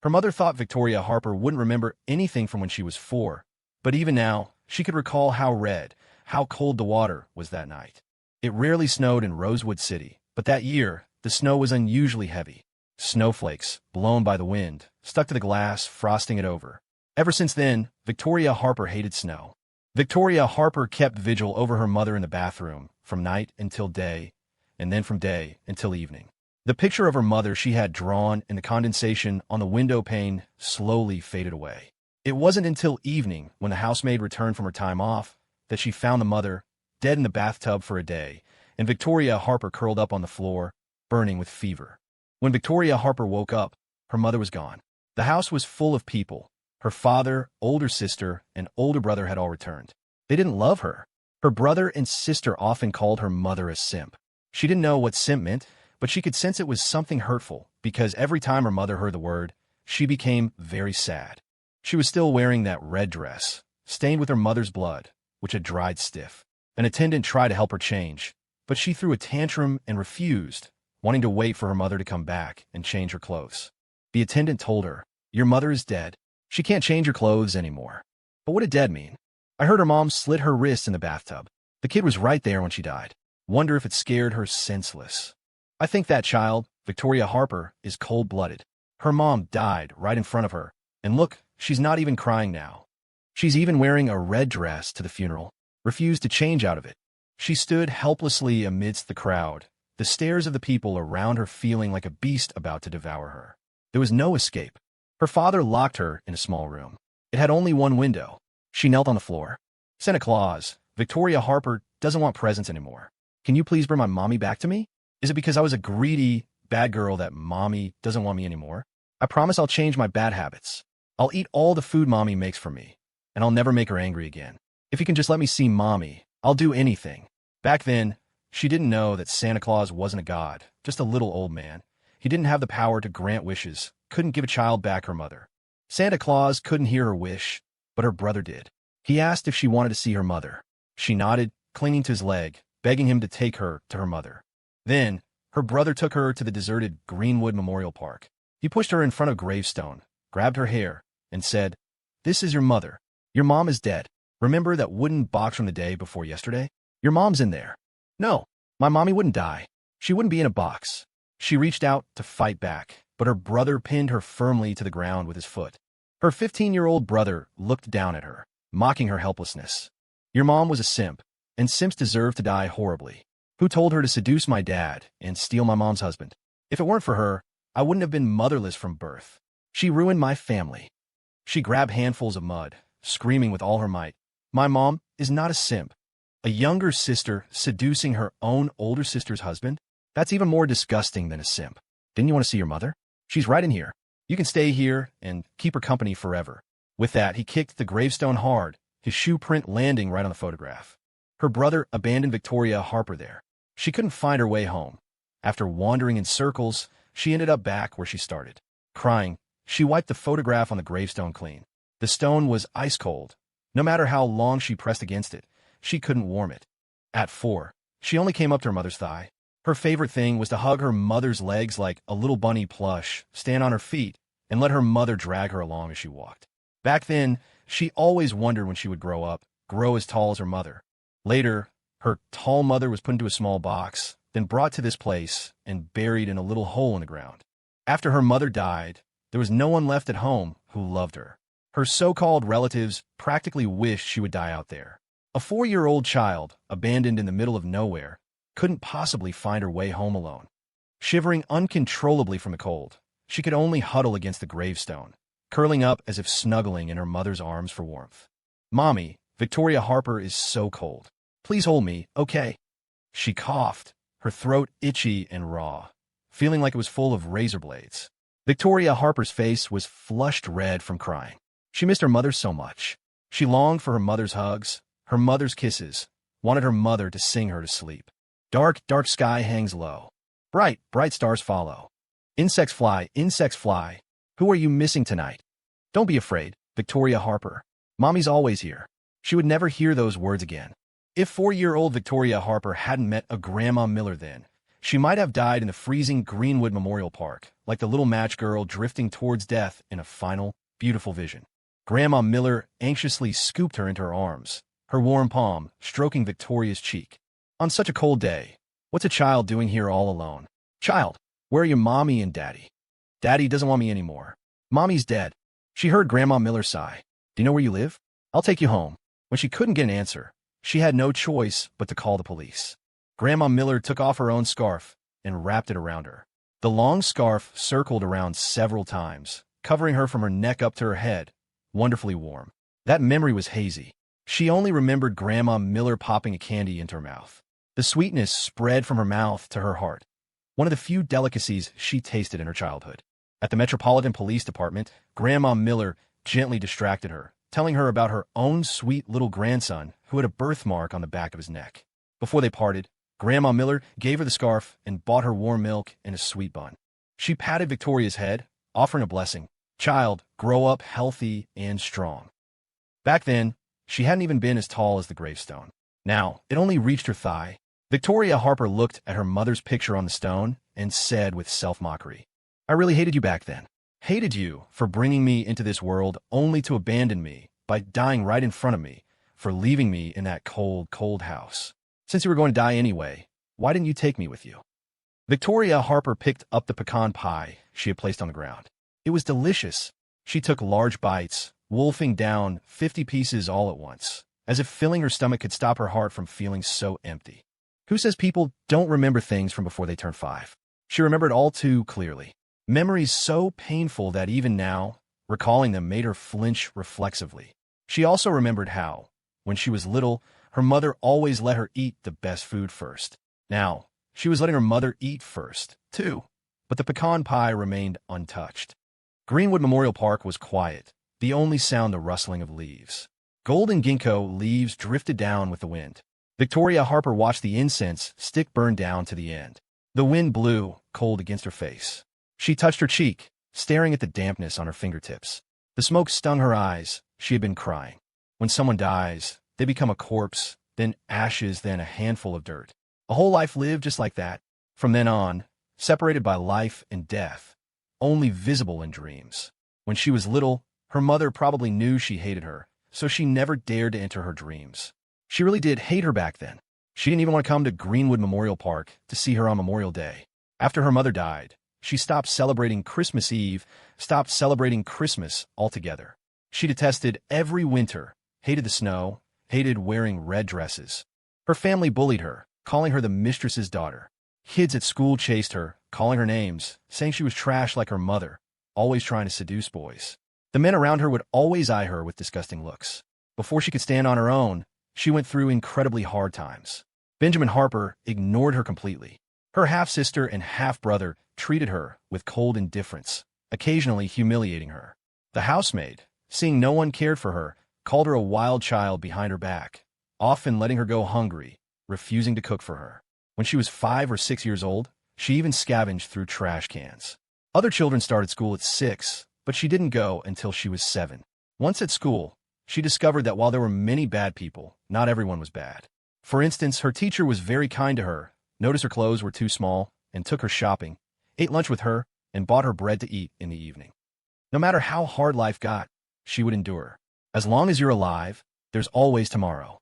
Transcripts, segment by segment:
Her mother thought Victoria Harper wouldn't remember anything from when she was 4, but even now, she could recall how cold the water was that night. It rarely snowed in Rosewood City, but that year, the snow was unusually heavy. Snowflakes, blown by the wind, stuck to the glass, frosting it over. Ever since then, Victoria Harper hated snow. Victoria Harper kept vigil over her mother in the bathroom, from night until day, and then from day until evening. The picture of her mother she had drawn in the condensation on the window pane slowly faded away. It wasn't until evening, when the housemaid returned from her time off, that she found the mother, dead in the bathtub for a day, and Victoria Harper curled up on the floor, burning with fever. When Victoria Harper woke up, her mother was gone. The house was full of people. Her father, older sister, and older brother had all returned. They didn't love her. Her brother and sister often called her mother a simp. She didn't know what simp meant, but she could sense it was something hurtful, because every time her mother heard the word, she became very sad. She was still wearing that red dress, stained with her mother's blood, which had dried stiff. An attendant tried to help her change, but she threw a tantrum and refused, wanting to wait for her mother to come back and change her clothes. The attendant told her, "Your mother is dead. She can't change her clothes anymore." But what did dead mean? I heard her mom slit her wrists in the bathtub. The kid was right there when she died. Wonder if it scared her senseless. I think that child, Victoria Harper, is cold-blooded. Her mom died right in front of her, and look, she's not even crying now. She's even wearing a red dress to the funeral, refused to change out of it. She stood helplessly amidst the crowd, the stares of the people around her feeling like a beast about to devour her. There was no escape. Her father locked her in a small room. It had only one window. She knelt on the floor. "Santa Claus, Victoria Harper doesn't want presents anymore. Can you please bring my mommy back to me? Is it because I was a greedy, bad girl that mommy doesn't want me anymore? I promise I'll change my bad habits. I'll eat all the food mommy makes for me, and I'll never make her angry again. If you can just let me see mommy, I'll do anything." Back then, she didn't know that Santa Claus wasn't a god, just a little old man. He didn't have the power to grant wishes, couldn't give a child back her mother. Santa Claus couldn't hear her wish, but her brother did. He asked if she wanted to see her mother. She nodded, clinging to his leg, begging him to take her to her mother. Then, her brother took her to the deserted Greenwood Memorial Park. He pushed her in front of a gravestone, grabbed her hair, and said, "This is your mother. Your mom is dead. Remember that wooden box from the day before yesterday? Your mom's in there." "No, my mommy wouldn't die. She wouldn't be in a box." She reached out to fight back, but her brother pinned her firmly to the ground with his foot. Her 15-year-old brother looked down at her, mocking her helplessness. "Your mom was a simp, and simps deserve to die horribly. Who told her to seduce my dad and steal my mom's husband? If it weren't for her, I wouldn't have been motherless from birth. She ruined my family." She grabbed handfuls of mud, screaming with all her might, "My mom is not a simp." A younger sister seducing her own older sister's husband? That's even more disgusting than a simp. "Didn't you want to see your mother? She's right in here. You can stay here and keep her company forever." With that, he kicked the gravestone hard, his shoe print landing right on the photograph. Her brother abandoned Victoria Harper there. She couldn't find her way home. After wandering in circles, she ended up back where she started. Crying, she wiped the photograph on the gravestone clean. The stone was ice cold. No matter how long she pressed against it, she couldn't warm it. At 4, she only came up to her mother's thigh. Her favorite thing was to hug her mother's legs like a little bunny plush, stand on her feet, and let her mother drag her along as she walked. Back then, she always wondered when she would grow up, grow as tall as her mother. Later, her tall mother was put into a small box, then brought to this place and buried in a little hole in the ground. After her mother died, there was no one left at home who loved her. Her so-called relatives practically wished she would die out there. A 4-year-old child, abandoned in the middle of nowhere, couldn't possibly find her way home alone. Shivering uncontrollably from the cold, she could only huddle against the gravestone, curling up as if snuggling in her mother's arms for warmth. "Mommy, Victoria Harper is so cold. Please hold me, okay?" She coughed, her throat itchy and raw, feeling like it was full of razor blades. Victoria Harper's face was flushed red from crying. She missed her mother so much. She longed for her mother's hugs, her mother's kisses, wanted her mother to sing her to sleep. Dark, dark sky hangs low. Bright, bright stars follow. Insects fly, insects fly. Who are you missing tonight? Don't be afraid, Victoria Harper. Mommy's always here. She would never hear those words again. If 4-year-old Victoria Harper hadn't met a Grandma Miller then, She might have died in the freezing Greenwood Memorial Park, like the little match girl drifting towards death in a final, beautiful vision. Grandma Miller anxiously scooped her into her arms, her warm palm stroking Victoria's cheek. On such a cold day, what's a child doing here all alone? Child, where are your mommy and daddy? Daddy doesn't want me anymore. Mommy's dead. She heard Grandma Miller sigh. Do you know where you live? I'll take you home. When she couldn't get an answer, she had no choice but to call the police. Grandma Miller took off her own scarf and wrapped it around her. The long scarf circled around several times, covering her from her neck up to her head, wonderfully warm. That memory was hazy. She only remembered Grandma Miller popping a candy into her mouth. The sweetness spread from her mouth to her heart, one of the few delicacies she tasted in her childhood. At the Metropolitan Police Department, Grandma Miller gently distracted her, telling her about her own sweet little grandson who had a birthmark on the back of his neck. Before they parted, Grandma Miller gave her the scarf and bought her warm milk and a sweet bun. She patted Victoria's head, offering a blessing. Child, grow up healthy and strong. Back then, she hadn't even been as tall as the gravestone. Now, it only reached her thigh. Victoria Harper looked at her mother's picture on the stone and said with self-mockery, I really hated you back then. Hated you for bringing me into this world only to abandon me by dying right in front of me, for leaving me in that cold, cold house. Since you were going to die anyway, why didn't you take me with you? Victoria Harper picked up the pecan pie she had placed on the ground. It was delicious. She took large bites, wolfing down 50 pieces all at once, as if filling her stomach could stop her heart from feeling so empty. Who says people don't remember things from before they turn 5? She remembered all too clearly. Memories so painful that even now, recalling them made her flinch reflexively. She also remembered how, when she was little, her mother always let her eat the best food first. Now, she was letting her mother eat first, too, but the pecan pie remained untouched. Greenwood Memorial Park was quiet, the only sound the rustling of leaves. Golden ginkgo leaves drifted down with the wind. Victoria Harper watched the incense stick burn down to the end. The wind blew, cold against her face. She touched her cheek, staring at the dampness on her fingertips. The smoke stung her eyes. She had been crying. When someone dies, they become a corpse, then ashes, then a handful of dirt. A whole life lived just like that. From then on, separated by life and death, only visible in dreams. When she was little, her mother probably knew she hated her, so she never dared to enter her dreams. She really did hate her back then. She didn't even want to come to Greenwood Memorial Park to see her on Memorial Day. After her mother died, she stopped celebrating Christmas Eve, stopped celebrating Christmas altogether. She detested every winter, hated the snow, hated wearing red dresses. Her family bullied her, calling her the mistress's daughter. Kids at school chased her, calling her names, saying she was trash like her mother, always trying to seduce boys. The men around her would always eye her with disgusting looks. Before she could stand on her own, she went through incredibly hard times. Benjamin Harper ignored her completely. Her half-sister and half-brother treated her with cold indifference, occasionally humiliating her. The housemaid, seeing no one cared for her, called her a wild child behind her back, often letting her go hungry, refusing to cook for her. When she was 5 or 6 years old, she even scavenged through trash cans. Other children started school at 6, but she didn't go until she was 7. Once at school, she discovered that while there were many bad people, not everyone was bad. For instance, her teacher was very kind to her, noticed her clothes were too small, and took her shopping, ate lunch with her, and bought her bread to eat in the evening. No matter how hard life got, she would endure. As long as you're alive, there's always tomorrow.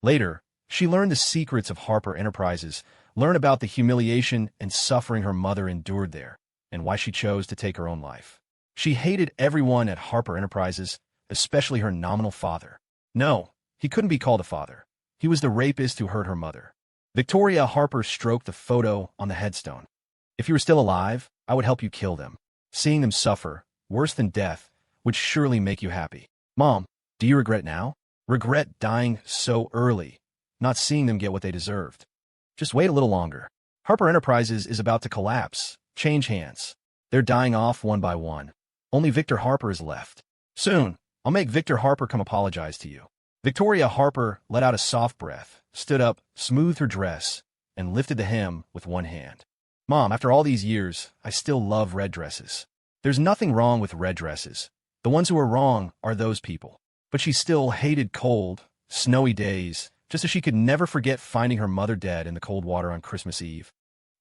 Later, she learned the secrets of Harper Enterprises, learned about the humiliation and suffering her mother endured there, and why she chose to take her own life. She hated everyone at Harper Enterprises, especially her nominal father. No, he couldn't be called a father. He was the rapist who hurt her mother. Victoria Harper stroked the photo on the headstone. If you were still alive, I would help you kill them. Seeing them suffer, worse than death, would surely make you happy. Mom, do you regret now? Regret dying so early, not seeing them get what they deserved. Just wait a little longer. Harper Enterprises is about to collapse, change hands. They're dying off one by one. Only Victor Harper is left. Soon, I'll make Victor Harper come apologize to you. Victoria Harper let out a soft breath, stood up, smoothed her dress, and lifted the hem with one hand. Mom, after all these years, I still love red dresses. There's nothing wrong with red dresses. The ones who are wrong are those people. But she still hated cold, snowy days, just as she could never forget finding her mother dead in the cold water on Christmas Eve.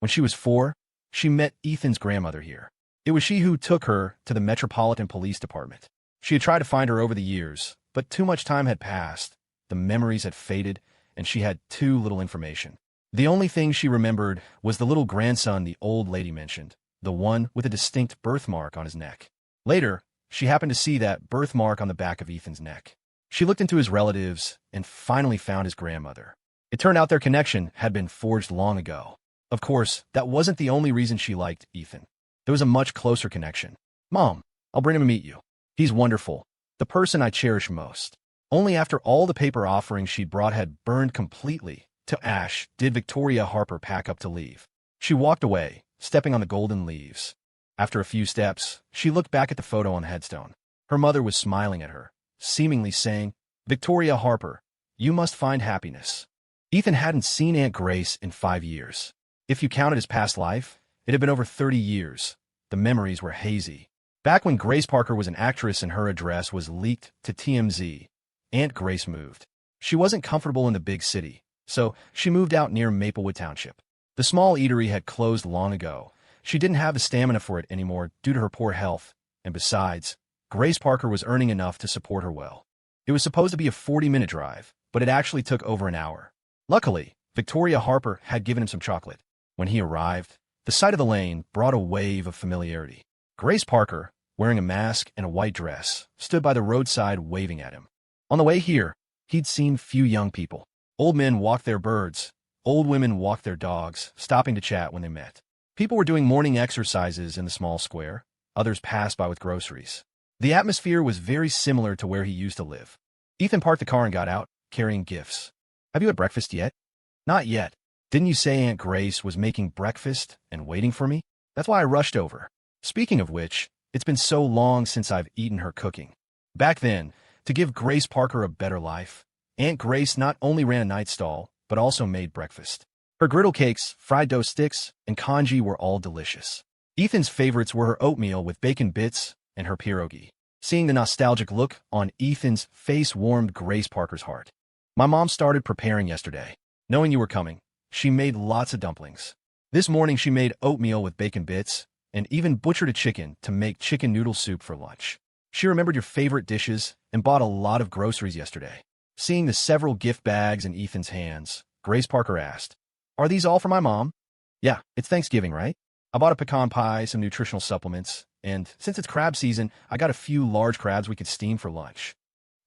When she was 4, she met Ethan's grandmother here. It was she who took her to the Metropolitan Police Department. She had tried to find her over the years, but too much time had passed, the memories had faded, and she had too little information. The only thing she remembered was the little grandson the old lady mentioned, the one with a distinct birthmark on his neck. Later, she happened to see that birthmark on the back of Ethan's neck. She looked into his relatives and finally found his grandmother. It turned out their connection had been forged long ago. Of course, that wasn't the only reason she liked Ethan. There was a much closer connection. "Mom, I'll bring him to meet you. He's wonderful. The person I cherish most." Only after all the paper offerings she'd brought had burned completely to ash did Victoria Harper pack up to leave. She walked away, stepping on the golden leaves. After a few steps, she looked back at the photo on the headstone. Her mother was smiling at her, seemingly saying, "Victoria Harper, you must find happiness." Ethan hadn't seen Aunt Grace in 5 years. If you counted his past life, it had been over 30 years. The memories were hazy. Back when Grace Parker was an actress and her address was leaked to TMZ, Aunt Grace moved. She wasn't comfortable in the big city, so she moved out near Maplewood Township. The small eatery had closed long ago. She didn't have the stamina for it anymore due to her poor health, and besides, Grace Parker was earning enough to support her well. It was supposed to be a 40-minute drive, but it actually took over an hour. Luckily, Victoria Harper had given him some chocolate. When he arrived, the sight of the lane brought a wave of familiarity. Grace Parker, wearing a mask and a white dress, stood by the roadside waving at him. On the way here, he'd seen few young people. Old men walked their birds. Old women walked their dogs, stopping to chat when they met. People were doing morning exercises in the small square. Others passed by with groceries. The atmosphere was very similar to where he used to live. Ethan parked the car and got out, carrying gifts. "Have you had breakfast yet?" "Not yet. Didn't you say Aunt Grace was making breakfast and waiting for me? That's why I rushed over. Speaking of which, it's been so long since I've eaten her cooking." Back then, to give Grace Parker a better life, Aunt Grace not only ran a night stall, but also made breakfast. Her griddle cakes, fried dough sticks, and congee were all delicious. Ethan's favorites were her oatmeal with bacon bits and her pierogi. Seeing the nostalgic look on Ethan's face warmed Grace Parker's heart. "My mom started preparing yesterday. Knowing you were coming, she made lots of dumplings. This morning she made oatmeal with bacon bits and even butchered a chicken to make chicken noodle soup for lunch. She remembered your favorite dishes and bought a lot of groceries yesterday." Seeing the several gift bags in Ethan's hands, Grace Parker asked, "Are these all for my mom?" "Yeah, it's Thanksgiving, right? I bought a pecan pie, some nutritional supplements, and since it's crab season, I got a few large crabs we could steam for lunch.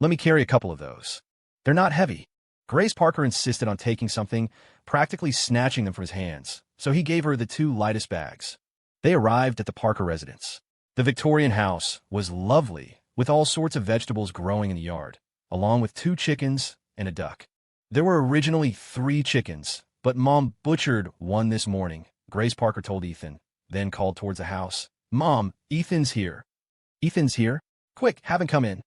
Let me carry a couple of those. They're not heavy." Grace Parker insisted on taking something, practically snatching them from his hands, so he gave her the 2 lightest bags. They arrived at the Parker residence. The Victorian house was lovely, with all sorts of vegetables growing in the yard, along with 2 chickens and a duck. There were originally 3 chickens, but Mom butchered one this morning, Grace Parker told Ethan, then called towards the house. "Mom, Ethan's here." "Ethan's here? Quick, have him come in."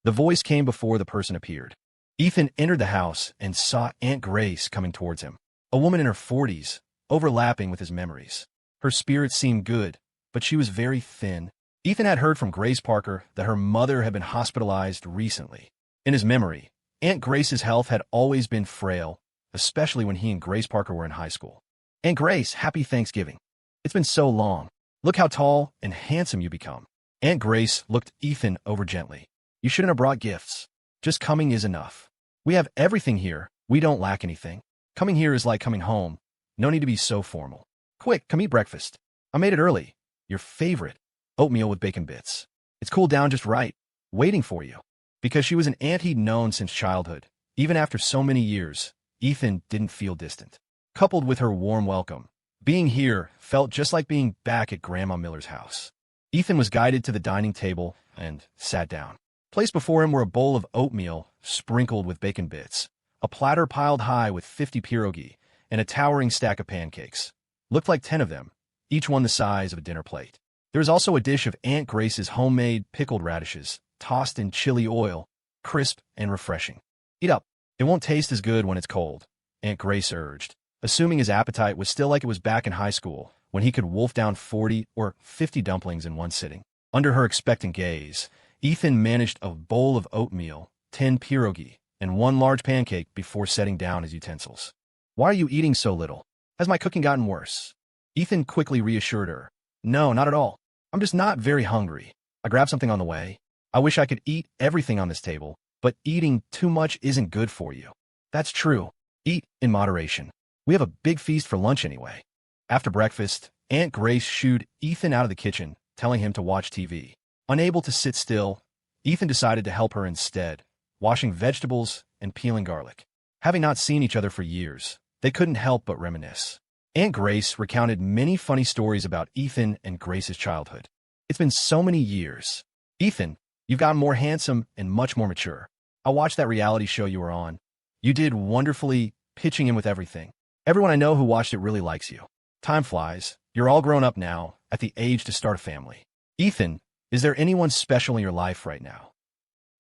The voice came before the person appeared. Ethan entered the house and saw Aunt Grace coming towards him, a woman in her 40s, overlapping with his memories. Her spirit seemed good, but she was very thin. Ethan had heard from Grace Parker that her mother had been hospitalized recently. In his memory, Aunt Grace's health had always been frail, especially when he and Grace Parker were in high school. "Aunt Grace, happy Thanksgiving. It's been so long. Look how tall and handsome you become." Aunt Grace looked Ethan over gently. "You shouldn't have brought gifts. Just coming is enough. We have everything here. We don't lack anything. Coming here is like coming home. No need to be so formal. Quick, come eat breakfast. I made it early. Your favorite, oatmeal with bacon bits. It's cooled down just right, waiting for you." Because she was an aunt he'd known since childhood, even after so many years, Ethan didn't feel distant. Coupled with her warm welcome, being here felt just like being back at Grandma Miller's house. Ethan was guided to the dining table and sat down. Placed before him were a bowl of oatmeal sprinkled with bacon bits, a platter piled high with 50 pierogi, and a towering stack of pancakes. Looked like 10 of them, each one the size of a dinner plate. There was also a dish of Aunt Grace's homemade pickled radishes, tossed in chili oil, crisp and refreshing. "Eat up. It won't taste as good when it's cold," Aunt Grace urged, assuming his appetite was still like it was back in high school, when he could wolf down 40 or 50 dumplings in one sitting. Under her expectant gaze, Ethan managed a bowl of oatmeal, 10 pierogi, and 1 large pancake before setting down his utensils. "Why are you eating so little? Has my cooking gotten worse?" Ethan quickly reassured her. No, not at all. I'm just not very hungry. I grabbed something on the way. I wish I could eat everything on this table, but eating too much isn't good for you. That's true. Eat in moderation. We have a big feast for lunch anyway. After breakfast, Aunt Grace shooed Ethan out of the kitchen, telling him to watch TV. Unable to sit still, Ethan decided to help her instead, washing vegetables and peeling garlic. Having not seen each other for years, they couldn't help but reminisce. Aunt Grace recounted many funny stories about Ethan and Grace's childhood. It's been so many years. Ethan, you've gotten more handsome and much more mature. I watched that reality show you were on. You did wonderfully, pitching in with everything. Everyone I know who watched it really likes you. Time flies. You're all grown up now, at the age to start a family. Ethan, is there anyone special in your life right now?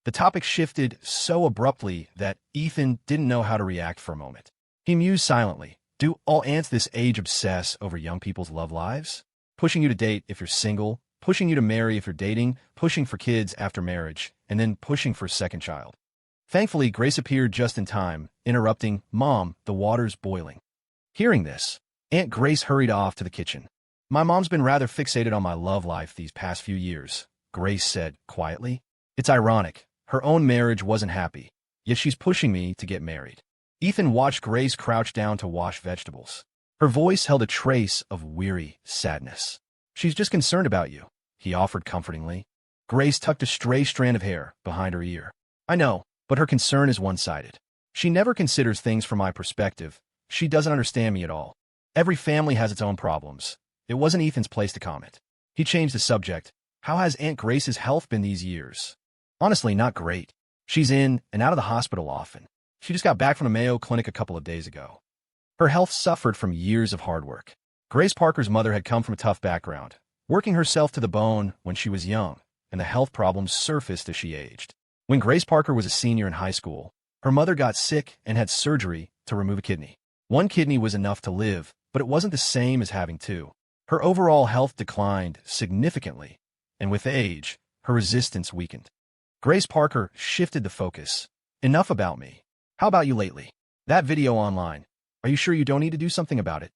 The topic shifted so abruptly that Ethan didn't know how to react for a moment. He mused silently. Do all aunts this age obsess over young people's love lives? Pushing you to date if you're single, pushing you to marry if you're dating, pushing for kids after marriage, and then pushing for a second child. Thankfully, Grace appeared just in time, interrupting, Mom, the water's boiling. Hearing this, Aunt Grace hurried off to the kitchen. My mom's been rather fixated on my love life these past few years, Grace said quietly. It's ironic. Her own marriage wasn't happy, yet she's pushing me to get married. Ethan watched Grace crouch down to wash vegetables. Her voice held a trace of weary sadness. She's just concerned about you, he offered comfortingly. Grace tucked a stray strand of hair behind her ear. I know, but her concern is one-sided. She never considers things from my perspective. She doesn't understand me at all. Every family has its own problems. It wasn't Ethan's place to comment. He changed the subject. How has Aunt Grace's health been these years? Honestly, not great. She's in and out of the hospital often. She just got back from the Mayo Clinic a couple of days ago. Her health suffered from years of hard work. Grace Parker's mother had come from a tough background, working herself to the bone when she was young, and the health problems surfaced as she aged. When Grace Parker was a senior in high school, her mother got sick and had surgery to remove a kidney. One kidney was enough to live, but it wasn't the same as having two. Her overall health declined significantly, and with age, her resistance weakened. Grace Parker shifted the focus. Enough about me. How about you lately? That video online. Are you sure you don't need to do something about it?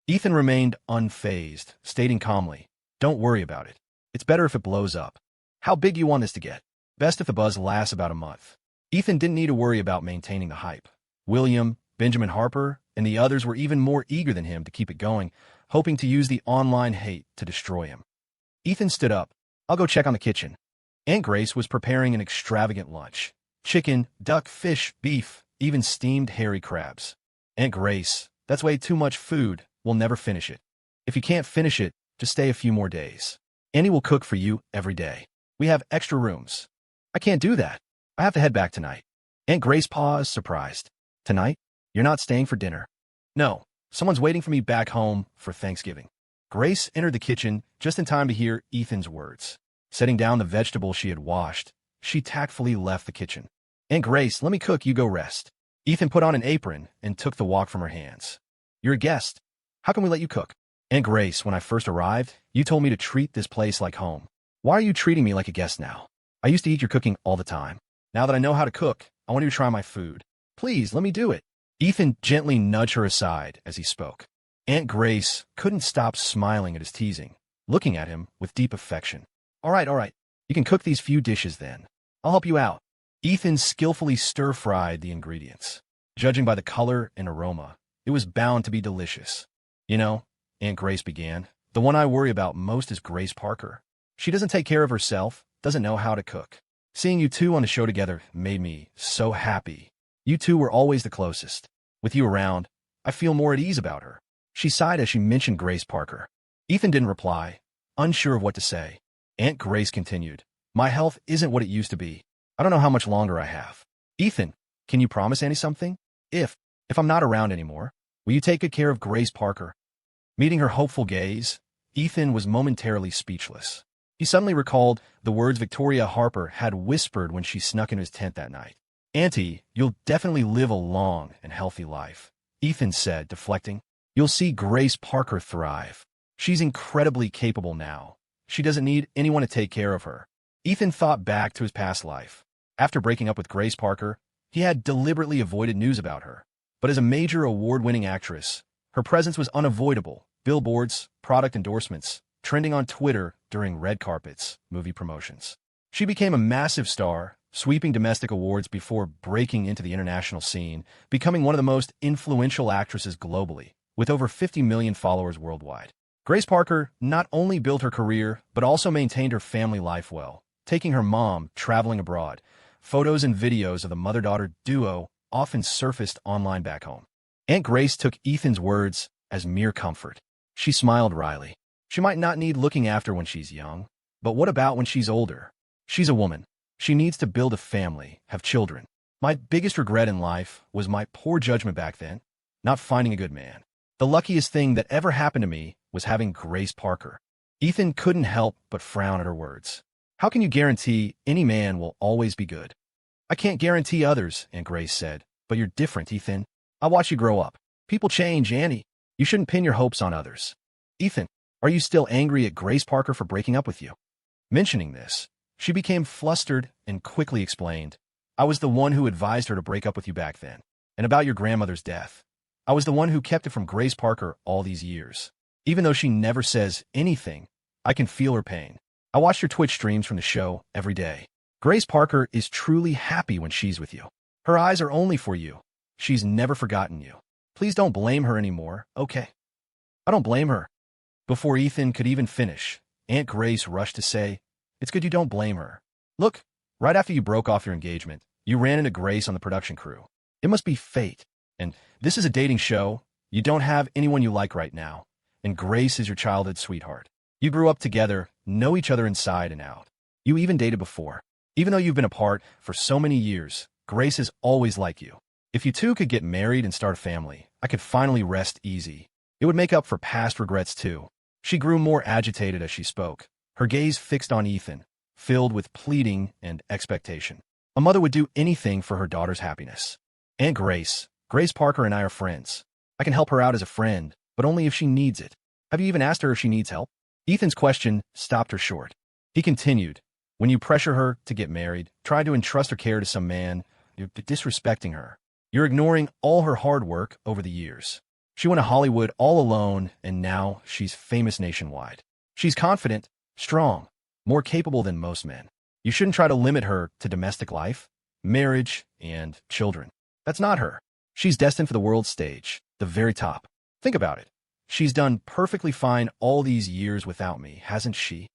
Ethan remained unfazed, stating calmly, Don't worry about it. It's better if it blows up. How big you want this to get? Best if the buzz lasts about a month. Ethan didn't need to worry about maintaining the hype. William, Benjamin Harper, and the others were even more eager than him to keep it going, hoping to use the online hate to destroy him. Ethan stood up. I'll go check on the kitchen. Aunt Grace was preparing an extravagant lunch. Chicken, duck, fish, beef, even steamed hairy crabs. Aunt Grace, that's way too much food. We'll never finish it. If you can't finish it, just stay a few more days. Annie will cook for you every day. We have extra rooms. I can't do that. I have to head back tonight. Aunt Grace paused, surprised. Tonight? You're not staying for dinner? No. Someone's waiting for me back home for Thanksgiving. Grace entered the kitchen just in time to hear Ethan's words. Setting down the vegetables she had washed, she tactfully left the kitchen. Aunt Grace, let me cook, you go rest. Ethan put on an apron and took the wok from her hands. You're a guest. How can we let you cook? Aunt Grace, when I first arrived, you told me to treat this place like home. Why are you treating me like a guest now? I used to eat your cooking all the time. Now that I know how to cook, I want you to try my food. Please, let me do it. Ethan gently nudged her aside as he spoke. Aunt Grace couldn't stop smiling at his teasing, looking at him with deep affection. All right. You can cook these few dishes then. I'll help you out. Ethan skillfully stir-fried the ingredients. Judging by the color and aroma, it was bound to be delicious. You know, Aunt Grace began, the one I worry about most is Grace Parker. She doesn't take care of herself, doesn't know how to cook. Seeing you two on the show together made me so happy. You two were always the closest. With you around, I feel more at ease about her. She sighed as she mentioned Grace Parker. Ethan didn't reply, unsure of what to say. Aunt Grace continued, My health isn't what it used to be. I don't know how much longer I have. Ethan, can you promise Annie something? If I'm not around anymore, will you take good care of Grace Parker? Meeting her hopeful gaze, Ethan was momentarily speechless. He suddenly recalled the words Victoria Harper had whispered when she snuck into his tent that night. Auntie, you'll definitely live a long and healthy life, Ethan said, deflecting. You'll see Grace Parker thrive. She's incredibly capable now. She doesn't need anyone to take care of her. Ethan thought back to his past life. After breaking up with Grace Parker, he had deliberately avoided news about her. But as a major award-winning actress, her presence was unavoidable, billboards, product endorsements, trending on Twitter during red carpets, movie promotions. She became a massive star, sweeping domestic awards before breaking into the international scene, becoming one of the most influential actresses globally, with over 50 million followers worldwide. Grace Parker not only built her career, but also maintained her family life well, taking her mom traveling abroad. Photos and videos of the mother-daughter duo often surfaced online back home. Aunt Grace took Ethan's words as mere comfort. She smiled wryly. She might not need looking after when she's young, but what about when she's older? She's a woman. She needs to build a family, have children. My biggest regret in life was my poor judgment back then, not finding a good man. The luckiest thing that ever happened to me was having Grace Parker. Ethan couldn't help but frown at her words. How can you guarantee any man will always be good? I can't guarantee others, Aunt Grace said, but you're different, Ethan. I watch you grow up. People change, Annie. You shouldn't pin your hopes on others. Ethan, are you still angry at Grace Parker for breaking up with you? Mentioning this, she became flustered and quickly explained, I was the one who advised her to break up with you back then. And about your grandmother's death. I was the one who kept it from Grace Parker all these years. Even though she never says anything, I can feel her pain. I watch your Twitch streams from the show every day. Grace Parker is truly happy when she's with you. Her eyes are only for you. She's never forgotten you. Please don't blame her anymore, okay? I don't blame her. Before Ethan could even finish, Aunt Grace rushed to say, It's good you don't blame her. Look, right after you broke off your engagement, you ran into Grace on the production crew. It must be fate. And this is a dating show. You don't have anyone you like right now. And Grace is your childhood sweetheart. You grew up together, know each other inside and out. You even dated before. Even though you've been apart for so many years, Grace is always like you. If you two could get married and start a family, I could finally rest easy. It would make up for past regrets too. She grew more agitated as she spoke, her gaze fixed on Ethan, filled with pleading and expectation. A mother would do anything for her daughter's happiness. Aunt Grace Parker and I are friends. I can help her out as a friend, but only if she needs it. Have you even asked her if she needs help? Ethan's question stopped her short. He continued, When you pressure her to get married, try to entrust her care to some man, you're disrespecting her. You're ignoring all her hard work over the years. She went to Hollywood all alone, and now she's famous nationwide. She's confident, strong, more capable than most men. You shouldn't try to limit her to domestic life, marriage, and children. That's not her. She's destined for the world stage, the very top. Think about it. She's done perfectly fine all these years without me, hasn't she?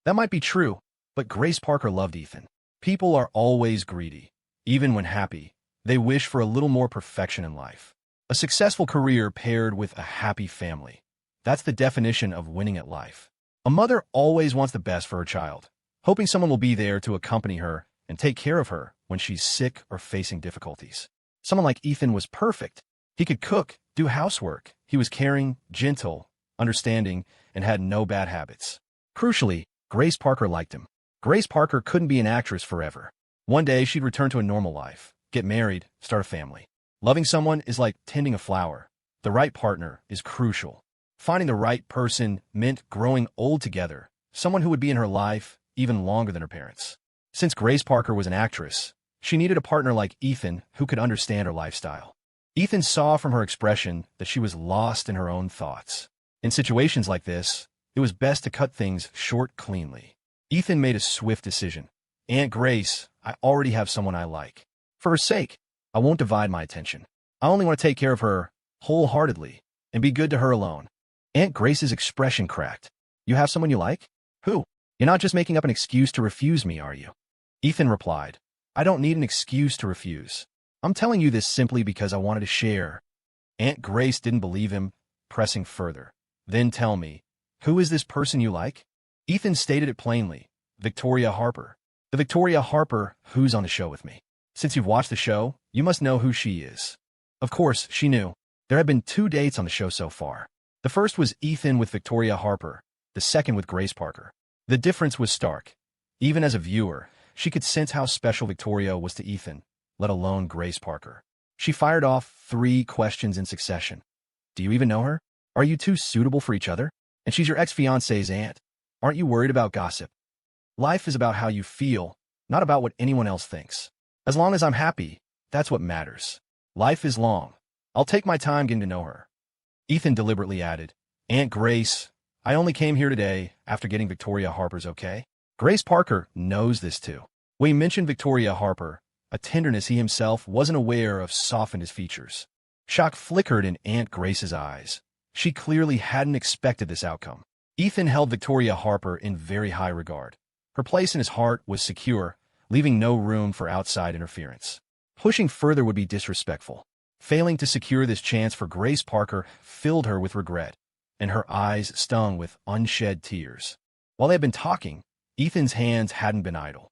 That might be true, but Grace Parker loved Ethan. People are always greedy. Even when happy, they wish for a little more perfection in life. A successful career paired with a happy family. That's the definition of winning at life. A mother always wants the best for her child, hoping someone will be there to accompany her and take care of her when she's sick or facing difficulties. Someone like Ethan was perfect. He could cook, do housework. He was caring, gentle, understanding, and had no bad habits. Crucially, Grace Parker liked him. Grace Parker couldn't be an actress forever. One day, she'd return to a normal life, get married, start a family. Loving someone is like tending a flower. The right partner is crucial. Finding the right person meant growing old together, someone who would be in her life even longer than her parents. Since Grace Parker was an actress, she needed a partner like Ethan who could understand her lifestyle. Ethan saw from her expression that she was lost in her own thoughts. In situations like this, it was best to cut things short cleanly. Ethan made a swift decision. Aunt Grace, I already have someone I like. For her sake, I won't divide my attention. I only want to take care of her wholeheartedly and be good to her alone. Aunt Grace's expression cracked. You have someone you like? Who? You're not just making up an excuse to refuse me, are you? Ethan replied, I don't need an excuse to refuse. I'm telling you this simply because I wanted to share. Aunt Grace didn't believe him, pressing further. Then tell me, who is this person you like? Ethan stated it plainly. Victoria Harper. The Victoria Harper who's on the show with me. Since you've watched the show, you must know who she is. Of course, she knew. There had been 2 dates on the show so far. The first was Ethan with Victoria Harper, the second with Grace Parker. The difference was stark. Even as a viewer, she could sense how special Victoria was to Ethan, let alone Grace Parker. She fired off 3 questions in succession. Do you even know her? Are you two suitable for each other? And she's your ex-fiancé's aunt. Aren't you worried about gossip? Life is about how you feel, not about what anyone else thinks. As long as I'm happy, that's what matters. Life is long. I'll take my time getting to know her. Ethan deliberately added, Aunt Grace, I only came here today after getting Victoria Harper's okay. Grace Parker knows this too. When he mentioned Victoria Harper, a tenderness he himself wasn't aware of softened his features. Shock flickered in Aunt Grace's eyes. She clearly hadn't expected this outcome. Ethan held Victoria Harper in very high regard. Her place in his heart was secure, leaving no room for outside interference. Pushing further would be disrespectful. Failing to secure this chance for Grace Parker filled her with regret, and her eyes stung with unshed tears. While they had been talking, Ethan's hands hadn't been idle.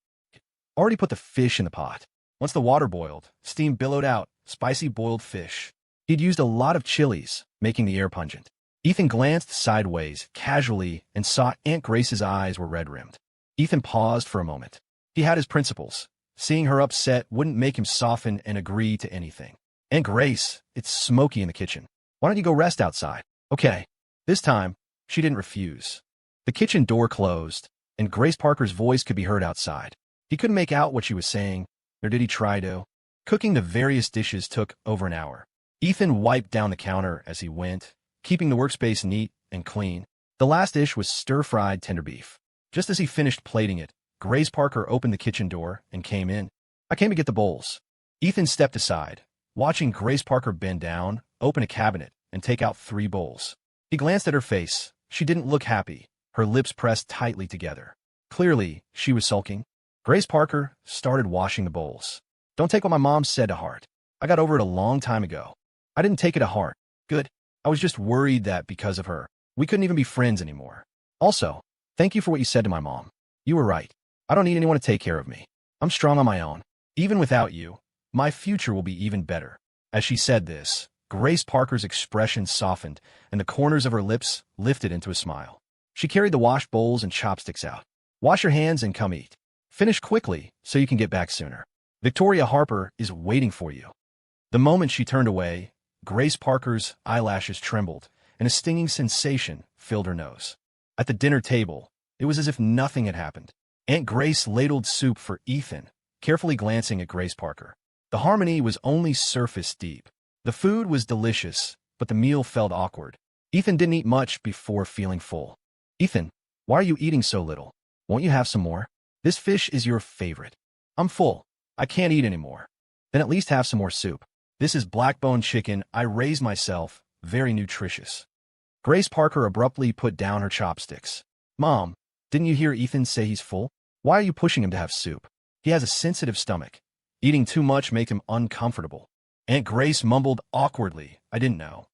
Already put the fish in the pot. Once the water boiled, steam billowed out, spicy boiled fish. He'd used a lot of chilies, making the air pungent. Ethan glanced sideways, casually, and saw Aunt Grace's eyes were red-rimmed. Ethan paused for a moment. He had his principles. Seeing her upset wouldn't make him soften and agree to anything. Aunt Grace, it's smoky in the kitchen. Why don't you go rest outside? Okay. This time, she didn't refuse. The kitchen door closed, and Grace Parker's voice could be heard outside. He couldn't make out what she was saying, nor did he try to. Cooking the various dishes took over an hour. Ethan wiped down the counter as he went, keeping the workspace neat and clean. The last dish was stir-fried tender beef. Just as he finished plating it, Grace Parker opened the kitchen door and came in. I came to get the bowls. Ethan stepped aside, watching Grace Parker bend down, open a cabinet, and take out 3 bowls. He glanced at her face. She didn't look happy, her lips pressed tightly together. Clearly, she was sulking. Grace Parker started washing the bowls. Don't take what my mom said to heart. I got over it a long time ago. I didn't take it to heart. Good. I was just worried that because of her, we couldn't even be friends anymore. Also, thank you for what you said to my mom. You were right. I don't need anyone to take care of me. I'm strong on my own. Even without you, my future will be even better. As she said this, Grace Parker's expression softened, and the corners of her lips lifted into a smile. She carried the washed bowls and chopsticks out. Wash your hands and come eat. Finish quickly so you can get back sooner. Victoria Harper is waiting for you. The moment she turned away, Grace Parker's eyelashes trembled, and a stinging sensation filled her nose. At the dinner table, it was as if nothing had happened. Aunt Grace ladled soup for Ethan, carefully glancing at Grace Parker. The harmony was only surface deep. The food was delicious, but the meal felt awkward. Ethan didn't eat much before feeling full. Ethan, why are you eating so little? Won't you have some more? This fish is your favorite. I'm full. I can't eat anymore. Then at least have some more soup. This is black-bone chicken I raised myself, very nutritious. Grace Parker abruptly put down her chopsticks. Mom, didn't you hear Ethan say he's full? Why are you pushing him to have soup? He has a sensitive stomach. Eating too much makes him uncomfortable. Aunt Grace mumbled awkwardly, I didn't know.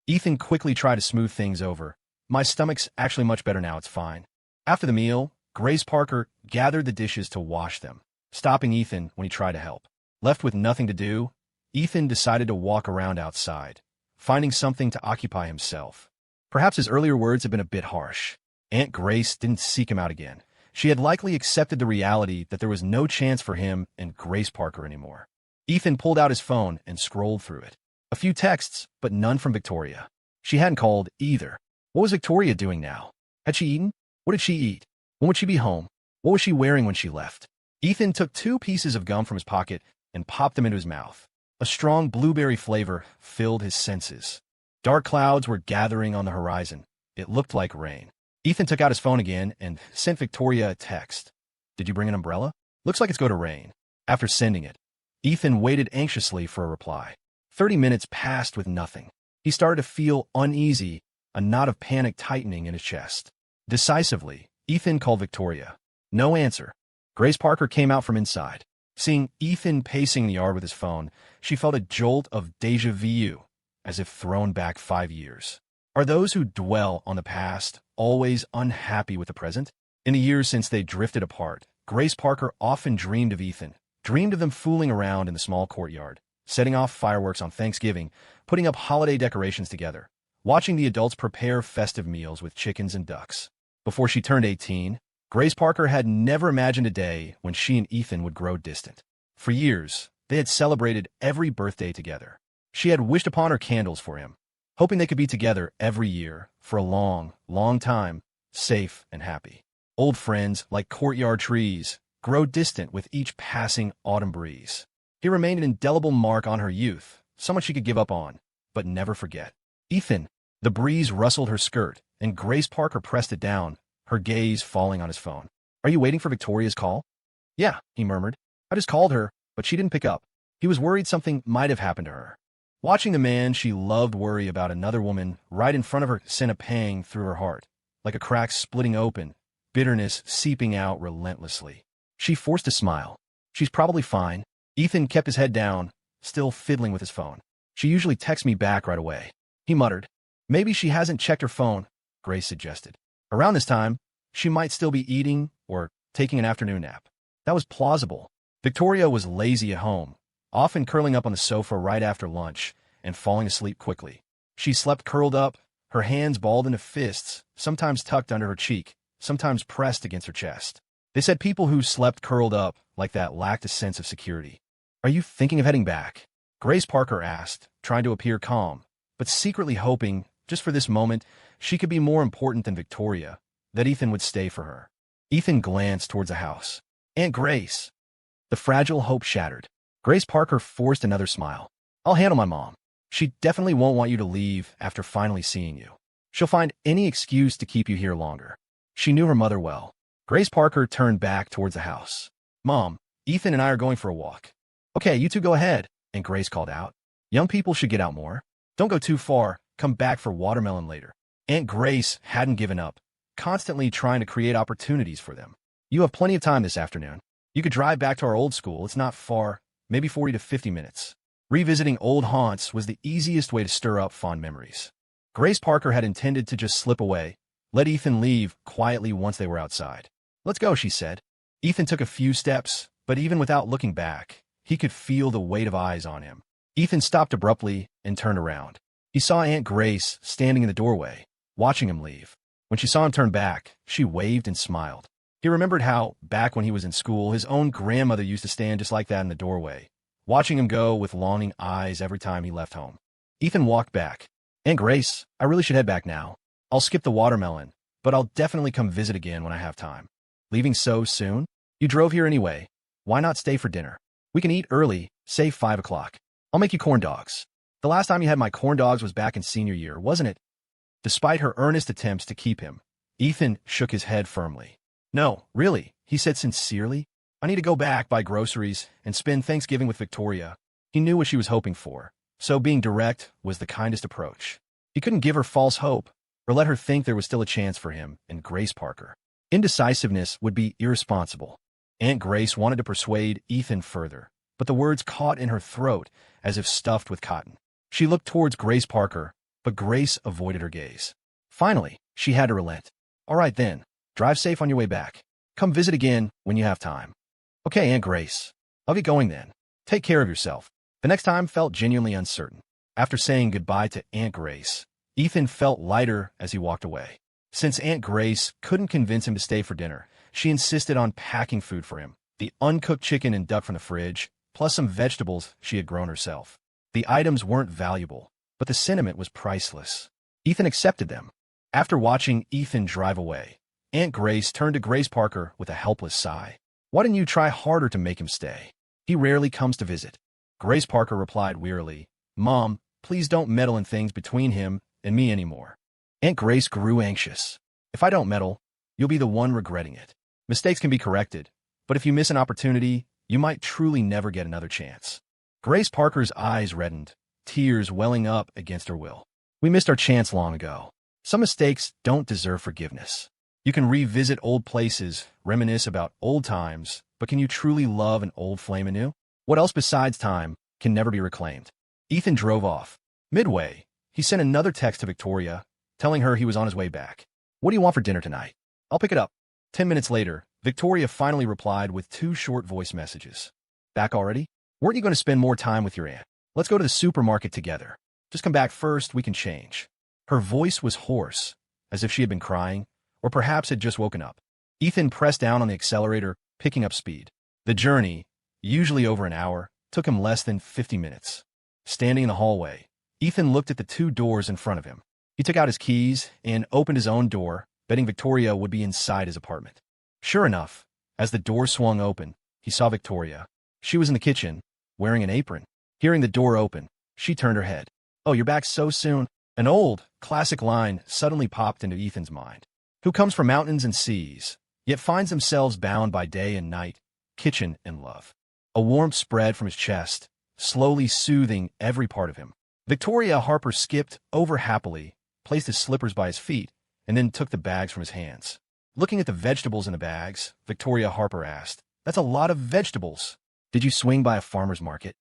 Ethan quickly tried to smooth things over. My stomach's actually much better now, it's fine. After the meal, Grace Parker gathered the dishes to wash them, stopping Ethan when he tried to help. Left with nothing to do, Ethan decided to walk around outside, finding something to occupy himself. Perhaps his earlier words had been a bit harsh. Aunt Grace didn't seek him out again. She had likely accepted the reality that there was no chance for him and Grace Parker anymore. Ethan pulled out his phone and scrolled through it. A few texts, but none from Victoria. She hadn't called either. What was Victoria doing now? Had she eaten? What did she eat? When would she be home? What was she wearing when she left? Ethan took 2 pieces of gum from his pocket and popped them into his mouth. A strong blueberry flavor filled his senses. Dark clouds were gathering on the horizon. It looked like rain. Ethan took out his phone again and sent Victoria a text. Did you bring an umbrella? Looks like it's going to rain. After sending it, Ethan waited anxiously for a reply. 30 minutes passed with nothing. He started to feel uneasy, a knot of panic tightening in his chest. Decisively, Ethan called Victoria. No answer. Grace Parker came out from inside. Seeing Ethan pacing the yard with his phone, she felt a jolt of déjà vu, as if thrown back 5 years. Are those who dwell on the past always unhappy with the present? In the years since they drifted apart, Grace Parker often dreamed of Ethan, dreamed of them fooling around in the small courtyard, setting off fireworks on Thanksgiving, putting up holiday decorations together, watching the adults prepare festive meals with chickens and ducks. Before she turned 18, Grace Parker had never imagined a day when she and Ethan would grow distant. For years, they had celebrated every birthday together. She had wished upon her candles for him, hoping they could be together every year for a long, long time, safe and happy. Old friends, like courtyard trees, grow distant with each passing autumn breeze. He remained an indelible mark on her youth, someone she could give up on, but never forget. Ethan, The breeze rustled her skirt, and Grace Parker pressed it down, her gaze falling on his phone. "Are you waiting for Victoria's call?" "Yeah," he murmured. "I just called her, but she didn't pick up." He was worried something might have happened to her. Watching the man she loved worry about another woman right in front of her sent a pang through her heart, like a crack splitting open, bitterness seeping out relentlessly. She forced a smile. "She's probably fine." Ethan kept his head down, still fiddling with his phone. "She usually texts me back right away," he muttered. "Maybe she hasn't checked her phone," Grace suggested. "Around this time, she might still be eating or taking an afternoon nap." That was plausible. Victoria was lazy at home, often curling up on the sofa right after lunch and falling asleep quickly. She slept curled up, her hands balled into fists, sometimes tucked under her cheek, sometimes pressed against her chest. They said people who slept curled up like that lacked a sense of security. "Are you thinking of heading back?" Grace Parker asked, trying to appear calm, but secretly hoping, just for this moment, she could be more important than Victoria, that Ethan would stay for her. Ethan glanced towards the house. "Aunt Grace." The fragile hope shattered. Grace Parker forced another smile. "I'll handle my mom. She definitely won't want you to leave after finally seeing you. She'll find any excuse to keep you here longer." She knew her mother well. Grace Parker turned back towards the house. "Mom, Ethan and I are going for a walk." "Okay, you two go ahead," Aunt Grace called out. "Young people should get out more. Don't go too far. Come back for watermelon later." Aunt Grace hadn't given up, constantly trying to create opportunities for them. "You have plenty of time this afternoon. You could drive back to our old school. It's not far, maybe 40 to 50 minutes. Revisiting old haunts was the easiest way to stir up fond memories. Grace Parker had intended to just slip away, let Ethan leave quietly once they were outside. "Let's go," she said. Ethan took a few steps, but even without looking back, he could feel the weight of eyes on him. Ethan stopped abruptly and turned around. He saw Aunt Grace standing in the doorway, watching him leave. When she saw him turn back, she waved and smiled. He remembered how, back when he was in school, his own grandmother used to stand just like that in the doorway, watching him go with longing eyes every time he left home. Ethan walked back. "Aunt Grace, I really should head back now. I'll skip the watermelon, but I'll definitely come visit again when I have time." "Leaving so soon? You drove here anyway. Why not stay for dinner? We can eat early, say 5 o'clock. I'll make you corn dogs. The last time you had my corn dogs was back in senior year, wasn't it?" Despite her earnest attempts to keep him, Ethan shook his head firmly. "No, really," he said sincerely. "I need to go back, buy groceries, and spend Thanksgiving with Victoria." He knew what she was hoping for, so being direct was the kindest approach. He couldn't give her false hope, or let her think there was still a chance for him and Grace Parker. Indecisiveness would be irresponsible. Aunt Grace wanted to persuade Ethan further, but the words caught in her throat as if stuffed with cotton. She looked towards Grace Parker, but Grace avoided her gaze. Finally, she had to relent. "All right then, drive safe on your way back. Come visit again when you have time." "Okay, Aunt Grace. I'll get going then. Take care of yourself." The next time felt genuinely uncertain. After saying goodbye to Aunt Grace, Ethan felt lighter as he walked away. Since Aunt Grace couldn't convince him to stay for dinner, she insisted on packing food for him, the uncooked chicken and duck from the fridge, plus some vegetables she had grown herself. The items weren't valuable, but the sentiment was priceless. Ethan accepted them. After watching Ethan drive away, Aunt Grace turned to Grace Parker with a helpless sigh. "Why didn't you try harder to make him stay? He rarely comes to visit." Grace Parker replied wearily, "Mom, please don't meddle in things between him and me anymore." Aunt Grace grew anxious. "If I don't meddle, you'll be the one regretting it. Mistakes can be corrected, but if you miss an opportunity, you might truly never get another chance." Grace Parker's eyes reddened, tears welling up against her will. "We missed our chance long ago. Some mistakes don't deserve forgiveness. You can revisit old places, reminisce about old times, but can you truly love an old flame anew? What else besides time can never be reclaimed?" Ethan drove off. Midway, he sent another text to Victoria, telling her he was on his way back. "What do you want for dinner tonight? I'll pick it up." 10 minutes later, Victoria finally replied with 2 short voice messages. "Back already? Weren't you going to spend more time with your aunt? Let's go to the supermarket together. Just come back first, we can change." Her voice was hoarse, as if she had been crying, or perhaps had just woken up. Ethan pressed down on the accelerator, picking up speed. The journey, usually over an hour, took him less than 50 minutes. Standing in the hallway, Ethan looked at the 2 doors in front of him. He took out his keys and opened his own door, betting Victoria would be inside his apartment. Sure enough, as the door swung open, he saw Victoria. She was in the kitchen, wearing an apron. Hearing the door open, she turned her head. "Oh, you're back so soon. An old, classic line suddenly popped into Ethan's mind. Who comes from mountains and seas, yet finds themselves bound by day and night, kitchen and love. A warmth spread from his chest, slowly soothing every part of him. Victoria Harper skipped over happily, placed his slippers by his feet, and then took the bags from his hands. Looking at the vegetables in the bags, Victoria Harper asked, "That's a lot of vegetables. Did you swing by a farmer's market?"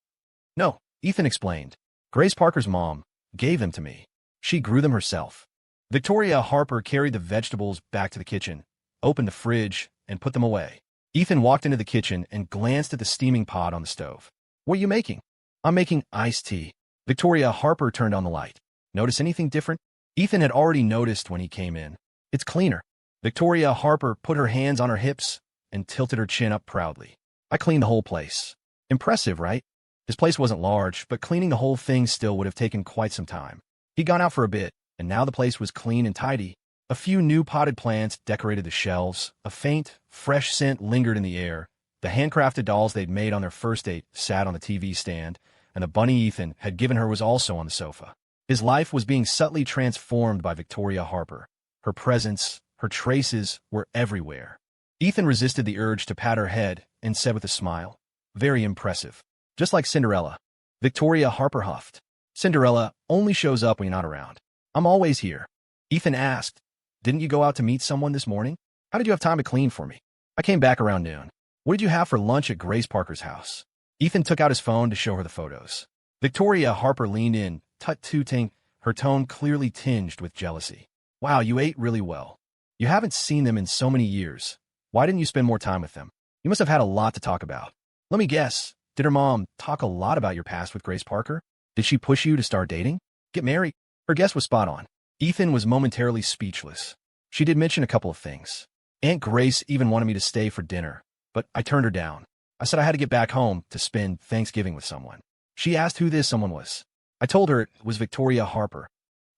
"No," Ethan explained. "Grace Parker's mom gave them to me. She grew them herself." Victoria Harper carried the vegetables back to the kitchen, opened the fridge, and put them away. Ethan walked into the kitchen and glanced at the steaming pot on the stove. "What are you making?" "I'm making iced tea." Victoria Harper turned on the light. "Notice anything different?" Ethan had already noticed when he came in. "It's cleaner." Victoria Harper put her hands on her hips and tilted her chin up proudly. "I cleaned the whole place." Impressive, right? His place wasn't large, but cleaning the whole thing still would have taken quite some time. He'd gone out for a bit, and now the place was clean and tidy. A few new potted plants decorated the shelves, a faint, fresh scent lingered in the air, the handcrafted dolls they'd made on their first date sat on the TV stand, and the bunny Ethan had given her was also on the sofa. His life was being subtly transformed by Victoria Harper. Her presence, her traces were everywhere. Ethan resisted the urge to pat her head and said with a smile, "Very impressive. Just like Cinderella." Victoria Harper huffed. "Cinderella only shows up when you're not around. I'm always here." Ethan asked, "Didn't you go out to meet someone this morning? How did you have time to clean for me?" "I came back around noon." "What did you have for lunch at Grace Parker's house?" Ethan took out his phone to show her the photos. Victoria Harper leaned in, tut-tooting, her tone clearly tinged with jealousy. "Wow, you ate really well. You haven't seen them in so many years. Why didn't you spend more time with them? You must have had a lot to talk about." "Let me guess. Did her mom talk a lot about your past with Grace Parker? Did she push you to start dating? Get married?" Her guess was spot on. Ethan was momentarily speechless. "She did mention a couple of things. Aunt Grace even wanted me to stay for dinner, but I turned her down. I said I had to get back home to spend Thanksgiving with someone. She asked who this someone was. I told her it was Victoria Harper."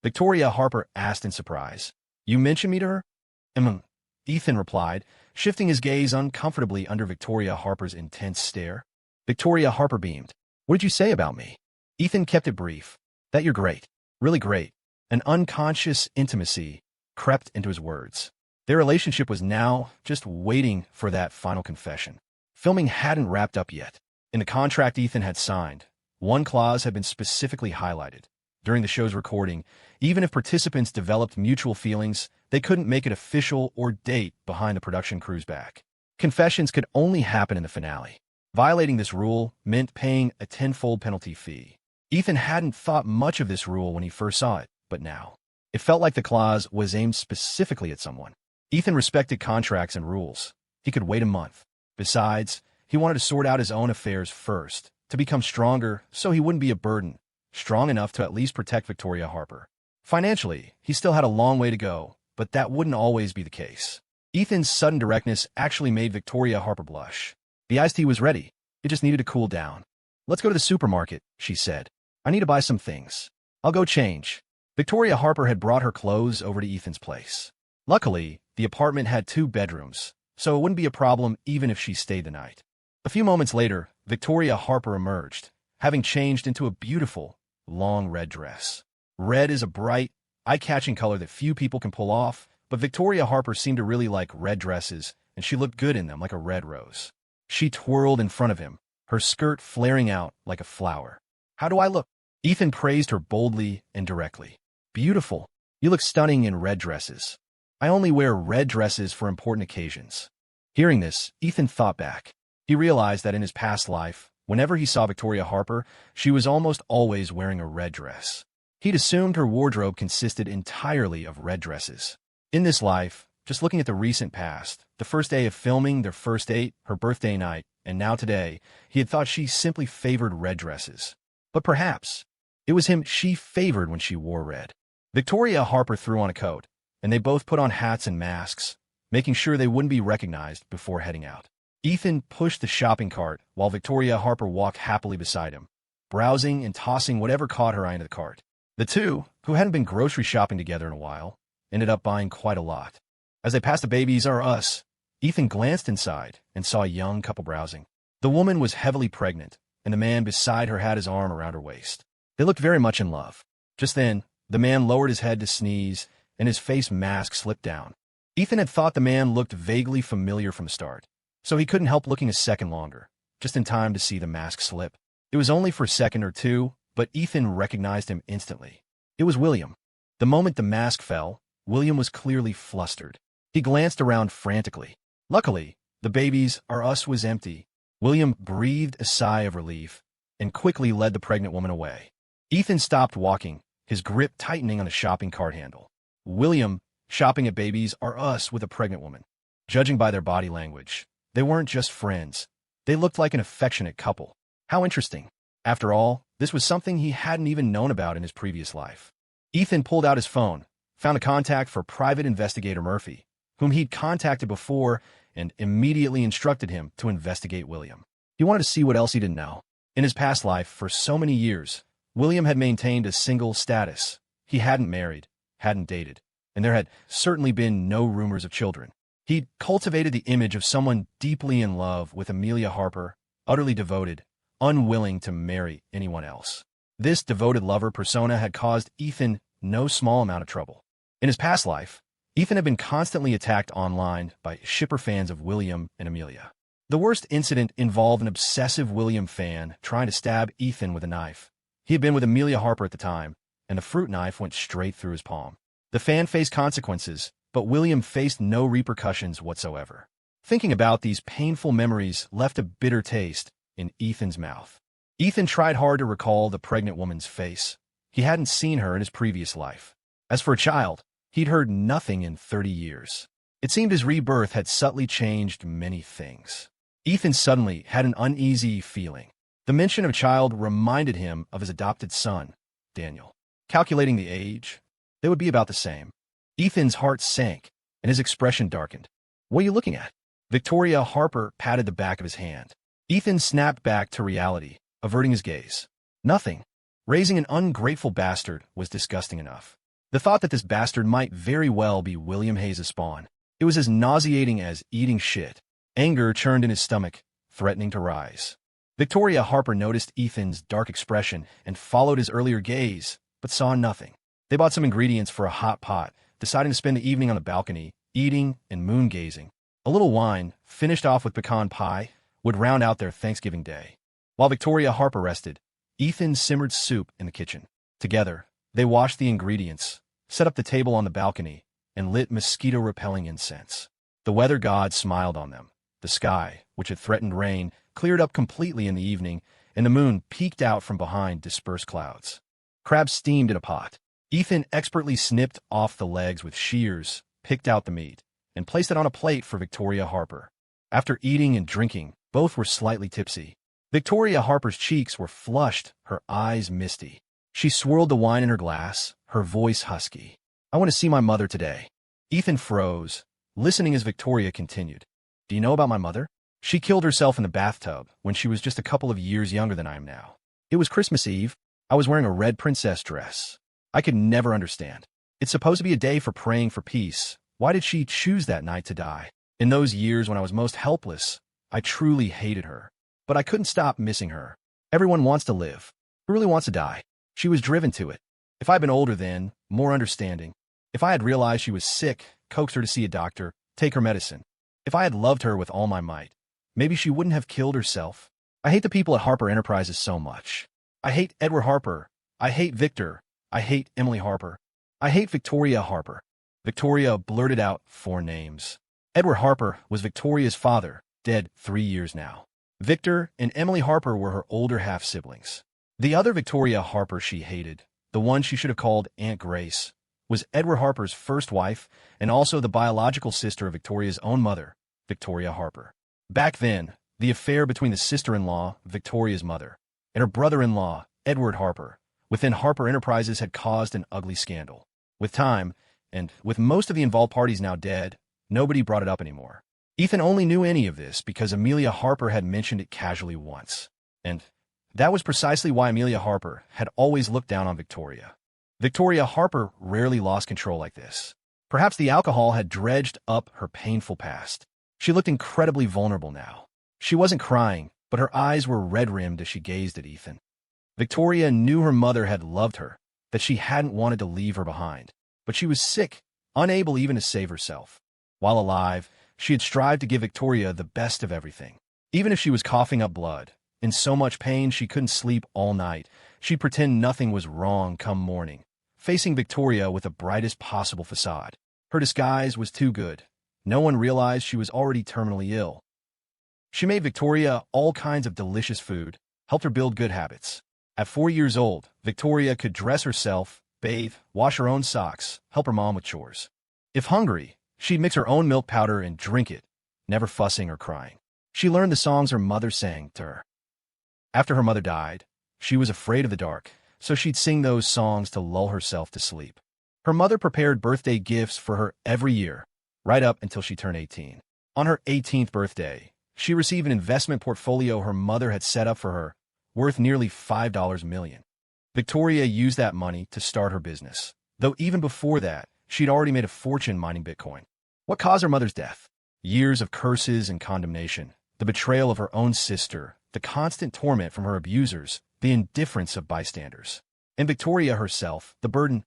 Victoria Harper asked in surprise, "You mentioned me to her?" Ethan replied, shifting his gaze uncomfortably under Victoria Harper's intense stare. Victoria Harper beamed. "What did you say about me?" Ethan kept it brief. "That you're great. Really great." An unconscious intimacy crept into his words. Their relationship was now just waiting for that final confession. Filming hadn't wrapped up yet. In the contract Ethan had signed, one clause had been specifically highlighted. During the show's recording, even if participants developed mutual feelings, they couldn't make it official or date behind the production crew's back. Confessions could only happen in the finale. Violating this rule meant paying a tenfold penalty fee. Ethan hadn't thought much of this rule when he first saw it, but now it felt like the clause was aimed specifically at someone. Ethan respected contracts and rules. He could wait a month. Besides, he wanted to sort out his own affairs first, to become stronger so he wouldn't be a burden, strong enough to at least protect Victoria Harper. Financially, he still had a long way to go, but that wouldn't always be the case. Ethan's sudden directness actually made Victoria Harper blush. The iced tea was ready. It just needed to cool down. "Let's go to the supermarket," she said. "I need to buy some things. I'll go change." Victoria Harper had brought her clothes over to Ethan's place. Luckily, the apartment had 2 bedrooms, so it wouldn't be a problem even if she stayed the night. A few moments later, Victoria Harper emerged, having changed into a beautiful, long red dress. Red is a bright, eye-catching color that few people can pull off, but Victoria Harper seemed to really like red dresses, and she looked good in them like a red rose. She twirled in front of him, her skirt flaring out like a flower. "How do I look?" Ethan praised her boldly and directly. "Beautiful. You look stunning in red dresses. I only wear red dresses for important occasions." Hearing this, Ethan thought back. He realized that in his past life, whenever he saw Victoria Harper, she was almost always wearing a red dress. He'd assumed her wardrobe consisted entirely of red dresses. In this life, just looking at the recent past, the first day of filming their first date, her birthday night, and now today, he had thought she simply favored red dresses. But perhaps it was him she favored when she wore red. Victoria Harper threw on a coat, and they both put on hats and masks, making sure they wouldn't be recognized before heading out. Ethan pushed the shopping cart while Victoria Harper walked happily beside him, browsing and tossing whatever caught her eye into the cart. The two, who hadn't been grocery shopping together in a while, ended up buying quite a lot. As they passed the Babies R Us, Ethan glanced inside and saw a young couple browsing. The woman was heavily pregnant, and the man beside her had his arm around her waist. They looked very much in love. Just then, The man lowered his head to sneeze, and his face mask slipped down. Ethan had thought the man looked vaguely familiar from the start, so he couldn't help looking a second longer, just in time to see the mask slip. It was only for a second or two, but Ethan recognized him instantly. It was William. The moment the mask fell, William was clearly flustered. He glanced around frantically. Luckily, the babies are us was empty. William breathed a sigh of relief and quickly led the pregnant woman away. Ethan stopped walking, his grip tightening on the shopping cart handle. William, shopping at Babies R Us with a pregnant woman. Judging by their body language, they weren't just friends. They looked like an affectionate couple. How interesting. After all, this was something he hadn't even known about in his previous life. Ethan pulled out his phone, found a contact for Private Investigator Murphy, whom he'd contacted before, and immediately instructed him to investigate William. He wanted to see what else he didn't know. In his past life, for so many years, William had maintained a single status. He hadn't married, hadn't dated, and there had certainly been no rumors of children. He'd cultivated the image of someone deeply in love with Amelia Harper, utterly devoted, unwilling to marry anyone else. This devoted lover persona had caused Ethan no small amount of trouble. In his past life, Ethan had been constantly attacked online by shipper fans of William and Amelia. The worst incident involved an obsessive William fan trying to stab Ethan with a knife. He had been with Amelia Harper at the time, and the fruit knife went straight through his palm. The fan faced consequences, but William faced no repercussions whatsoever. Thinking about these painful memories left a bitter taste in Ethan's mouth. Ethan tried hard to recall the pregnant woman's face. He hadn't seen her in his previous life. As for a child, he'd heard nothing in 30 years. It seemed his rebirth had subtly changed many things. Ethan suddenly had an uneasy feeling. The mention of a child reminded him of his adopted son, Daniel. Calculating the age, they would be about the same. Ethan's heart sank, and his expression darkened. "What are you looking at?" Victoria Harper patted the back of his hand. Ethan snapped back to reality, averting his gaze. Nothing. Raising an ungrateful bastard was disgusting enough. The thought that this bastard might very well be William Hayes' spawn. It was as nauseating as eating shit. Anger churned in his stomach, threatening to rise. Victoria Harper noticed Ethan's dark expression and followed his earlier gaze, but saw nothing. They bought some ingredients for a hot pot, deciding to spend the evening on the balcony, eating and moon-gazing. A little wine, finished off with pecan pie, would round out their Thanksgiving day. While Victoria Harper rested, Ethan simmered soup in the kitchen. Together, they washed the ingredients, set up the table on the balcony, and lit mosquito-repelling incense. The weather god smiled on them. The sky, which had threatened rain, cleared up completely in the evening, and the moon peeked out from behind dispersed clouds. Crabs steamed in a pot. Ethan expertly snipped off the legs with shears, picked out the meat, and placed it on a plate for Victoria Harper. After eating and drinking, both were slightly tipsy. Victoria Harper's cheeks were flushed, her eyes misty. She swirled the wine in her glass, her voice husky. "I want to see my mother today." Ethan froze, listening as Victoria continued. "Do you know about my mother? She killed herself in the bathtub when she was just a couple of years younger than I am now. It was Christmas Eve. I was wearing a red princess dress. I could never understand. It's supposed to be a day for praying for peace. Why did she choose that night to die? In those years when I was most helpless, I truly hated her. But I couldn't stop missing her. Everyone wants to live. Who really wants to die? She was driven to it. If I'd been older then, more understanding. If I had realized she was sick, coaxed her to see a doctor, take her medicine. If I had loved her with all my might, maybe she wouldn't have killed herself. I hate the people at Harper Enterprises so much. I hate Edward Harper. I hate Victor. I hate Emily Harper. I hate Victoria Harper." Victoria blurted out 4 names. Edward Harper was Victoria's father, dead 3 years now. Victor and Emily Harper were her older half-siblings. The other Victoria Harper she hated, the one she should have called Aunt Grace, was Edward Harper's first wife and also the biological sister of Victoria's own mother, Victoria Harper. Back then, the affair between the sister-in-law, Victoria's mother, and her brother-in-law, Edward Harper, within Harper Enterprises had caused an ugly scandal. With time, and with most of the involved parties now dead, nobody brought it up anymore. Ethan only knew any of this because Amelia Harper had mentioned it casually once. And that was precisely why Amelia Harper had always looked down on Victoria. Victoria Harper rarely lost control like this. Perhaps the alcohol had dredged up her painful past. She looked incredibly vulnerable now. She wasn't crying, but her eyes were red-rimmed as she gazed at Ethan. Victoria knew her mother had loved her, that she hadn't wanted to leave her behind. But she was sick, unable even to save herself. While alive, she had strived to give Victoria the best of everything. Even if she was coughing up blood, in so much pain she couldn't sleep all night, she'd pretend nothing was wrong come morning, facing Victoria with the brightest possible facade. Her disguise was too good. No one realized she was already terminally ill. She made Victoria all kinds of delicious food, helped her build good habits. At 4 years old, Victoria could dress herself, bathe, wash her own socks, help her mom with chores. If hungry, she'd mix her own milk powder and drink it, never fussing or crying. She learned the songs her mother sang to her. After her mother died, she was afraid of the dark, so she'd sing those songs to lull herself to sleep. Her mother prepared birthday gifts for her every year, right up until she turned 18. On her 18th birthday, she received an investment portfolio her mother had set up for her, worth nearly $5 million. Victoria used that money to start her business, though even before that, she'd already made a fortune mining Bitcoin. What caused her mother's death? Years of curses and condemnation, the betrayal of her own sister, the constant torment from her abusers, the indifference of bystanders. And Victoria herself, the burden.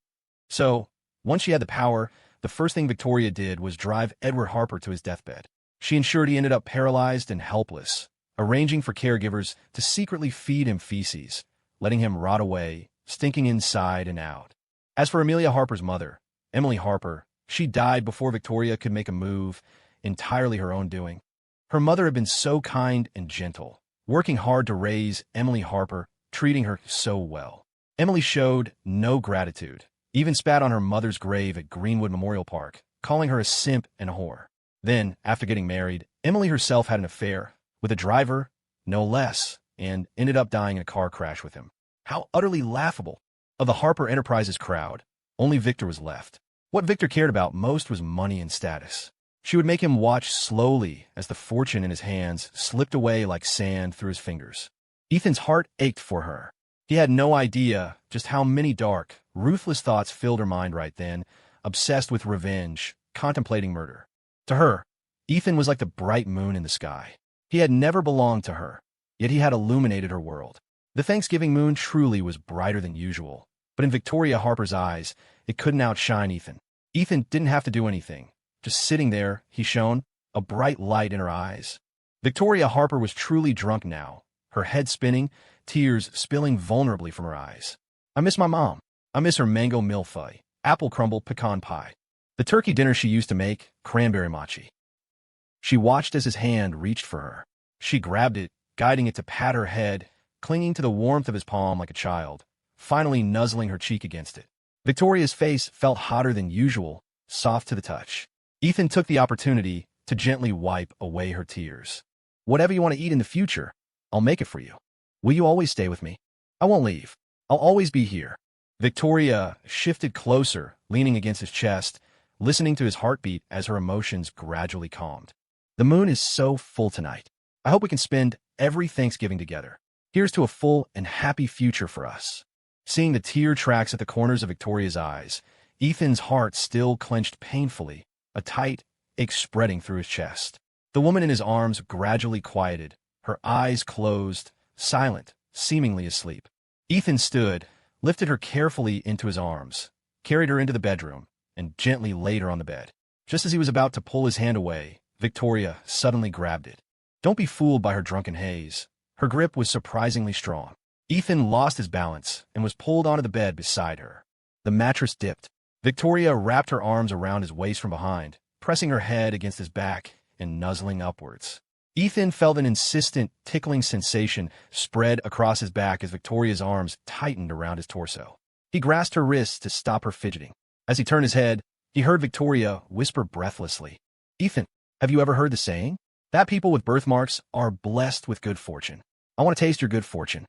So, once she had the power, the first thing Victoria did was drive Edward Harper to his deathbed. She ensured he ended up paralyzed and helpless, arranging for caregivers to secretly feed him feces, letting him rot away, stinking inside and out. As for Amelia Harper's mother, Emily Harper, she died before Victoria could make a move, entirely her own doing. Her mother had been so kind and gentle, working hard to raise Emily Harper, treating her so well. Emily showed no gratitude, even spat on her mother's grave at Greenwood Memorial Park, calling her a simp and a whore. Then, after getting married, Emily herself had an affair with a driver, no less, and ended up dying in a car crash with him. How utterly laughable. Of the Harper Enterprises crowd, only Victor was left. What Victor cared about most was money and status. She would make him watch slowly as the fortune in his hands slipped away like sand through his fingers. Ethan's heart ached for her. He had no idea just how many dark, ruthless thoughts filled her mind right then, obsessed with revenge, contemplating murder. To her, Ethan was like the bright moon in the sky. He had never belonged to her, yet he had illuminated her world. The Thanksgiving moon truly was brighter than usual, but in Victoria Harper's eyes, it couldn't outshine Ethan. Ethan didn't have to do anything. Just sitting there, he shone, a bright light in her eyes. Victoria Harper was truly drunk now, her head spinning, tears spilling vulnerably from her eyes. I miss my mom. I miss her mango millefeuille, apple crumble pecan pie, the turkey dinner she used to make, cranberry mochi. She watched as his hand reached for her. She grabbed it, guiding it to pat her head, clinging to the warmth of his palm like a child, finally nuzzling her cheek against it. Victoria's face felt hotter than usual, soft to the touch. Ethan took the opportunity to gently wipe away her tears. Whatever you want to eat in the future, I'll make it for you. Will you always stay with me? I won't leave. I'll always be here. Victoria shifted closer, leaning against his chest, listening to his heartbeat as her emotions gradually calmed. The moon is so full tonight. I hope we can spend every Thanksgiving together. Here's to a full and happy future for us. Seeing the tear tracks at the corners of Victoria's eyes, Ethan's heart still clenched painfully, a tight ache spreading through his chest. The woman in his arms gradually quieted, her eyes closed, silent, seemingly asleep. Ethan stood, lifted her carefully into his arms, carried her into the bedroom, and gently laid her on the bed. Just as he was about to pull his hand away, Victoria suddenly grabbed it. Don't be fooled by her drunken haze. Her grip was surprisingly strong. Ethan lost his balance and was pulled onto the bed beside her. The mattress dipped. Victoria wrapped her arms around his waist from behind, pressing her head against his back and nuzzling upwards. Ethan felt an insistent, tickling sensation spread across his back as Victoria's arms tightened around his torso. He grasped her wrists to stop her fidgeting. As he turned his head, he heard Victoria whisper breathlessly, "Ethan, have you ever heard the saying? That people with birthmarks are blessed with good fortune. I want to taste your good fortune."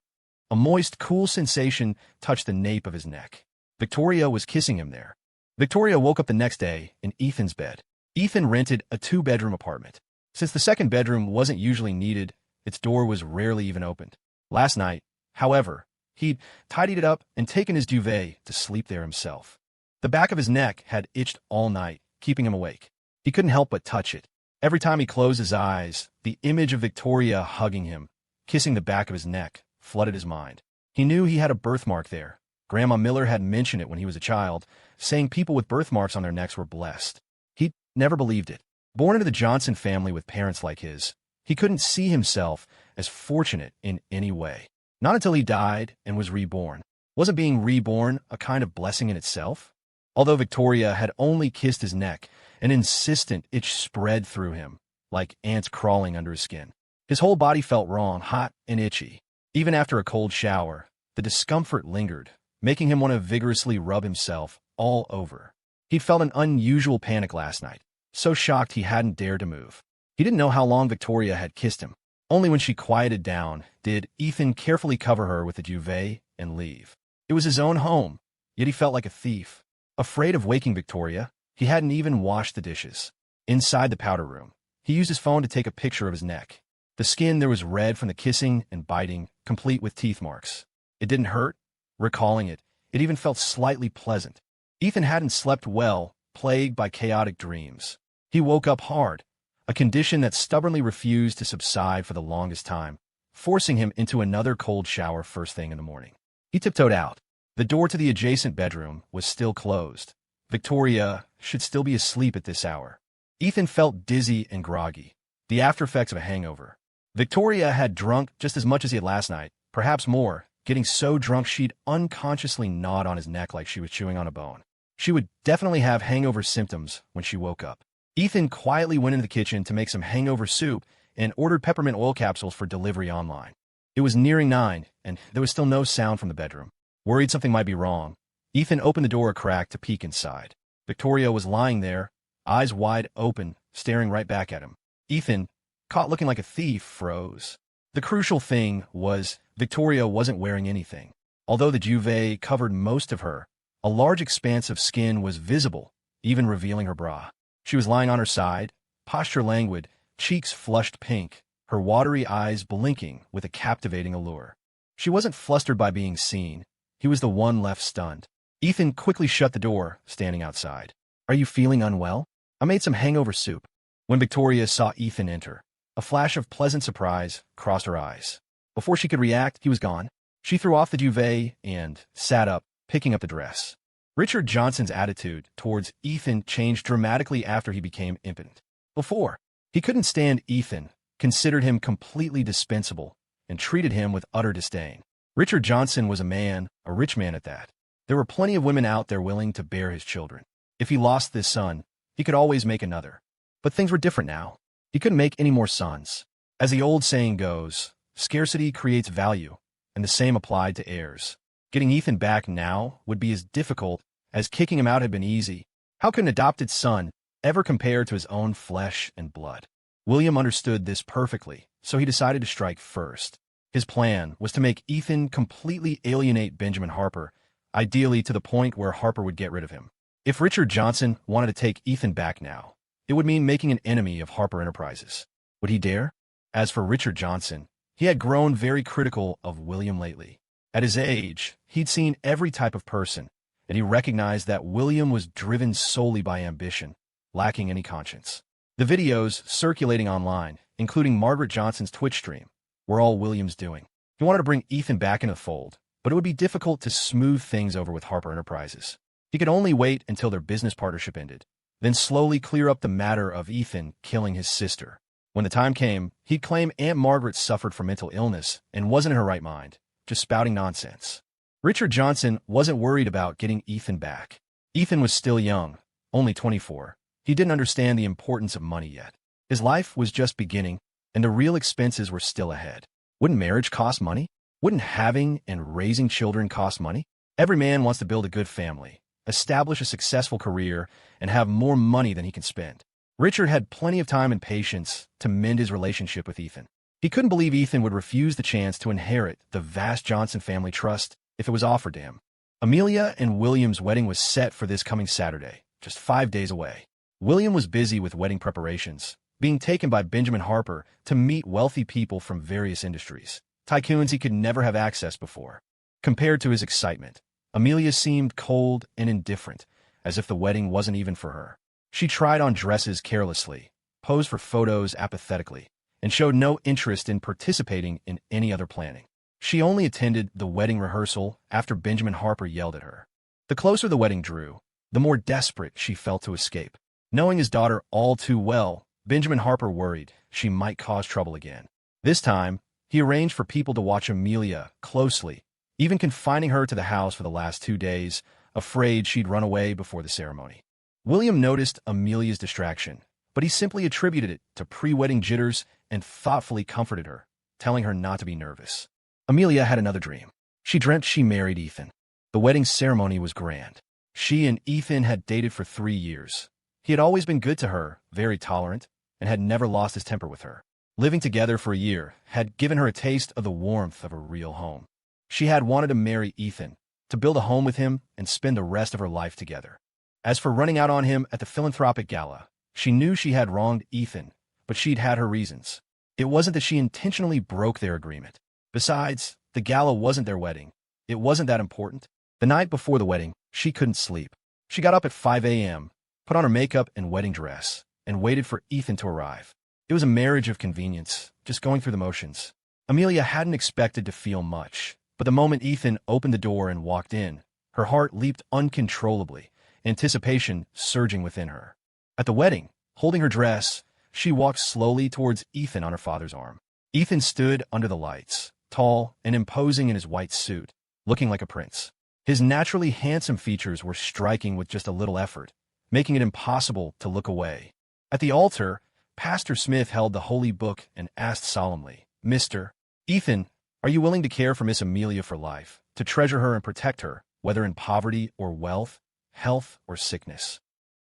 A moist, cool sensation touched the nape of his neck. Victoria was kissing him there. Victoria woke up the next day in Ethan's bed. Ethan rented a 2-bedroom apartment. Since the second bedroom wasn't usually needed, its door was rarely even opened. Last night, however, he'd tidied it up and taken his duvet to sleep there himself. The back of his neck had itched all night, keeping him awake. He couldn't help but touch it. Every time he closed his eyes, the image of Victoria hugging him, kissing the back of his neck, flooded his mind. He knew he had a birthmark there, Grandma Miller had mentioned it when he was a child, saying people with birthmarks on their necks were blessed. He never believed it. Born into the Johnson family with parents like his, he couldn't see himself as fortunate in any way. Not until he died and was reborn. Wasn't being reborn a kind of blessing in itself? Although Victoria had only kissed his neck, an insistent itch spread through him, like ants crawling under his skin. His whole body felt wrong, hot and itchy. Even after a cold shower, the discomfort lingered, making him want to vigorously rub himself all over. He felt an unusual panic last night, so shocked he hadn't dared to move. He didn't know how long Victoria had kissed him. Only when she quieted down did Ethan carefully cover her with a duvet and leave. It was his own home, yet he felt like a thief. Afraid of waking Victoria, he hadn't even washed the dishes. Inside the powder room, he used his phone to take a picture of his neck. The skin there was red from the kissing and biting, complete with teeth marks. It didn't hurt. Recalling it, it even felt slightly pleasant. Ethan hadn't slept well, plagued by chaotic dreams. He woke up hard, a condition that stubbornly refused to subside for the longest time, forcing him into another cold shower first thing in the morning. He tiptoed out. The door to the adjacent bedroom was still closed. Victoria should still be asleep at this hour. Ethan felt dizzy and groggy, the aftereffects of a hangover. Victoria had drunk just as much as he had last night, perhaps more, getting so drunk she'd unconsciously gnawed on his neck like she was chewing on a bone. She would definitely have hangover symptoms when she woke up. Ethan quietly went into the kitchen to make some hangover soup and ordered peppermint oil capsules for delivery online. It was nearing 9, and there was still no sound from the bedroom. Worried something might be wrong, Ethan opened the door a crack to peek inside. Victoria was lying there, eyes wide open, staring right back at him. Ethan, caught looking like a thief, froze. The crucial thing was Victoria wasn't wearing anything. Although the duvet covered most of her, a large expanse of skin was visible, even revealing her bra. She was lying on her side, posture languid, cheeks flushed pink, her watery eyes blinking with a captivating allure. She wasn't flustered by being seen. He was the one left stunned. Ethan quickly shut the door, standing outside. "Are you feeling unwell? I made some hangover soup." When Victoria saw Ethan enter, a flash of pleasant surprise crossed her eyes. Before she could react, he was gone. She threw off the duvet and sat up, picking up the dress. Richard Johnson's attitude towards Ethan changed dramatically after he became impotent. Before, he couldn't stand Ethan, considered him completely dispensable, and treated him with utter disdain. Richard Johnson was a rich man at that. There were plenty of women out there willing to bear his children. If he lost this son, he could always make another. But things were different now. He couldn't make any more sons. As the old saying goes, scarcity creates value, and the same applied to heirs. Getting Ethan back now would be as difficult as kicking him out had been easy. How could an adopted son ever compare to his own flesh and blood? William understood this perfectly, so he decided to strike first. His plan was to make Ethan completely alienate Benjamin Harper, ideally to the point where Harper would get rid of him. If Richard Johnson wanted to take Ethan back now, it would mean making an enemy of Harper Enterprises. Would he dare? As for Richard Johnson, he had grown very critical of William lately. At his age, he'd seen every type of person, and he recognized that William was driven solely by ambition, lacking any conscience. The videos circulating online, including Margaret Johnson's Twitch stream, were all William's doing. He wanted to bring Ethan back in the fold, but it would be difficult to smooth things over with Harper Enterprises. He could only wait until their business partnership ended, then slowly clear up the matter of Ethan killing his sister. When the time came, he'd claim Aunt Margaret suffered from mental illness and wasn't in her right mind, just spouting nonsense. Richard Johnson wasn't worried about getting Ethan back. Ethan was still young, only 24. He didn't understand the importance of money yet. His life was just beginning, and the real expenses were still ahead. Wouldn't marriage cost money? Wouldn't having and raising children cost money? Every man wants to build a good family, establish a successful career, and have more money than he can spend. Richard had plenty of time and patience to mend his relationship with Ethan. He couldn't believe Ethan would refuse the chance to inherit the vast Johnson family trust if it was offered to him. Amelia and William's wedding was set for this coming Saturday, just 5 days away. William was busy with wedding preparations, being taken by Benjamin Harper to meet wealthy people from various industries, tycoons he could never have accessed before. Compared to his excitement, Amelia seemed cold and indifferent, as if the wedding wasn't even for her. She tried on dresses carelessly, posed for photos apathetically, and showed no interest in participating in any other planning. She only attended the wedding rehearsal after Benjamin Harper yelled at her. The closer the wedding drew, the more desperate she felt to escape. Knowing his daughter all too well, Benjamin Harper worried she might cause trouble again. This time, he arranged for people to watch Amelia closely, even confining her to the house for the last 2 days, afraid she'd run away before the ceremony. William noticed Amelia's distraction, but he simply attributed it to pre-wedding jitters and thoughtfully comforted her, telling her not to be nervous. Amelia had another dream. She dreamt she married Ethan. The wedding ceremony was grand. She and Ethan had dated for 3 years. He had always been good to her, very tolerant, and had never lost his temper with her. Living together for a year had given her a taste of the warmth of a real home. She had wanted to marry Ethan, to build a home with him and spend the rest of her life together. As for running out on him at the philanthropic gala, she knew she had wronged Ethan, but she'd had her reasons. It wasn't that she intentionally broke their agreement. Besides, the gala wasn't their wedding. It wasn't that important. The night before the wedding, she couldn't sleep. She got up at 5 a.m., put on her makeup and wedding dress, and waited for Ethan to arrive. It was a marriage of convenience, just going through the motions. Amelia hadn't expected to feel much, but the moment Ethan opened the door and walked in, her heart leaped uncontrollably, anticipation surging within her. At the wedding, holding her dress, she walked slowly towards Ethan on her father's arm. Ethan stood under the lights, tall and imposing in his white suit, looking like a prince. His naturally handsome features were striking with just a little effort, making it impossible to look away. At the altar, Pastor Smith held the holy book and asked solemnly, "Mr. Ethan, are you willing to care for Miss Amelia for life, to treasure her and protect her, whether in poverty or wealth, health or sickness?"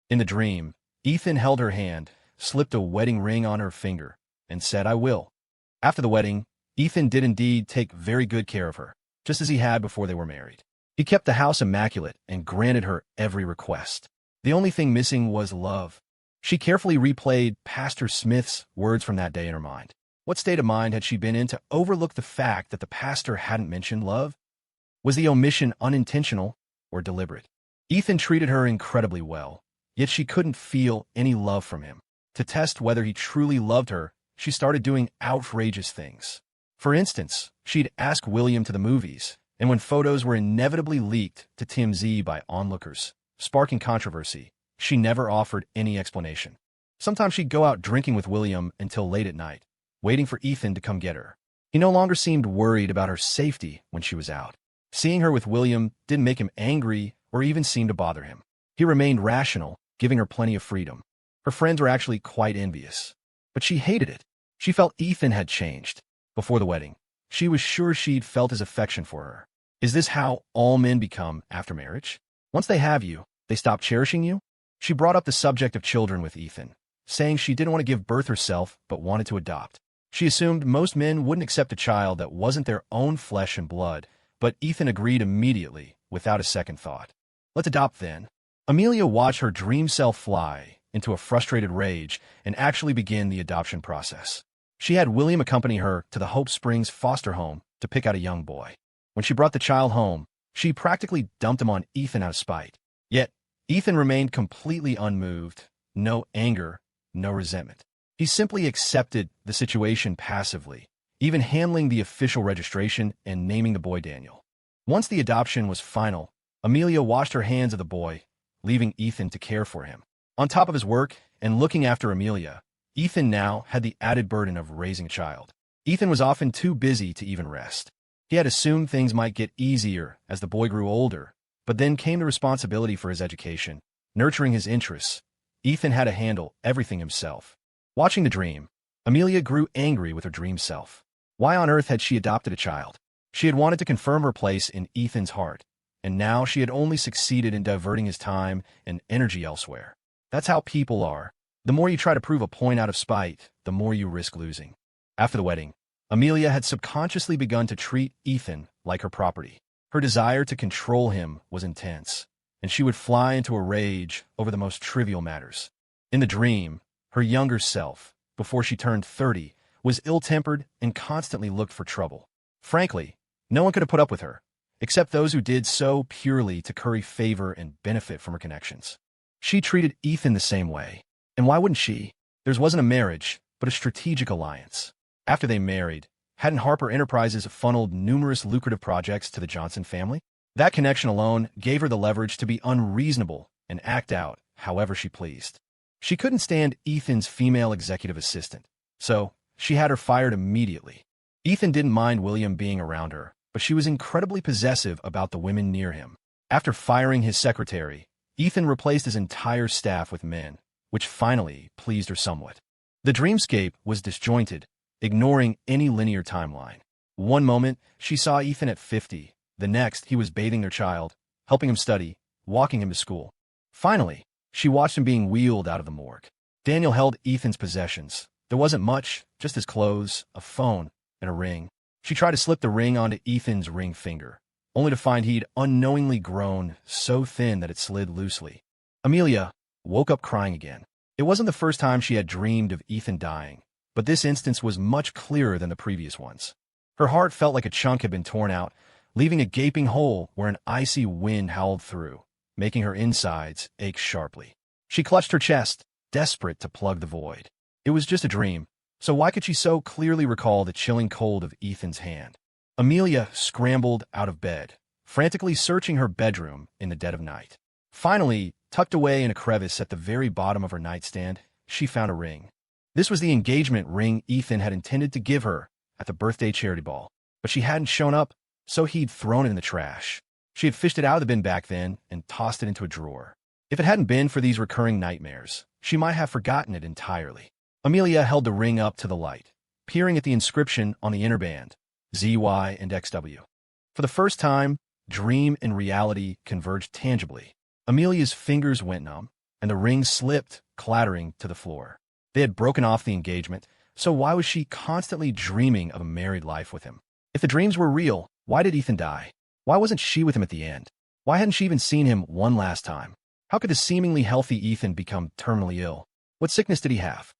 In the dream, Ethan held her hand, slipped a wedding ring on her finger, and said, "I will." After the wedding, Ethan did indeed take very good care of her, just as he had before they were married. He kept the house immaculate and granted her every request. The only thing missing was love. She carefully replayed Pastor Smith's words from that day in her mind. What state of mind had she been in to overlook the fact that the pastor hadn't mentioned love? Was the omission unintentional or deliberate? Ethan treated her incredibly well, yet she couldn't feel any love from him. To test whether he truly loved her, she started doing outrageous things. For instance, she'd ask William to the movies, and when photos were inevitably leaked to TMZ by onlookers, sparking controversy, she never offered any explanation. Sometimes she'd go out drinking with William until late at night, waiting for Ethan to come get her. He no longer seemed worried about her safety when she was out. Seeing her with William didn't make him angry or even seem to bother him. He remained rational, giving her plenty of freedom. Her friends were actually quite envious. But she hated it. She felt Ethan had changed. Before the wedding, she was sure she'd felt his affection for her. Is this how all men become after marriage? Once they have you, they stop cherishing you? She brought up the subject of children with Ethan, saying she didn't want to give birth herself but wanted to adopt. She assumed most men wouldn't accept a child that wasn't their own flesh and blood, but Ethan agreed immediately, without a second thought. "Let's adopt then." Amelia watched her dream self fly into a frustrated rage and actually begin the adoption process. She had William accompany her to the Hope Springs foster home to pick out a young boy. When she brought the child home, she practically dumped him on Ethan out of spite. Yet, Ethan remained completely unmoved, no anger, no resentment. He simply accepted the situation passively, even handling the official registration and naming the boy Daniel. Once the adoption was final, Amelia washed her hands of the boy, leaving Ethan to care for him. On top of his work and looking after Amelia, Ethan now had the added burden of raising a child. Ethan was often too busy to even rest. He had assumed things might get easier as the boy grew older, but then came the responsibility for his education, nurturing his interests. Ethan had to handle everything himself. Watching the dream, Amelia grew angry with her dream self. Why on earth had she adopted a child? She had wanted to confirm her place in Ethan's heart, and now she had only succeeded in diverting his time and energy elsewhere. That's how people are. The more you try to prove a point out of spite, the more you risk losing. After the wedding, Amelia had subconsciously begun to treat Ethan like her property. Her desire to control him was intense, and she would fly into a rage over the most trivial matters. In the dream, her younger self, before she turned 30, was ill-tempered and constantly looked for trouble. Frankly, no one could have put up with her, except those who did so purely to curry favor and benefit from her connections. She treated Ethan the same way. And why wouldn't she? Theirs wasn't a marriage, but a strategic alliance. After they married, Hadn't Harper Enterprises funneled numerous lucrative projects to the Johnson family? That connection alone gave her the leverage to be unreasonable and act out however she pleased. She couldn't stand Ethan's female executive assistant, so she had her fired immediately. Ethan didn't mind William being around her, but she was incredibly possessive about the women near him. After firing his secretary, Ethan replaced his entire staff with men, which finally pleased her somewhat. The dreamscape was disjointed, ignoring any linear timeline. One moment, she saw Ethan at 50. The next, he was bathing their child, helping him study, walking him to school. Finally, she watched him being wheeled out of the morgue. Daniel held Ethan's possessions. There wasn't much, just his clothes, a phone, and a ring. She tried to slip the ring onto Ethan's ring finger, only to find he'd unknowingly grown so thin that it slid loosely. Amelia woke up crying again. It wasn't the first time she had dreamed of Ethan dying, but this instance was much clearer than the previous ones. Her heart felt like a chunk had been torn out, leaving a gaping hole where an icy wind howled through, making her insides ache sharply. She clutched her chest, desperate to plug the void. It was just a dream, so why could she so clearly recall the chilling cold of Ethan's hand? Amelia scrambled out of bed, frantically searching her bedroom in the dead of night. Finally, tucked away in a crevice at the very bottom of her nightstand, she found a ring. This was the engagement ring Ethan had intended to give her at the birthday charity ball, but she hadn't shown up, so he'd thrown it in the trash. She had fished it out of the bin back then and tossed it into a drawer. If it hadn't been for these recurring nightmares, she might have forgotten it entirely. Amelia held the ring up to the light, peering at the inscription on the inner band, ZY and XW. For the first time, dream and reality converged tangibly. Amelia's fingers went numb, and the ring slipped, clattering to the floor. They had broken off the engagement, so why was she constantly dreaming of a married life with him? If the dreams were real, why did Ethan die? Why wasn't she with him at the end? Why hadn't she even seen him one last time? How could the seemingly healthy Ethan become terminally ill? What sickness did he have?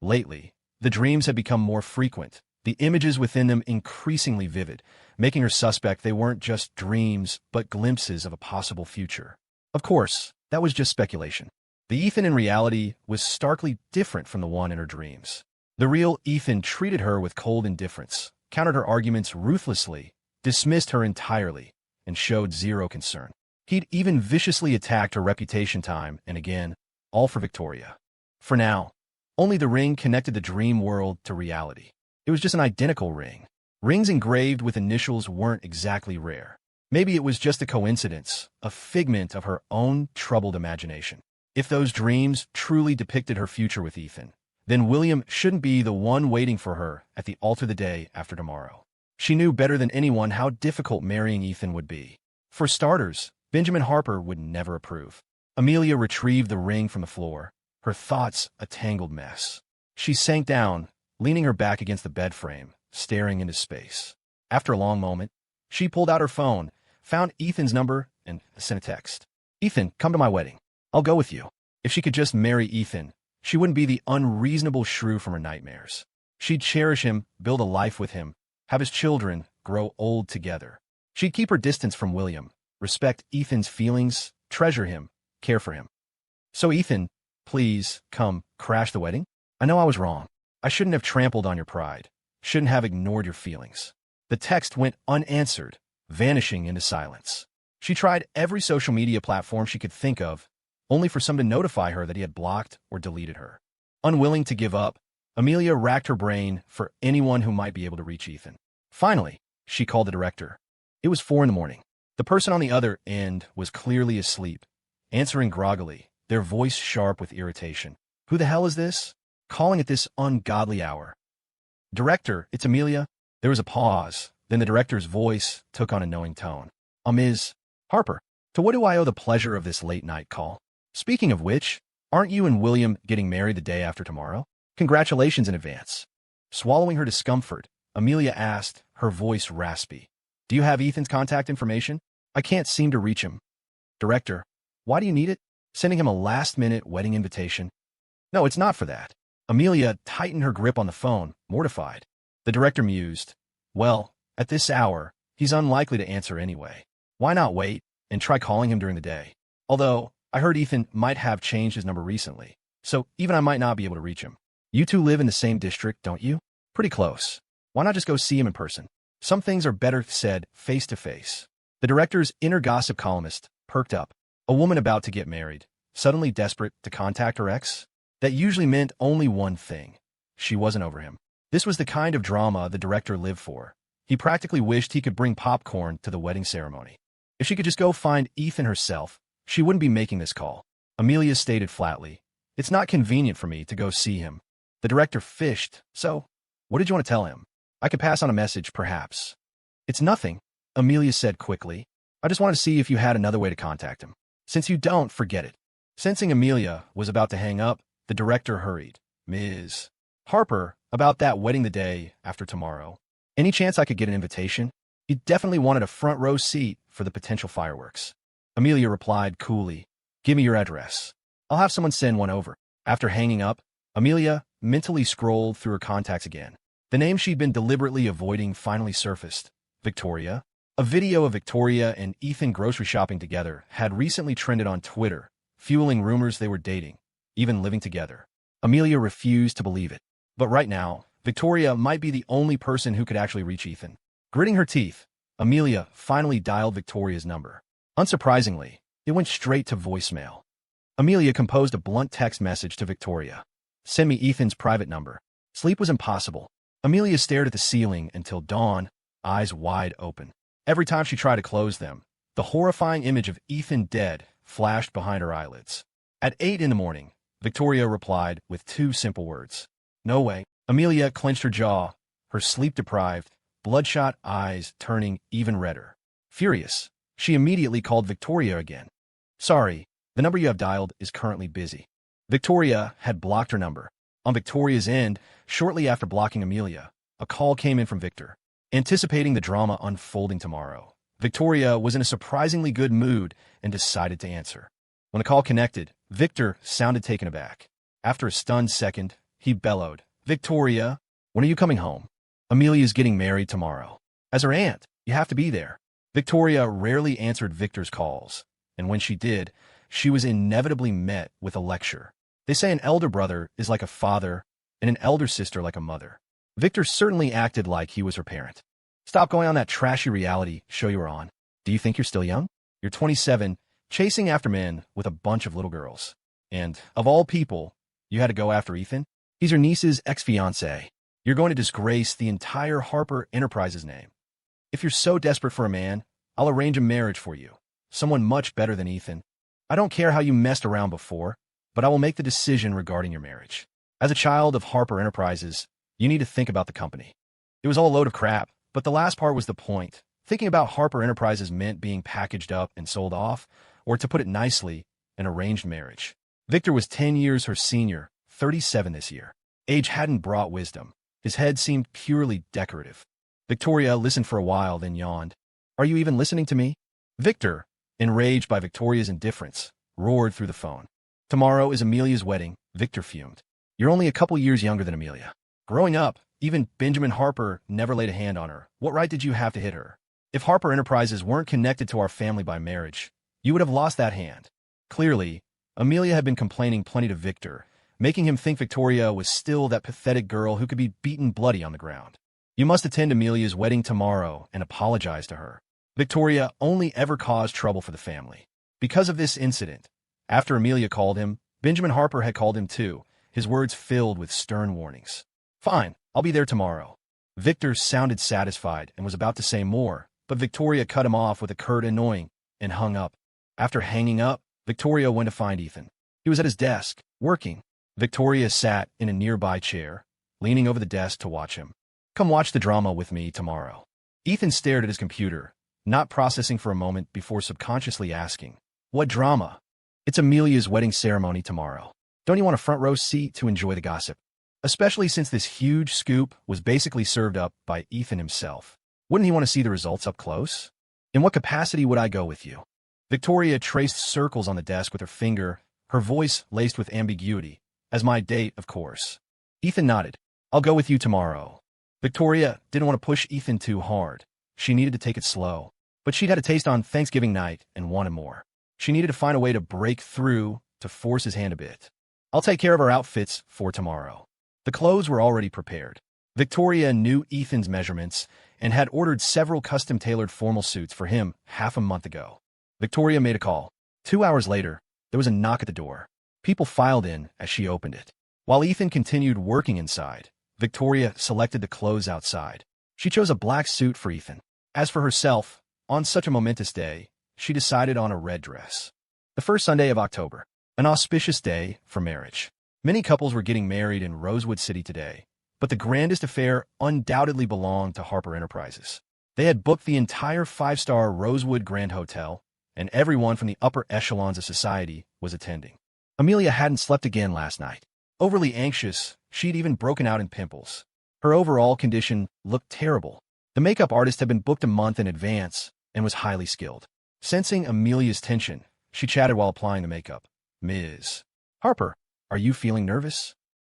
Lately, the dreams had become more frequent, the images within them increasingly vivid, making her suspect they weren't just dreams, but glimpses of a possible future. Of course, that was just speculation. The Ethan in reality was starkly different from the one in her dreams. The real Ethan treated her with cold indifference, countered her arguments ruthlessly, dismissed her entirely, and showed zero concern. He'd even viciously attacked her reputation time and again, all for Victoria. For now, only the ring connected the dream world to reality. It was just an identical ring. Rings engraved with initials weren't exactly rare. Maybe it was just a coincidence, a figment of her own troubled imagination. If those dreams truly depicted her future with Ethan, then William shouldn't be the one waiting for her at the altar the day after tomorrow. She knew better than anyone how difficult marrying Ethan would be. For starters, Benjamin Harper would never approve. Amelia retrieved the ring from the floor, her thoughts a tangled mess. She sank down, leaning her back against the bed frame, staring into space. After a long moment, she pulled out her phone, found Ethan's number, and sent a text. "Ethan, come to my wedding. I'll go with you." If she could just marry Ethan, she wouldn't be the unreasonable shrew from her nightmares. She'd cherish him, build a life with him, have his children grow old together. She'd keep her distance from William, respect Ethan's feelings, treasure him, care for him. "So Ethan, please, come, crash the wedding? I know I was wrong. I shouldn't have trampled on your pride, shouldn't have ignored your feelings." The text went unanswered, vanishing into silence. She tried every social media platform she could think of, only for some to notify her that he had blocked or deleted her. Unwilling to give up, Amelia racked her brain for anyone who might be able to reach Ethan. Finally, she called the director. It was 4 a.m. The person on the other end was clearly asleep, answering groggily, their voice sharp with irritation. "Who the hell is this? Calling at this ungodly hour?" "Director, it's Amelia." There was a pause, then the director's voice took on a knowing tone. "Ms. Harper, to what do I owe the pleasure of this late-night call? Speaking of which, aren't you and William getting married the day after tomorrow? Congratulations in advance." Swallowing her discomfort, Amelia asked, her voice raspy, "Do you have Ethan's contact information? I can't seem to reach him." "Director, why do you need it? Sending him a last-minute wedding invitation?" "No, it's not for that." Amelia tightened her grip on the phone, mortified. The director mused, "Well, at this hour, he's unlikely to answer anyway. Why not wait and try calling him during the day? Although, I heard Ethan might have changed his number recently, so even I might not be able to reach him. You two live in the same district, don't you?" "Pretty close." Why not just go see him in person? Some things are better said face to face. The director's inner gossip columnist perked up. A woman about to get married, suddenly desperate to contact her ex? That usually meant only one thing. She wasn't over him. This was the kind of drama the director lived for. He practically wished he could bring popcorn to the wedding ceremony. If she could just go find Ethan herself, she wouldn't be making this call. Amelia stated flatly, "It's not convenient for me to go see him." The director fished. "So, what did you want to tell him? I could pass on a message, perhaps." "It's nothing," Amelia said quickly. "I just wanted to see if you had another way to contact him. Since you don't, forget it." Sensing Amelia was about to hang up, the director hurried. "Ms. Harper, about that wedding the day after tomorrow. Any chance I could get an invitation?" He definitely wanted a front row seat for the potential fireworks. Amelia replied coolly, "Give me your address. I'll have someone send one over." After hanging up, Amelia mentally scrolled through her contacts again. The name she'd been deliberately avoiding finally surfaced. Victoria. A video of Victoria and Ethan grocery shopping together had recently trended on Twitter, fueling rumors they were dating, even living together. Amelia refused to believe it. But right now, Victoria might be the only person who could actually reach Ethan. Gritting her teeth, Amelia finally dialed Victoria's number. Unsurprisingly, it went straight to voicemail. Amelia composed a blunt text message to Victoria. "Send me Ethan's private number." Sleep was impossible. Amelia stared at the ceiling until dawn, eyes wide open. Every time she tried to close them, the horrifying image of Ethan dead flashed behind her eyelids. At 8 in the morning, Victoria replied with 2 simple words. "No way." Amelia clenched her jaw, her sleep-deprived, bloodshot eyes turning even redder. Furious, she immediately called Victoria again. "Sorry, the number you have dialed is currently busy." Victoria had blocked her number. On Victoria's end, shortly after blocking Amelia, a call came in from Victor. Anticipating the drama unfolding tomorrow, Victoria was in a surprisingly good mood and decided to answer. When the call connected, Victor sounded taken aback. After a stunned second, he bellowed, "Victoria, when are you coming home? Amelia's getting married tomorrow. As her aunt, you have to be there." Victoria rarely answered Victor's calls, and when she did, she was inevitably met with a lecture. They say an elder brother is like a father and an elder sister like a mother. Victor certainly acted like he was her parent. "Stop going on that trashy reality show you were on. Do you think you're still young? You're 27, chasing after men with a bunch of little girls. And, of all people, you had to go after Ethan? He's your niece's ex-fiancé. You're going to disgrace the entire Harper Enterprises name. If you're so desperate for a man, I'll arrange a marriage for you. Someone much better than Ethan. I don't care how you messed around before, but I will make the decision regarding your marriage. As a child of Harper Enterprises, you need to think about the company." It was all a load of crap, but the last part was the point. Thinking about Harper Enterprises meant being packaged up and sold off, or to put it nicely, an arranged marriage. Victor was 10 years her senior, 37 this year. Age hadn't brought wisdom. His head seemed purely decorative. Victoria listened for a while, then yawned. "Are you even listening to me?" Victor, enraged by Victoria's indifference, roared through the phone. "Tomorrow is Amelia's wedding," Victor fumed. "You're only a couple years younger than Amelia. Growing up, even Benjamin Harper never laid a hand on her. What right did you have to hit her? If Harper Enterprises weren't connected to our family by marriage, you would have lost that hand." Clearly, Amelia had been complaining plenty to Victor, making him think Victoria was still that pathetic girl who could be beaten bloody on the ground. "You must attend Amelia's wedding tomorrow and apologize to her." Victoria only ever caused trouble for the family. Because of this incident, after Amelia called him, Benjamin Harper had called him too, his words filled with stern warnings. "Fine, I'll be there tomorrow." Victor sounded satisfied and was about to say more, but Victoria cut him off with a curt "annoying" and hung up. After hanging up, Victoria went to find Ethan. He was at his desk, working. Victoria sat in a nearby chair, leaning over the desk to watch him. "Come watch the drama with me tomorrow." Ethan stared at his computer, not processing for a moment before subconsciously asking, "What drama?" "It's Amelia's wedding ceremony tomorrow. Don't you want a front row seat to enjoy the gossip? Especially since this huge scoop was basically served up by Ethan himself. Wouldn't he want to see the results up close? In what capacity would I go with you?" Victoria traced circles on the desk with her finger, her voice laced with ambiguity. "As my date, of course." Ethan nodded. "I'll go with you tomorrow." Victoria didn't want to push Ethan too hard. She needed to take it slow. But she'd had a taste on Thanksgiving night and wanted more. She needed to find a way to break through to force his hand a bit. "I'll take care of our outfits for tomorrow." The clothes were already prepared. Victoria knew Ethan's measurements and had ordered several custom-tailored formal suits for him half a month ago. Victoria made a call. 2 hours later, there was a knock at the door. People filed in as she opened it. While Ethan continued working inside, Victoria selected the clothes outside. She chose a black suit for Ethan. As for herself, on such a momentous day, she decided on a red dress. The first Sunday of October, an auspicious day for marriage. Many couples were getting married in Rosewood City today, but the grandest affair undoubtedly belonged to Harper Enterprises. They had booked the entire five-star Rosewood Grand Hotel, and everyone from the upper echelons of society was attending. Amelia hadn't slept again last night. Overly anxious, she'd even broken out in pimples. Her overall condition looked terrible. The makeup artist had been booked a month in advance and was highly skilled. Sensing Amelia's tension, she chatted while applying the makeup. "Ms. Harper, are you feeling nervous?"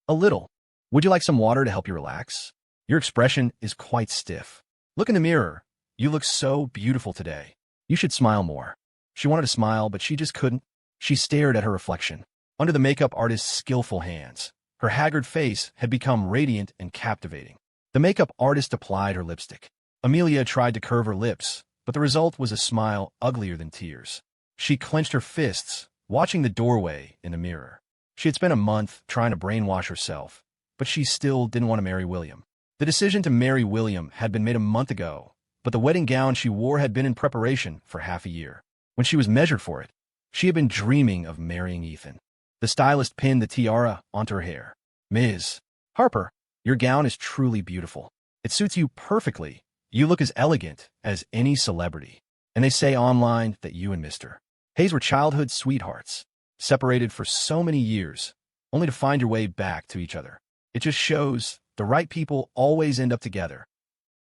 "A little. Would you like some water to help you relax? Your expression is quite stiff. Look in the mirror. You look so beautiful today. You should smile more." She wanted to smile, but she just couldn't. She stared at her reflection. Under the makeup artist's skillful hands, her haggard face had become radiant and captivating. The makeup artist applied her lipstick. Amelia tried to curve her lips, but the result was a smile uglier than tears. She clenched her fists, watching the doorway in the mirror. She had spent a month trying to brainwash herself, but she still didn't want to marry William. The decision to marry William had been made a month ago, but the wedding gown she wore had been in preparation for half a year. When she was measured for it, she had been dreaming of marrying Ethan. The stylist pinned the tiara onto her hair. "Ms. Harper, your gown is truly beautiful. It suits you perfectly. You look as elegant as any celebrity. And they say online that you and Mr. Hayes were childhood sweethearts, separated for so many years, only to find your way back to each other. It just shows the right people always end up together."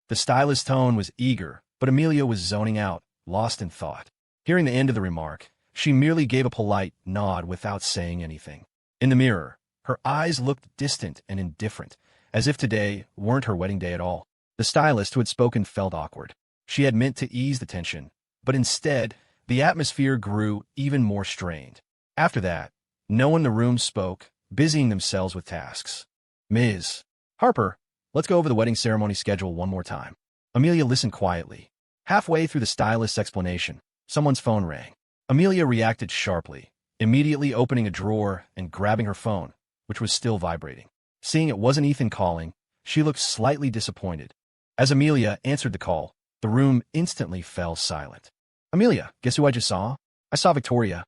The stylist's tone was eager, but Amelia was zoning out, lost in thought. Hearing the end of the remark, she merely gave a polite nod without saying anything. In the mirror, her eyes looked distant and indifferent, as if today weren't her wedding day at all. The stylist who had spoken felt awkward. She had meant to ease the tension, but instead, the atmosphere grew even more strained. After that, no one in the room spoke, busying themselves with tasks. "Ms. Harper, let's go over the wedding ceremony schedule one more time." Amelia listened quietly. Halfway through the stylist's explanation, someone's phone rang. Amelia reacted sharply, immediately opening a drawer and grabbing her phone, which was still vibrating. Seeing it wasn't Ethan calling, she looked slightly disappointed. As Amelia answered the call, the room instantly fell silent. "Amelia, guess who I just saw?" "I saw Victoria."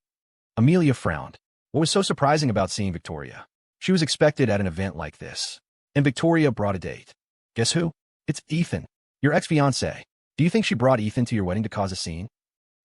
Amelia frowned. What was so surprising about seeing Victoria? She was expected at an event like this. And Victoria brought a date. "Guess who? It's Ethan, your ex-fiancé. Do you think she brought Ethan to your wedding to cause a scene?"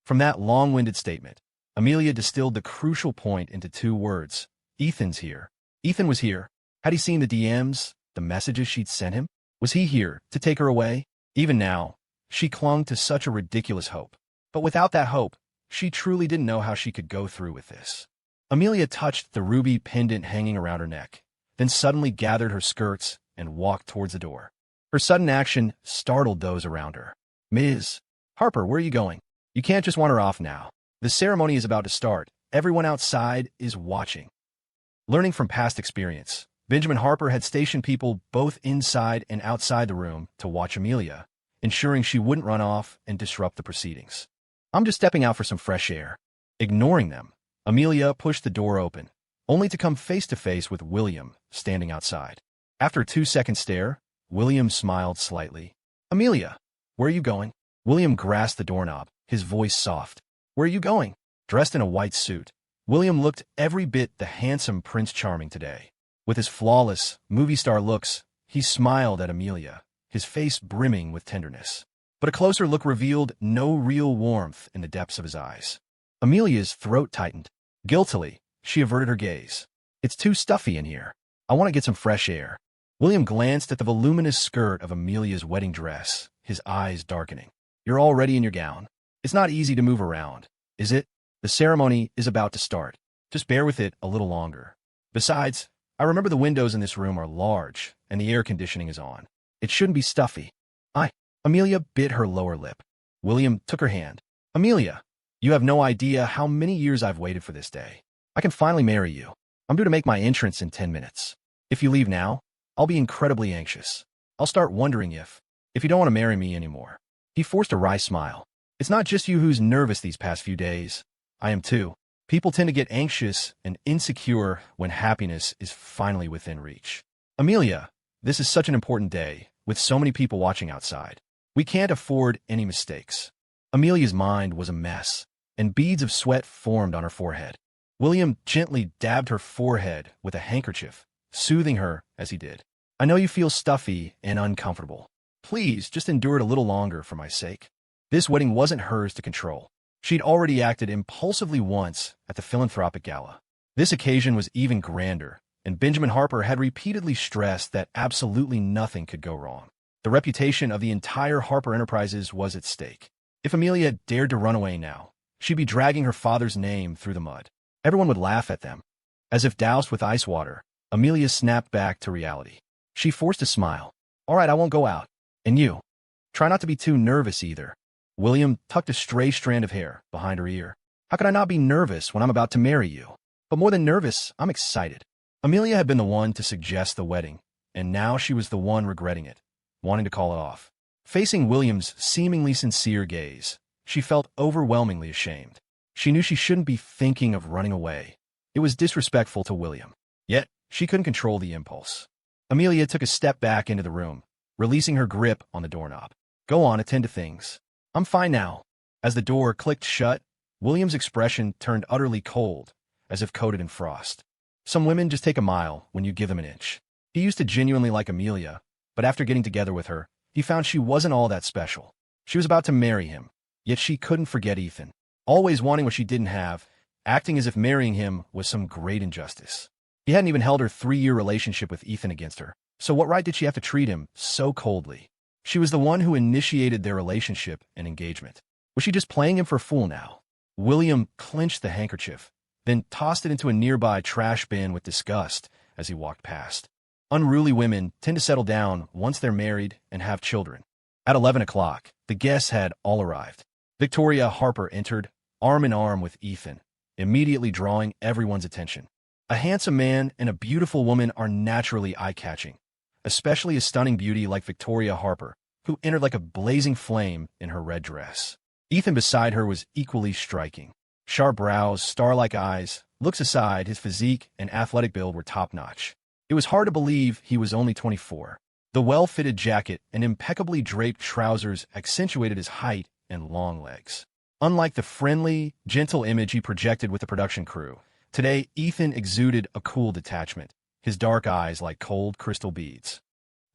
From that long-winded statement, Amelia distilled the crucial point into 2 words. Ethan's here. Ethan was here. Had he seen the DMs, the messages she'd sent him? Was he here to take her away? Even now, she clung to such a ridiculous hope. But without that hope, she truly didn't know how she could go through with this. Amelia touched the ruby pendant hanging around her neck, then suddenly gathered her skirts and walked towards the door. Her sudden action startled those around her. "Ms. Harper, where are you going? You can't just want her off now. The ceremony is about to start. Everyone outside is watching." Learning from past experience, Benjamin Harper had stationed people both inside and outside the room to watch Amelia, ensuring she wouldn't run off and disrupt the proceedings. "I'm just stepping out for some fresh air." Ignoring them, Amelia pushed the door open, only to come face to face with William standing outside. After a 2-second stare, William smiled slightly. "Amelia, where are you going?" William grasped the doorknob, his voice soft. "Where are you going?" Dressed in a white suit, William looked every bit the handsome Prince Charming today. With his flawless, movie star looks, he smiled at Amelia, his face brimming with tenderness. But a closer look revealed no real warmth in the depths of his eyes. Amelia's throat tightened. Guiltily, she averted her gaze. "It's too stuffy in here. I want to get some fresh air." William glanced at the voluminous skirt of Amelia's wedding dress, his eyes darkening. "You're already in your gown. It's not easy to move around, is it? The ceremony is about to start. Just bear with it a little longer. Besides, I remember the windows in this room are large, and the air conditioning is on. It shouldn't be stuffy." Amelia bit her lower lip. William took her hand. "Amelia, you have no idea how many years I've waited for this day. I can finally marry you. I'm due to make my entrance in 10 minutes. If you leave now, I'll be incredibly anxious." I'll start wondering if you don't want to marry me anymore. He forced a wry smile. It's not just you who's nervous these past few days. I am too. People tend to get anxious and insecure when happiness is finally within reach. Amelia, this is such an important day, with so many people watching outside. We can't afford any mistakes. Amelia's mind was a mess, and beads of sweat formed on her forehead. William gently dabbed her forehead with a handkerchief, soothing her as he did. I know you feel stuffy and uncomfortable. Please, just endure it a little longer for my sake. This wedding wasn't hers to control. She'd already acted impulsively once at the philanthropic gala. This occasion was even grander, and Benjamin Harper had repeatedly stressed that absolutely nothing could go wrong. The reputation of the entire Harper Enterprises was at stake. If Amelia dared to run away now, she'd be dragging her father's name through the mud. Everyone would laugh at them. As if doused with ice water, Amelia snapped back to reality. She forced a smile. All right, I won't go out. And you? Try not to be too nervous either. William tucked a stray strand of hair behind her ear. How could I not be nervous when I'm about to marry you? But more than nervous, I'm excited. Amelia had been the one to suggest the wedding, and now she was the one regretting it, wanting to call it off. Facing William's seemingly sincere gaze, she felt overwhelmingly ashamed. She knew she shouldn't be thinking of running away. It was disrespectful to William. Yet, she couldn't control the impulse. Amelia took a step back into the room, releasing her grip on the doorknob. Go on, attend to things. I'm fine now. As the door clicked shut, William's expression turned utterly cold, as if coated in frost. Some women just take a mile when you give them an inch. He used to genuinely like Amelia, but after getting together with her, he found she wasn't all that special. She was about to marry him, yet she couldn't forget Ethan. Always wanting what she didn't have, acting as if marrying him was some great injustice. He hadn't even held her 3-year relationship with Ethan against her, so what right did she have to treat him so coldly? She was the one who initiated their relationship and engagement. Was she just playing him for a fool now? William clenched the handkerchief, then tossed it into a nearby trash bin with disgust as he walked past. Unruly women tend to settle down once they're married and have children. At 11 o'clock, the guests had all arrived. Victoria Harper entered, arm in arm with Ethan, immediately drawing everyone's attention. A handsome man and a beautiful woman are naturally eye-catching, especially a stunning beauty like Victoria Harper, who entered like a blazing flame in her red dress. Ethan beside her was equally striking. Sharp brows, star-like eyes, looks aside, his physique and athletic build were top-notch. It was hard to believe he was only 24. The well-fitted jacket and impeccably draped trousers accentuated his height and long legs. Unlike the friendly, gentle image he projected with the production crew, today Ethan exuded a cool detachment, his dark eyes like cold crystal beads.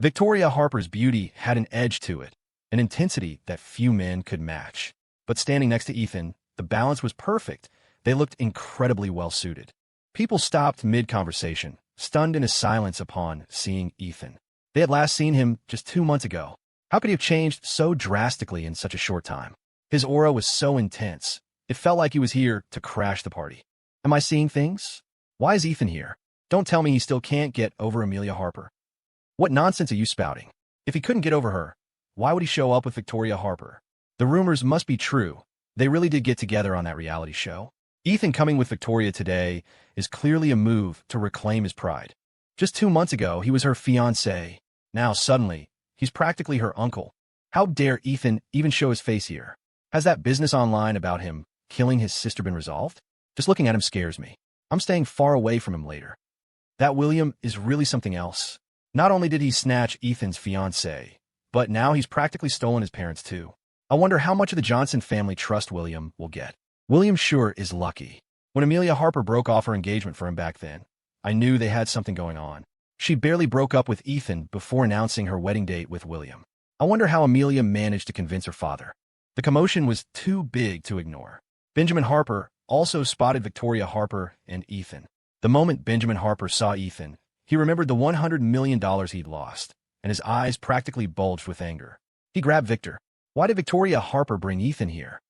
Victoria Harper's beauty had an edge to it, an intensity that few men could match. But standing next to Ethan, the balance was perfect. They looked incredibly well-suited. People stopped mid-conversation, stunned into silence upon seeing Ethan. They had last seen him just 2 months ago. How could he have changed so drastically in such a short time? His aura was so intense, it felt like he was here to crash the party. Am I seeing things? Why is Ethan here? Don't tell me he still can't get over Amelia Harper. What nonsense are you spouting? If he couldn't get over her, why would he show up with Victoria Harper? The rumors must be true. They really did get together on that reality show. Ethan coming with Victoria today is clearly a move to reclaim his pride. Just 2 months ago, he was her fiancé. Now, suddenly, he's practically her uncle. How dare Ethan even show his face here? Has that business online about him killing his sister been resolved? Just looking at him scares me. I'm staying far away from him later. That William is really something else. Not only did he snatch Ethan's fiancée, but now he's practically stolen his parents too. I wonder how much of the Johnson family trust William will get. William sure is lucky. When Amelia Harper broke off her engagement for him back then, I knew they had something going on. She barely broke up with Ethan before announcing her wedding date with William. I wonder how Amelia managed to convince her father. The commotion was too big to ignore. Benjamin Harper also spotted Victoria Harper and Ethan. The moment Benjamin Harper saw Ethan, he remembered the $100 million he'd lost, and his eyes practically bulged with anger. He grabbed Victor. Why did Victoria Harper bring Ethan here?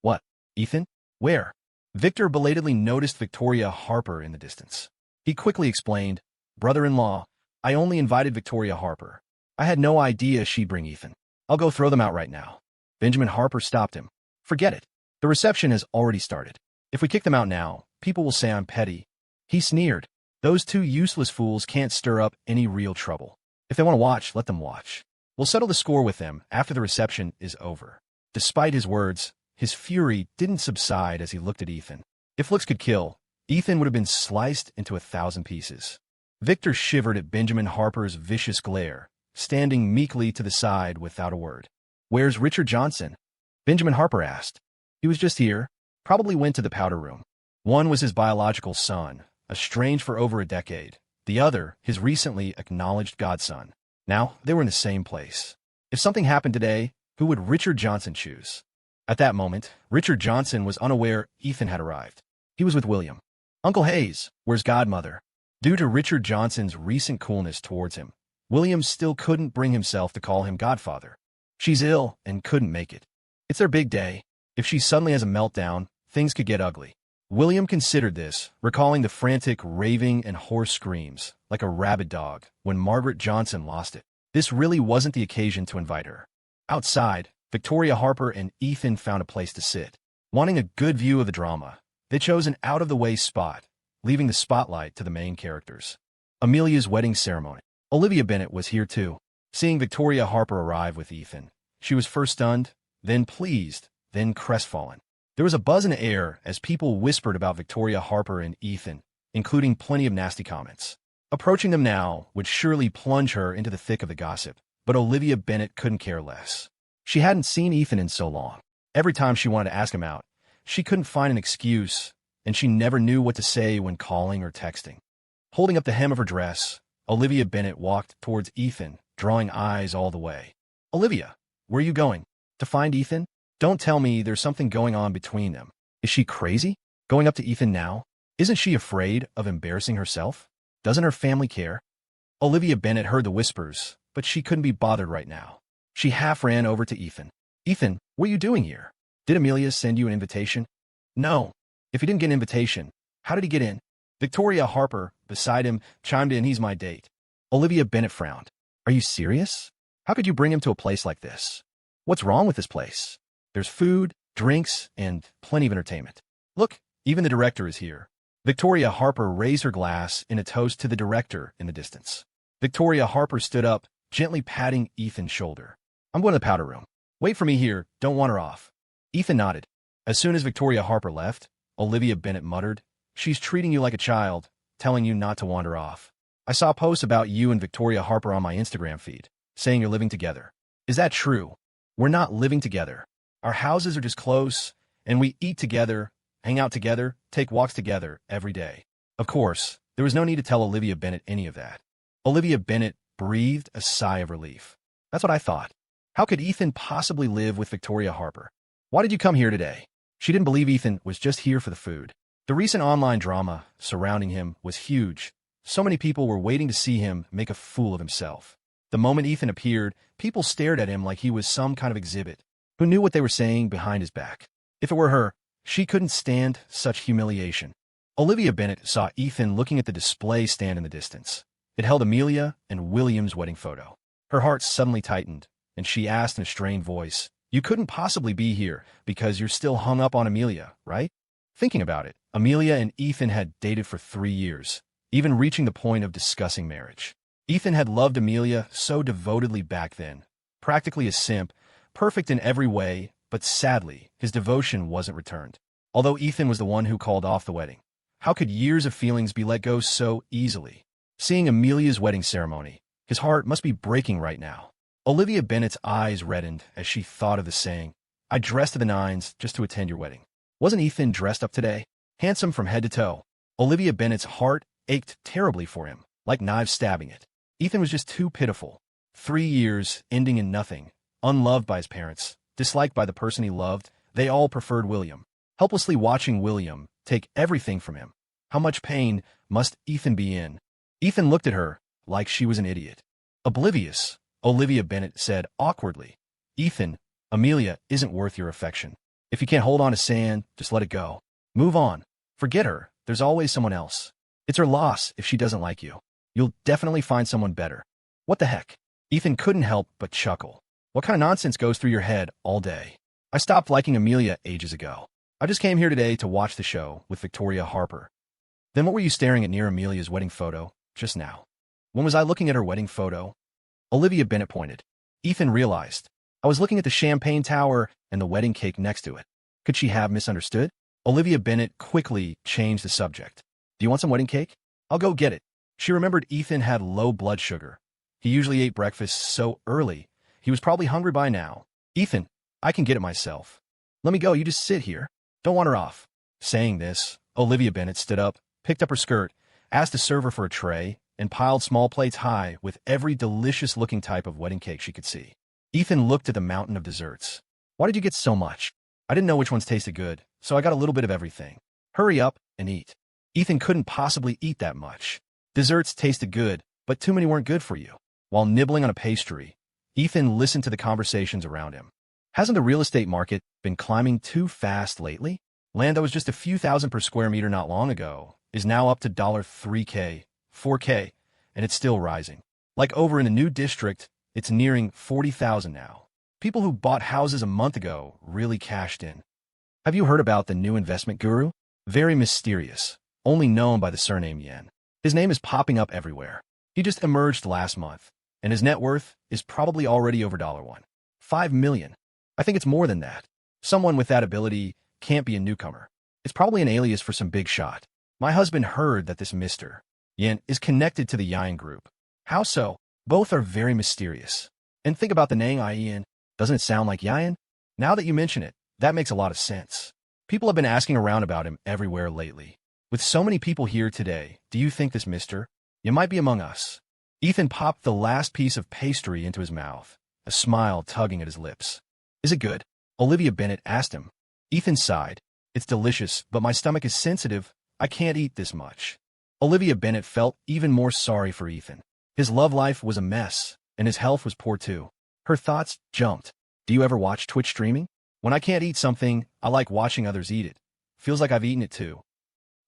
What? Ethan? Where? Victor belatedly noticed Victoria Harper in the distance. He quickly explained, Brother-in-law, I only invited Victoria Harper. I had no idea she'd bring Ethan. I'll go throw them out right now. Benjamin Harper stopped him. Forget it. The reception has already started. If we kick them out now, people will say I'm petty. He sneered. Those two useless fools can't stir up any real trouble. If they want to watch, let them watch. We'll settle the score with them after the reception is over. Despite his words, his fury didn't subside as he looked at Ethan. If looks could kill, Ethan would have been sliced into 1,000 pieces. Victor shivered at Benjamin Harper's vicious glare, standing meekly to the side without a word. "Where's Richard Johnson?" Benjamin Harper asked. "He was just here. Probably went to the powder room." One was his biological son, estranged for over a decade. The other, his recently acknowledged godson. Now, they were in the same place. If something happened today, who would Richard Johnson choose? At that moment, Richard Johnson was unaware Ethan had arrived. He was with William. "Uncle Hayes, where's Godmother?" Due to Richard Johnson's recent coolness towards him, William still couldn't bring himself to call him Godfather. "She's ill and couldn't make it. It's their big day. If she suddenly has a meltdown, things could get ugly." William considered this, recalling the frantic raving and hoarse screams, like a rabid dog, when Margaret Johnson lost it. This really wasn't the occasion to invite her. Outside, Victoria Harper and Ethan found a place to sit. Wanting a good view of the drama, they chose an out-of-the-way spot, leaving the spotlight to the main characters. Amelia's wedding ceremony. Olivia Bennet was here too. Seeing Victoria Harper arrive with Ethan, she was first stunned, then pleased, then crestfallen. There was a buzz in the air as people whispered about Victoria Harper and Ethan, including plenty of nasty comments. Approaching them now would surely plunge her into the thick of the gossip, but Olivia Bennet couldn't care less. She hadn't seen Ethan in so long. Every time she wanted to ask him out, she couldn't find an excuse, and she never knew what to say when calling or texting. Holding up the hem of her dress, Olivia Bennet walked towards Ethan, drawing eyes all the way. "Olivia, where are you going? To find Ethan? Don't tell me there's something going on between them. Is she crazy? Going up to Ethan now? Isn't she afraid of embarrassing herself? Doesn't her family care?" Olivia Bennet heard the whispers, but she couldn't be bothered right now. She half ran over to Ethan. "Ethan, what are you doing here? Did Amelia send you an invitation?" "No. If he didn't get an invitation, how did he get in?" Victoria Harper, beside him, chimed in, "He's my date." Olivia Bennet frowned. "Are you serious? How could you bring him to a place like this? What's wrong with this place? There's food, drinks, and plenty of entertainment. Look, even the director is here." Victoria Harper raised her glass in a toast to the director in the distance. Victoria Harper stood up, gently patting Ethan's shoulder. "I'm going to the powder room. Wait for me here, don't wander off." Ethan nodded. As soon as Victoria Harper left, Olivia Bennet muttered, "She's treating you like a child, telling you not to wander off. I saw a post about you and Victoria Harper on my Instagram feed, saying you're living together. Is that true?" "We're not living together. Our houses are just close, and we eat together, hang out together, take walks together every day." Of course, there was no need to tell Olivia Bennet any of that. Olivia Bennet breathed a sigh of relief. "That's what I thought. How could Ethan possibly live with Victoria Harper? Why did you come here today?" She didn't believe Ethan was just here for the food. The recent online drama surrounding him was huge. So many people were waiting to see him make a fool of himself. The moment Ethan appeared, people stared at him like he was some kind of exhibit. Who knew what they were saying behind his back? If it were her, she couldn't stand such humiliation. Olivia Bennet saw Ethan looking at the display stand in the distance. It held Amelia and William's wedding photo. Her heart suddenly tightened, and she asked in a strained voice, "You couldn't possibly be here because you're still hung up on Amelia, right?" Thinking about it, Amelia and Ethan had dated for 3 years, even reaching the point of discussing marriage. Ethan had loved Amelia so devotedly back then, practically a simp, perfect in every way, but sadly, his devotion wasn't returned. Although Ethan was the one who called off the wedding, how could years of feelings be let go so easily? Seeing Amelia's wedding ceremony, his heart must be breaking right now. Olivia Bennet's eyes reddened as she thought of the saying, "I dressed to the nines just to attend your wedding." Wasn't Ethan dressed up today? Handsome from head to toe. Olivia Bennet's heart ached terribly for him, like knives stabbing it. Ethan was just too pitiful. 3 years ending in nothing. Unloved by his parents, disliked by the person he loved, they all preferred William. Helplessly watching William take everything from him. How much pain must Ethan be in? Ethan looked at her like she was an idiot. Oblivious, Olivia Bennet said awkwardly. "Ethan, Amelia isn't worth your affection. If you can't hold on to sand, just let it go. Move on. Forget her. There's always someone else. It's her loss if she doesn't like you. You'll definitely find someone better." What the heck? Ethan couldn't help but chuckle. What kind of nonsense goes through your head all day? I stopped liking Amelia ages ago. I just came here today to watch the show with Victoria Harper. Then what were you staring at near Amelia's wedding photo just now? When was I looking at her wedding photo? Olivia Bennet pointed. Ethan realized. I was looking at the champagne tower and the wedding cake next to it. Could she have misunderstood? Olivia Bennet quickly changed the subject. Do you want some wedding cake? I'll go get it. She remembered Ethan had low blood sugar. He usually ate breakfast so early. He was probably hungry by now. Ethan, I can get it myself. Let me go, you just sit here. Don't wander off. Saying this, Olivia Bennet stood up, picked up her skirt, asked the server for a tray, and piled small plates high with every delicious-looking type of wedding cake she could see. Ethan looked at the mountain of desserts. Why did you get so much? I didn't know which ones tasted good, so I got a little bit of everything. Hurry up and eat. Ethan couldn't possibly eat that much. Desserts tasted good, but too many weren't good for you. While nibbling on a pastry, Ethan listened to the conversations around him. Hasn't the real estate market been climbing too fast lately? Land that was just a few thousand per square meter not long ago is now up to $3K, $4K, and it's still rising. Like over in the new district, it's nearing $40,000 now. People who bought houses a month ago really cashed in. Have you heard about the new investment guru? Very mysterious, only known by the surname Yen. His name is popping up everywhere. He just emerged last month, and his net worth is probably already over $5 million. I think it's more than that. Someone with that ability can't be a newcomer. It's probably an alias for some big shot. My husband heard that this Mr. Yen is connected to the Yin group. How so? Both are very mysterious. And think about the name Yin. Doesn't it sound like Yin? Now that you mention it, that makes a lot of sense. People have been asking around about him everywhere lately. With so many people here today, do you think this Mr. Yin might be among us? Ethan popped the last piece of pastry into his mouth, a smile tugging at his lips. Is it good? Olivia Bennet asked him. Ethan sighed. It's delicious, but my stomach is sensitive. I can't eat this much. Olivia Bennet felt even more sorry for Ethan. His love life was a mess, and his health was poor too. Her thoughts jumped. Do you ever watch Twitch streaming? When I can't eat something, I like watching others eat it. Feels like I've eaten it too.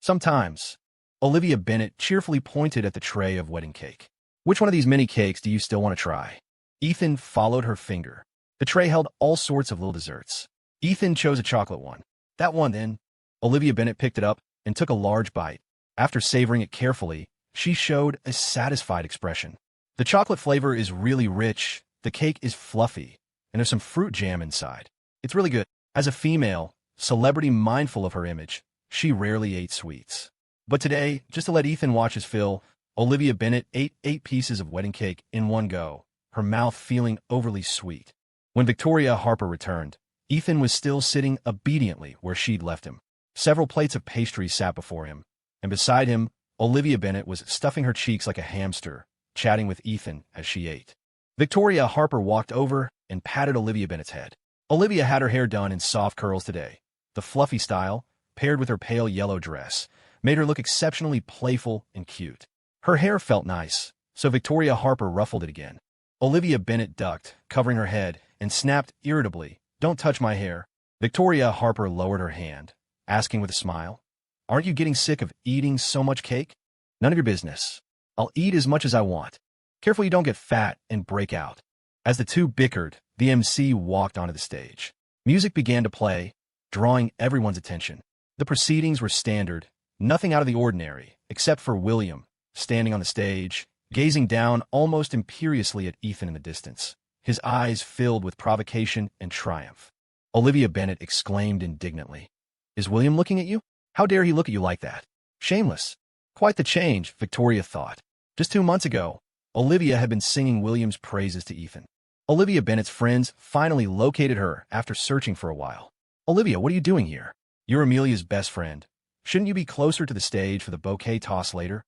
Sometimes. Olivia Bennet cheerfully pointed at the tray of wedding cake. Which one of these mini cakes do you still want to try? Ethan followed her finger. The tray held all sorts of little desserts. Ethan chose a chocolate one. That one then. Olivia Bennet picked it up and took a large bite. After savoring it carefully, she showed a satisfied expression. The chocolate flavor is really rich, the cake is fluffy, and there's some fruit jam inside. It's really good. As a female, celebrity mindful of her image, she rarely ate sweets. But today, just to let Ethan watch his fill, Olivia Bennet ate 8 pieces of wedding cake in one go, her mouth feeling overly sweet. When Victoria Harper returned, Ethan was still sitting obediently where she'd left him. Several plates of pastry sat before him, and beside him, Olivia Bennet was stuffing her cheeks like a hamster, chatting with Ethan as she ate. Victoria Harper walked over and patted Olivia Bennet's head. Olivia had her hair done in soft curls today. The fluffy style, paired with her pale yellow dress, made her look exceptionally playful and cute. Her hair felt nice, so Victoria Harper ruffled it again. Olivia Bennet ducked, covering her head, and snapped irritably, "Don't touch my hair." Victoria Harper lowered her hand, asking with a smile, "Aren't you getting sick of eating so much cake?" "None of your business. I'll eat as much as I want. Careful you don't get fat and break out." As the two bickered, the MC walked onto the stage. Music began to play, drawing everyone's attention. The proceedings were standard, nothing out of the ordinary, except for William, standing on the stage, gazing down almost imperiously at Ethan in the distance, his eyes filled with provocation and triumph. Olivia Bennet exclaimed indignantly, "Is William looking at you? How dare he look at you like that? Shameless." Quite the change, Victoria thought. Just 2 months ago, Olivia had been singing William's praises to Ethan. Olivia Bennet's friends finally located her after searching for a while. "Olivia, what are you doing here? You're Amelia's best friend. Shouldn't you be closer to the stage for the bouquet toss later?"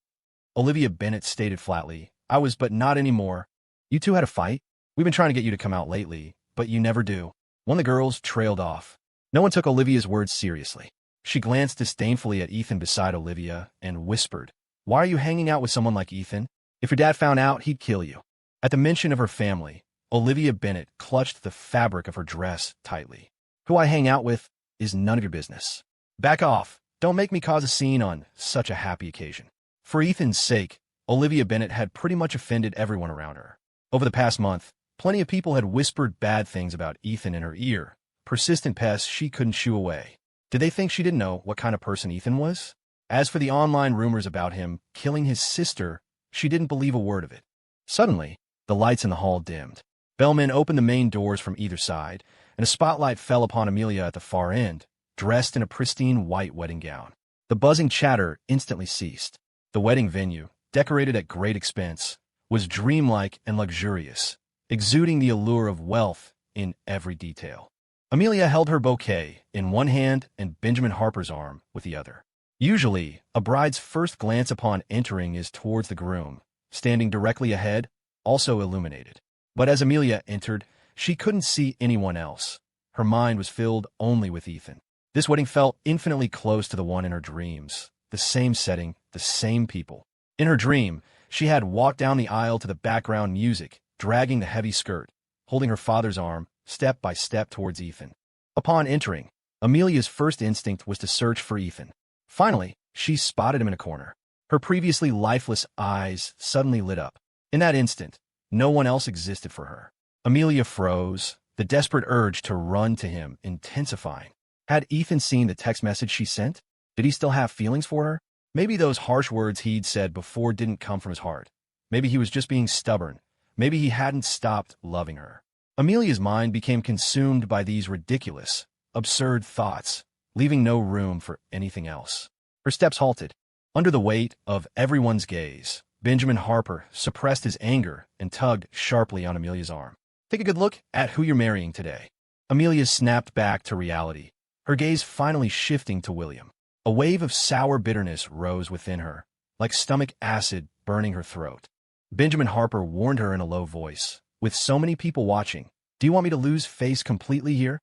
Olivia Bennet stated flatly, "I was, but not anymore. You two had a fight? We've been trying to get you to come out lately, but you never do." One of the girls trailed off. No one took Olivia's words seriously. She glanced disdainfully at Ethan beside Olivia and whispered, "Why are you hanging out with someone like Ethan? If your dad found out, he'd kill you." At the mention of her family, Olivia Bennet clutched the fabric of her dress tightly. "Who I hang out with is none of your business. Back off. Don't make me cause a scene on such a happy occasion." For Ethan's sake, Olivia Bennet had pretty much offended everyone around her. Over the past month, plenty of people had whispered bad things about Ethan in her ear, persistent pests she couldn't shoo away. Did they think she didn't know what kind of person Ethan was? As for the online rumors about him killing his sister, she didn't believe a word of it. Suddenly, The lights in the hall dimmed. Bellmen opened the main doors from either side, and a spotlight fell upon Amelia at the far end, dressed in a pristine white wedding gown. The buzzing chatter instantly ceased. The wedding venue, decorated at great expense, was dreamlike and luxurious, exuding the allure of wealth in every detail. Amelia held her bouquet in one hand and Benjamin Harper's arm with the other. Usually, a bride's first glance upon entering is towards the groom, standing directly ahead, also illuminated. But as Amelia entered, she couldn't see anyone else. Her mind was filled only with Ethan. This wedding felt infinitely close to the one in her dreams. The same setting, the same people. In her dream, she had walked down the aisle to the background music, dragging the heavy skirt, holding her father's arm, step by step towards Ethan. Upon entering, Amelia's first instinct was to search for Ethan. Finally, she spotted him in a corner. Her previously lifeless eyes suddenly lit up. In that instant, no one else existed for her. Amelia froze, the desperate urge to run to him intensifying. Had Ethan seen the text message she sent? Did he still have feelings for her? Maybe those harsh words he'd said before didn't come from his heart. Maybe he was just being stubborn. Maybe he hadn't stopped loving her. Amelia's mind became consumed by these ridiculous, absurd thoughts, leaving no room for anything else. Her steps halted. Under the weight of everyone's gaze, Benjamin Harper suppressed his anger and tugged sharply on Amelia's arm. Take a good look at who you're marrying today. Amelia snapped back to reality, her gaze finally shifting to William. A wave of sour bitterness rose within her, like stomach acid burning her throat. Benjamin Harper warned her in a low voice, with so many people watching, "Do you want me to lose face completely here?"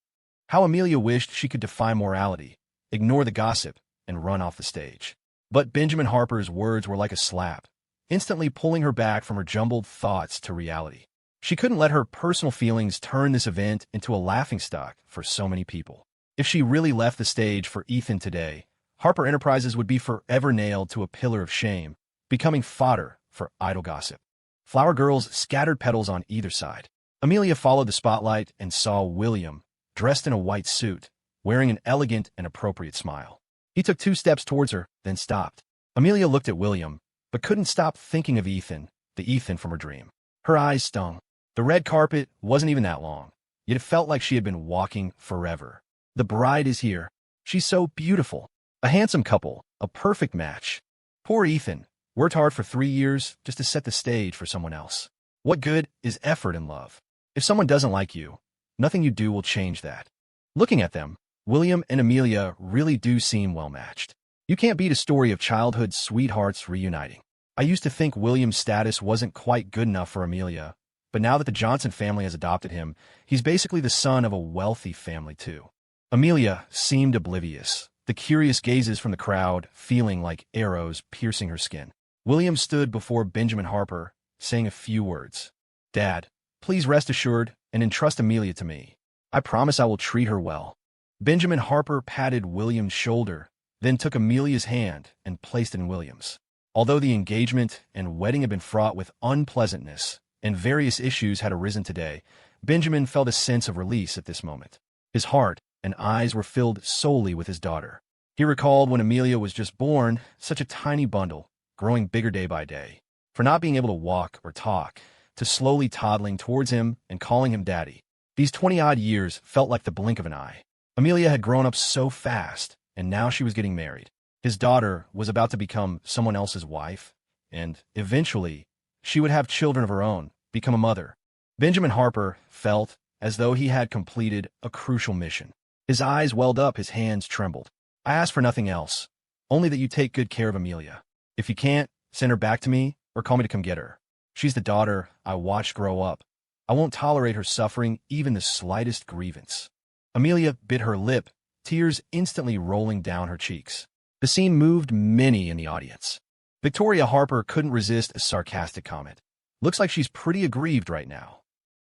How Amelia wished she could defy morality, ignore the gossip, and run off the stage. But Benjamin Harper's words were like a slap, instantly pulling her back from her jumbled thoughts to reality. She couldn't let her personal feelings turn this event into a laughingstock for so many people. If she really left the stage for Ethan today, Harper Enterprises would be forever nailed to a pillar of shame, becoming fodder for idle gossip. Flower girls scattered petals on either side. Amelia followed the spotlight and saw William, dressed in a white suit, wearing an elegant and appropriate smile. He took 2 steps towards her, then stopped. Amelia looked at William, but couldn't stop thinking of Ethan, the Ethan from her dream. Her eyes stung. The red carpet wasn't even that long, yet it felt like she had been walking forever. The bride is here. She's so beautiful. A handsome couple, a perfect match. Poor Ethan, worked hard for 3 years just to set the stage for someone else. What good is effort in love? If someone doesn't like you, nothing you do will change that. Looking at them, William and Amelia really do seem well matched. You can't beat a story of childhood sweethearts reuniting. I used to think William's status wasn't quite good enough for Amelia, but now that the Johnson family has adopted him, he's basically the son of a wealthy family too. Amelia seemed oblivious, the curious gazes from the crowd feeling like arrows piercing her skin. William stood before Benjamin Harper, saying a few words. "Dad, please rest assured and entrust Amelia to me. I promise I will treat her well." Benjamin Harper patted William's shoulder, then took Amelia's hand and placed it in William's. Although the engagement and wedding had been fraught with unpleasantness and various issues had arisen today, Benjamin felt a sense of release at this moment. His heart and eyes were filled solely with his daughter. He recalled when Amelia was just born, such a tiny bundle, growing bigger day by day. For not being able to walk or talk, to slowly toddling towards him and calling him daddy. These 20-odd years felt like the blink of an eye. Amelia had grown up so fast, and now she was getting married. His daughter was about to become someone else's wife, and, eventually, she would have children of her own, become a mother. Benjamin Harper felt as though he had completed a crucial mission. His eyes welled up, his hands trembled. "I ask for nothing else, only that you take good care of Amelia. If you can't, send her back to me or call me to come get her. She's the daughter I watched grow up. I won't tolerate her suffering even the slightest grievance." Amelia bit her lip, tears instantly rolling down her cheeks. The scene moved many in the audience. Victoria Harper couldn't resist a sarcastic comment. "Looks like she's pretty aggrieved right now."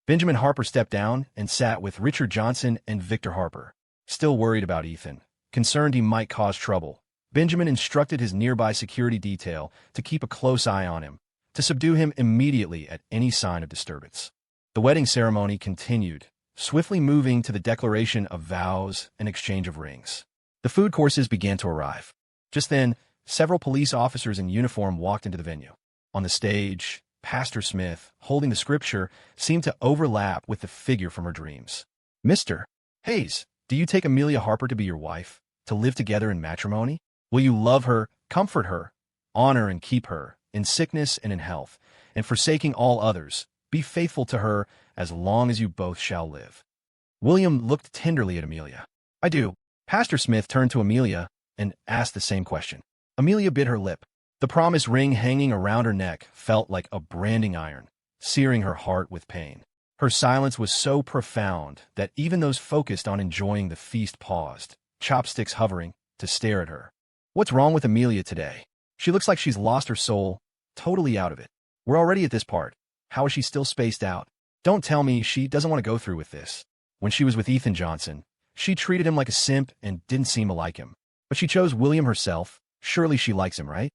Benjamin Harper stepped down and sat with Richard Johnson and Victor Harper. Still worried about Ethan, concerned he might cause trouble, Benjamin instructed his nearby security detail to keep a close eye on him, to subdue him immediately at any sign of disturbance. The wedding ceremony continued, swiftly moving to the declaration of vows and exchange of rings. The food courses began to arrive. Just then, several police officers in uniform walked into the venue. On the stage, Pastor Smith, holding the scripture, seemed to overlap with the figure from her dreams. Mr. Hayes, do you take Amelia Harper to be your wife, to live together in matrimony? Will you love her, comfort her, honor and keep her, in sickness and in health, and forsaking all others, be faithful to her as long as you both shall live? William looked tenderly at Amelia. I do. Pastor Smith turned to Amelia and asked the same question. Amelia bit her lip. The promise ring hanging around her neck felt like a branding iron, searing her heart with pain. Her silence was so profound that even those focused on enjoying the feast paused, chopsticks hovering, to stare at her. What's wrong with Amelia today? She looks like she's lost her soul, totally out of it. We're already at this part. How is she still spaced out? Don't tell me she doesn't want to go through with this. When she was with Ethan Johnson, she treated him like a simp and didn't seem to like him. But she chose William herself. Surely she likes him, right?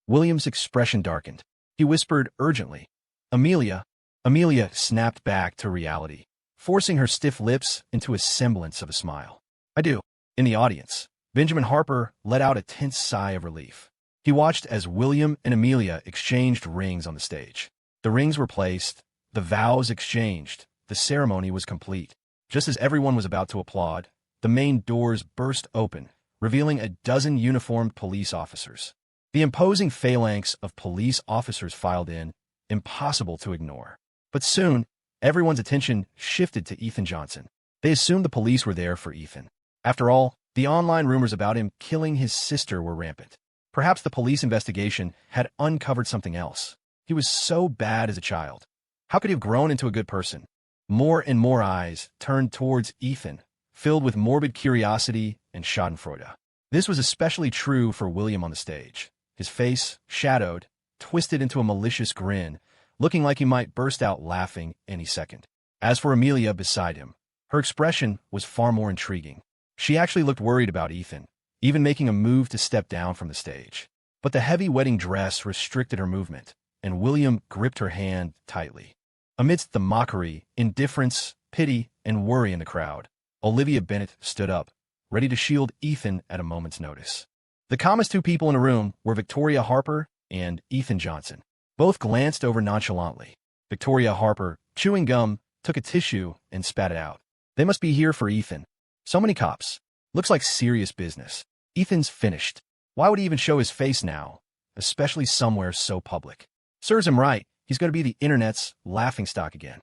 William's expression darkened. He whispered urgently, Amelia. Amelia snapped back to reality, forcing her stiff lips into a semblance of a smile. I do. In the audience, Benjamin Harper let out a tense sigh of relief. He watched as William and Amelia exchanged rings on the stage. The rings were placed, the vows exchanged, the ceremony was complete. Just as everyone was about to applaud, the main doors burst open, revealing a dozen uniformed police officers. The imposing phalanx of police officers filed in, impossible to ignore. But soon, everyone's attention shifted to Ethan Johnson. They assumed the police were there for Ethan. After all, the online rumors about him killing his sister were rampant. Perhaps the police investigation had uncovered something else. He was so bad as a child. How could he have grown into a good person? More and more eyes turned towards Ethan, filled with morbid curiosity and schadenfreude. This was especially true for William on the stage. His face, shadowed, twisted into a malicious grin, looking like he might burst out laughing any second. As for Amelia beside him, her expression was far more intriguing. She actually looked worried about Ethan, even making a move to step down from the stage. But the heavy wedding dress restricted her movement, and William gripped her hand tightly. Amidst the mockery, indifference, pity, and worry in the crowd, Olivia Bennett stood up, ready to shield Ethan at a moment's notice. The calmest two people in the room were Victoria Harper and Ethan Johnson. Both glanced over nonchalantly. Victoria Harper, chewing gum, took a tissue and spat it out. They must be here for Ethan. So many cops. Looks like serious business. Ethan's finished. Why would he even show his face now, especially somewhere so public? Serves him right. He's going to be the internet's laughingstock again.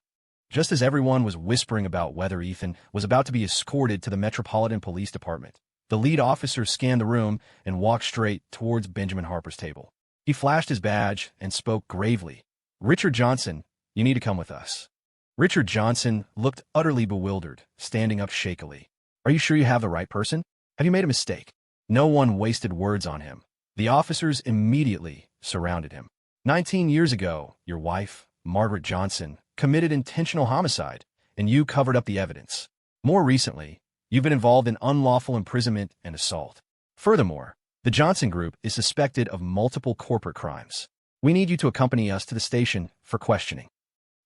Just as everyone was whispering about whether Ethan was about to be escorted to the Metropolitan Police Department, the lead officer scanned the room and walked straight towards Benjamin Harper's table. He flashed his badge and spoke gravely. Richard Johnson, you need to come with us. Richard Johnson looked utterly bewildered, standing up shakily. Are you sure you have the right person? Have you made a mistake? No one wasted words on him. The officers immediately surrounded him. 19 years ago, your wife, Margaret Johnson, committed intentional homicide, and you covered up the evidence. More recently, you've been involved in unlawful imprisonment and assault. Furthermore, the Johnson Group is suspected of multiple corporate crimes. We need you to accompany us to the station for questioning.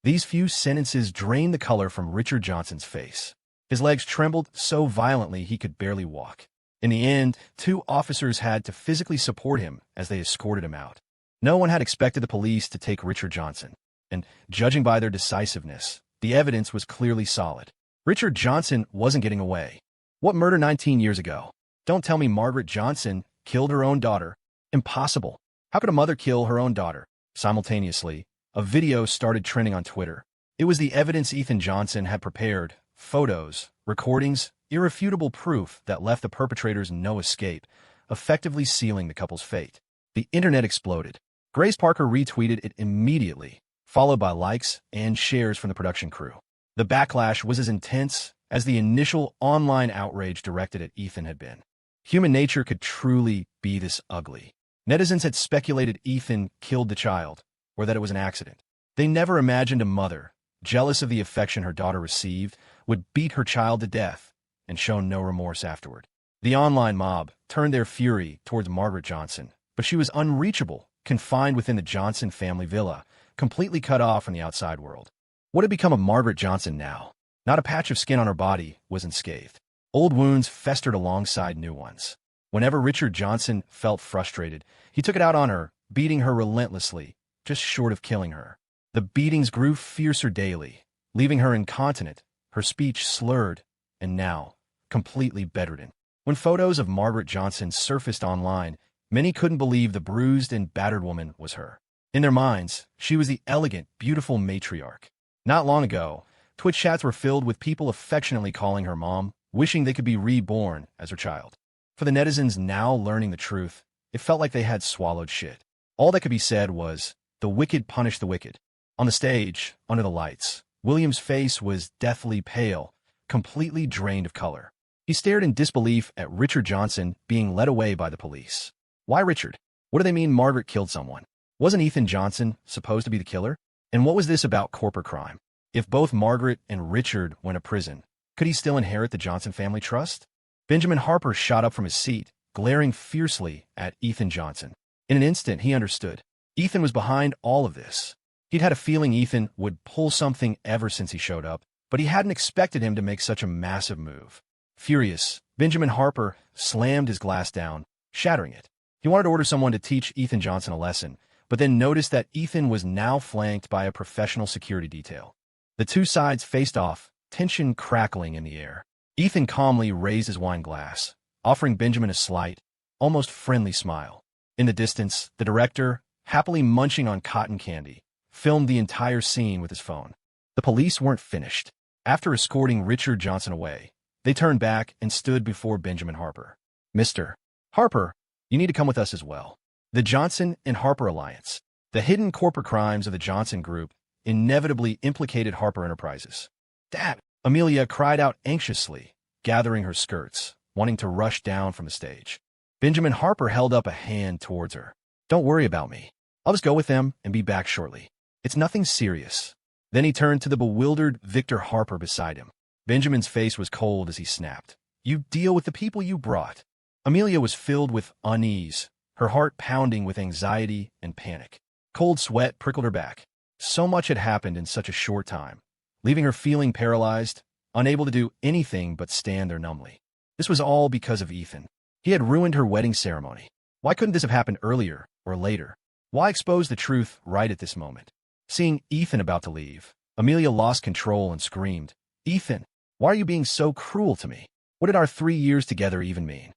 These few sentences drained the color from Richard Johnson's face. His legs trembled so violently he could barely walk. In the end, two officers had to physically support him as they escorted him out. No one had expected the police to take Richard Johnson, and judging by their decisiveness, the evidence was clearly solid. Richard Johnson wasn't getting away. What murder 19 years ago? Don't tell me Margaret Johnson killed her own daughter. Impossible. How could a mother kill her own daughter? Simultaneously, a video started trending on Twitter. It was the evidence Ethan Johnson had prepared, photos, recordings, irrefutable proof that left the perpetrators no escape, effectively sealing the couple's fate. The internet exploded. Grace Parker retweeted it immediately, followed by likes and shares from the production crew. The backlash was as intense as the initial online outrage directed at Ethan had been. Human nature could truly be this ugly. Netizens had speculated Ethan killed the child, or that it was an accident. They never imagined a mother, jealous of the affection her daughter received, would beat her child to death and show no remorse afterward. The online mob turned their fury towards Margaret Johnson, but she was unreachable, confined within the Johnson family villa, completely cut off from the outside world. What had become of Margaret Johnson now? Not a patch of skin on her body was unscathed. Old wounds festered alongside new ones. Whenever Richard Johnson felt frustrated, he took it out on her, beating her relentlessly, just short of killing her. The beatings grew fiercer daily, leaving her incontinent, her speech slurred, and now completely bedridden. When photos of Margaret Johnson surfaced online, many couldn't believe the bruised and battered woman was her. In their minds, she was the elegant, beautiful matriarch. Not long ago, Twitch chats were filled with people affectionately calling her mom, wishing they could be reborn as her child. For the netizens now learning the truth, it felt like they had swallowed shit. All that could be said was, the wicked punish the wicked. On the stage, under the lights, William's face was deathly pale, completely drained of color. He stared in disbelief at Richard Johnson being led away by the police. Why Richard? What do they mean Margaret killed someone? Wasn't Ethan Johnson supposed to be the killer? And what was this about corporate crime? If both Margaret and Richard went to prison, could he still inherit the Johnson family trust? Benjamin Harper shot up from his seat, glaring fiercely at Ethan Johnson. In an instant, he understood. Ethan was behind all of this. He'd had a feeling Ethan would pull something ever since he showed up, but he hadn't expected him to make such a massive move. Furious, Benjamin Harper slammed his glass down, shattering it. He wanted to order someone to teach Ethan Johnson a lesson, but then noticed that Ethan was now flanked by a professional security detail. The two sides faced off, tension crackling in the air. Ethan calmly raised his wine glass, offering Benjamin a slight, almost friendly smile. In the distance, the director, happily munching on cotton candy, filmed the entire scene with his phone. The police weren't finished. After escorting Richard Johnson away, they turned back and stood before Benjamin Harper. Mr. Harper, you need to come with us as well. The Johnson and Harper alliance, the hidden corporate crimes of the Johnson Group, inevitably implicated Harper Enterprises. Dad, Amelia cried out anxiously, gathering her skirts, wanting to rush down from the stage. Benjamin Harper held up a hand towards her. Don't worry about me. I'll just go with them and be back shortly. It's nothing serious. Then he turned to the bewildered Victor Harper beside him. Benjamin's face was cold as he snapped. You deal with the people you brought. Amelia was filled with unease, her heart pounding with anxiety and panic. Cold sweat prickled her back. So much had happened in such a short time, leaving her feeling paralyzed, unable to do anything but stand there numbly. This was all because of Ethan. He had ruined her wedding ceremony. Why couldn't this have happened earlier or later? Why expose the truth right at this moment? Seeing Ethan about to leave, Amelia lost control and screamed, Ethan, why are you being so cruel to me? What did our 3 years together even mean?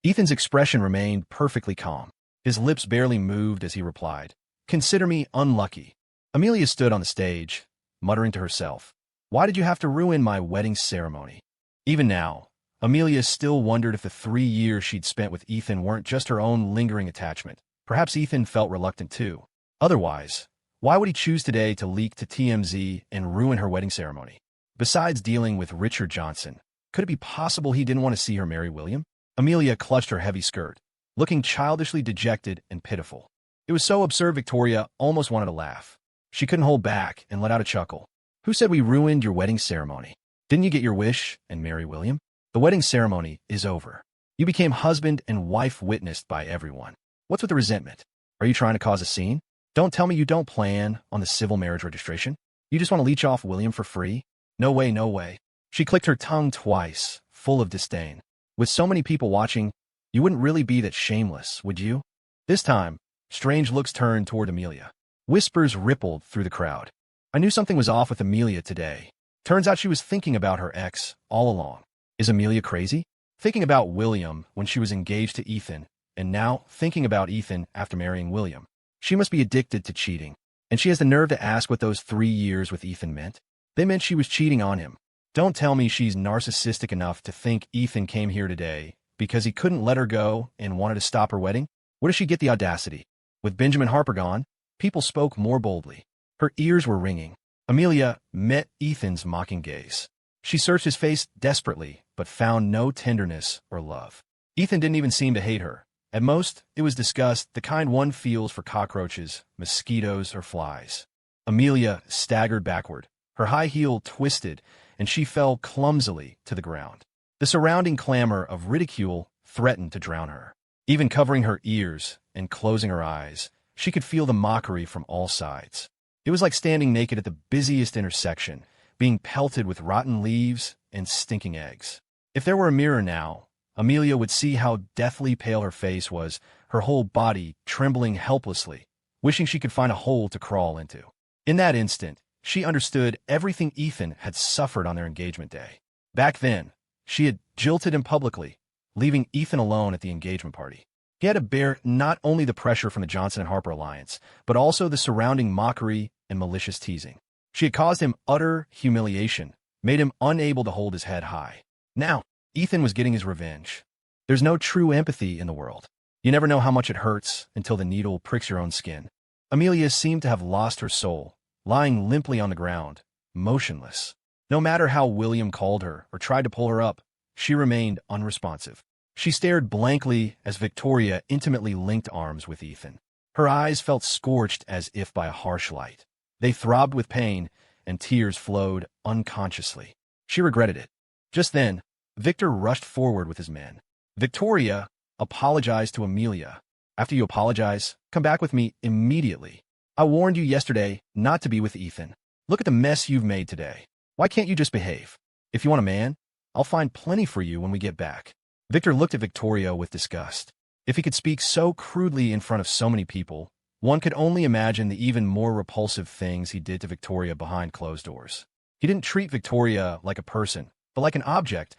Ethan's expression remained perfectly calm. His lips barely moved as he replied, Consider me unlucky. Amelia stood on the stage, muttering to herself, Why did you have to ruin my wedding ceremony? Even now, Amelia still wondered if the 3 years she'd spent with Ethan weren't just her own lingering attachment. Perhaps Ethan felt reluctant too. Otherwise, why would he choose today to leak to TMZ and ruin her wedding ceremony? Besides dealing with Richard Johnson, could it be possible he didn't want to see her marry William? Amelia clutched her heavy skirt, looking childishly dejected and pitiful. It was so absurd Victoria almost wanted to laugh. She couldn't hold back and let out a chuckle. Who said we ruined your wedding ceremony? Didn't you get your wish and marry William? The wedding ceremony is over. You became husband and wife witnessed by everyone. What's with the resentment? Are you trying to cause a scene? Don't tell me you don't plan on the civil marriage registration. You just want to leech off William for free? No way, no way. She clicked her tongue twice, full of disdain. With so many people watching, you wouldn't really be that shameless, would you? This time, strange looks turned toward Amelia. Whispers rippled through the crowd. I knew something was off with Amelia today. Turns out she was thinking about her ex all along. Is Amelia crazy? Thinking about William when she was engaged to Ethan, and now thinking about Ethan after marrying William. She must be addicted to cheating, and she has the nerve to ask what those 3 years with Ethan meant. They meant she was cheating on him. Don't tell me she's narcissistic enough to think Ethan came here today because he couldn't let her go and wanted to stop her wedding? Where does she get the audacity? With Benjamin Harper gone, people spoke more boldly. Her ears were ringing. Amelia met Ethan's mocking gaze. She searched his face desperately, but found no tenderness or love. Ethan didn't even seem to hate her. At most, it was disgust, the kind one feels for cockroaches, mosquitoes, or flies. Amelia staggered backward. Her high heel twisted, and she fell clumsily to the ground. The surrounding clamor of ridicule threatened to drown her. Even covering her ears and closing her eyes, she could feel the mockery from all sides. It was like standing naked at the busiest intersection, being pelted with rotten leaves and stinking eggs. If there were a mirror now, Amelia would see how deathly pale her face was, her whole body trembling helplessly, wishing she could find a hole to crawl into. In that instant, she understood everything Ethan had suffered on their engagement day. Back then, she had jilted him publicly, leaving Ethan alone at the engagement party. He had to bear not only the pressure from the Johnson and Harper alliance, but also the surrounding mockery and malicious teasing. She had caused him utter humiliation, made him unable to hold his head high. Now, Ethan was getting his revenge. There's no true empathy in the world. You never know how much it hurts until the needle pricks your own skin. Amelia seemed to have lost her soul, lying limply on the ground, motionless. No matter how William called her or tried to pull her up, she remained unresponsive. She stared blankly as Victoria intimately linked arms with Ethan. Her eyes felt scorched as if by a harsh light. They throbbed with pain, and tears flowed unconsciously. She regretted it. Just then, Victor rushed forward with his men. Victoria apologized to Amelia. After you apologize, come back with me immediately. I warned you yesterday not to be with Ethan. Look at the mess you've made today. Why can't you just behave? If you want a man, I'll find plenty for you when we get back. Victor looked at Victoria with disgust. If he could speak so crudely in front of so many people, one could only imagine the even more repulsive things he did to Victoria behind closed doors. He didn't treat Victoria like a person, but like an object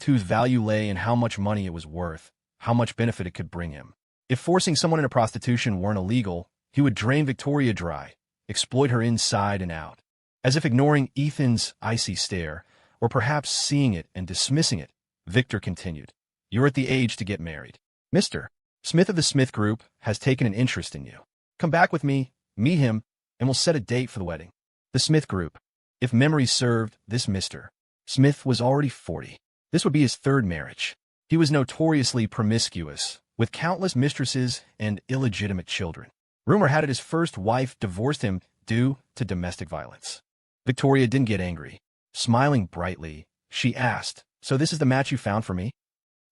whose value lay in how much money it was worth, how much benefit it could bring him. If forcing someone into prostitution weren't illegal, he would drain Victoria dry, exploit her inside and out. As if ignoring Ethan's icy stare, or perhaps seeing it and dismissing it, Victor continued, "You're at the age to get married. Mr. Smith of the Smith Group has taken an interest in you. Come back with me, meet him, and we'll set a date for the wedding." The Smith Group. If memory served, this Mr. Smith was already 40. This would be his third marriage. He was notoriously promiscuous, with countless mistresses and illegitimate children. Rumor had it his first wife divorced him due to domestic violence. Victoria didn't get angry. Smiling brightly, she asked, "So this is the match you found for me?"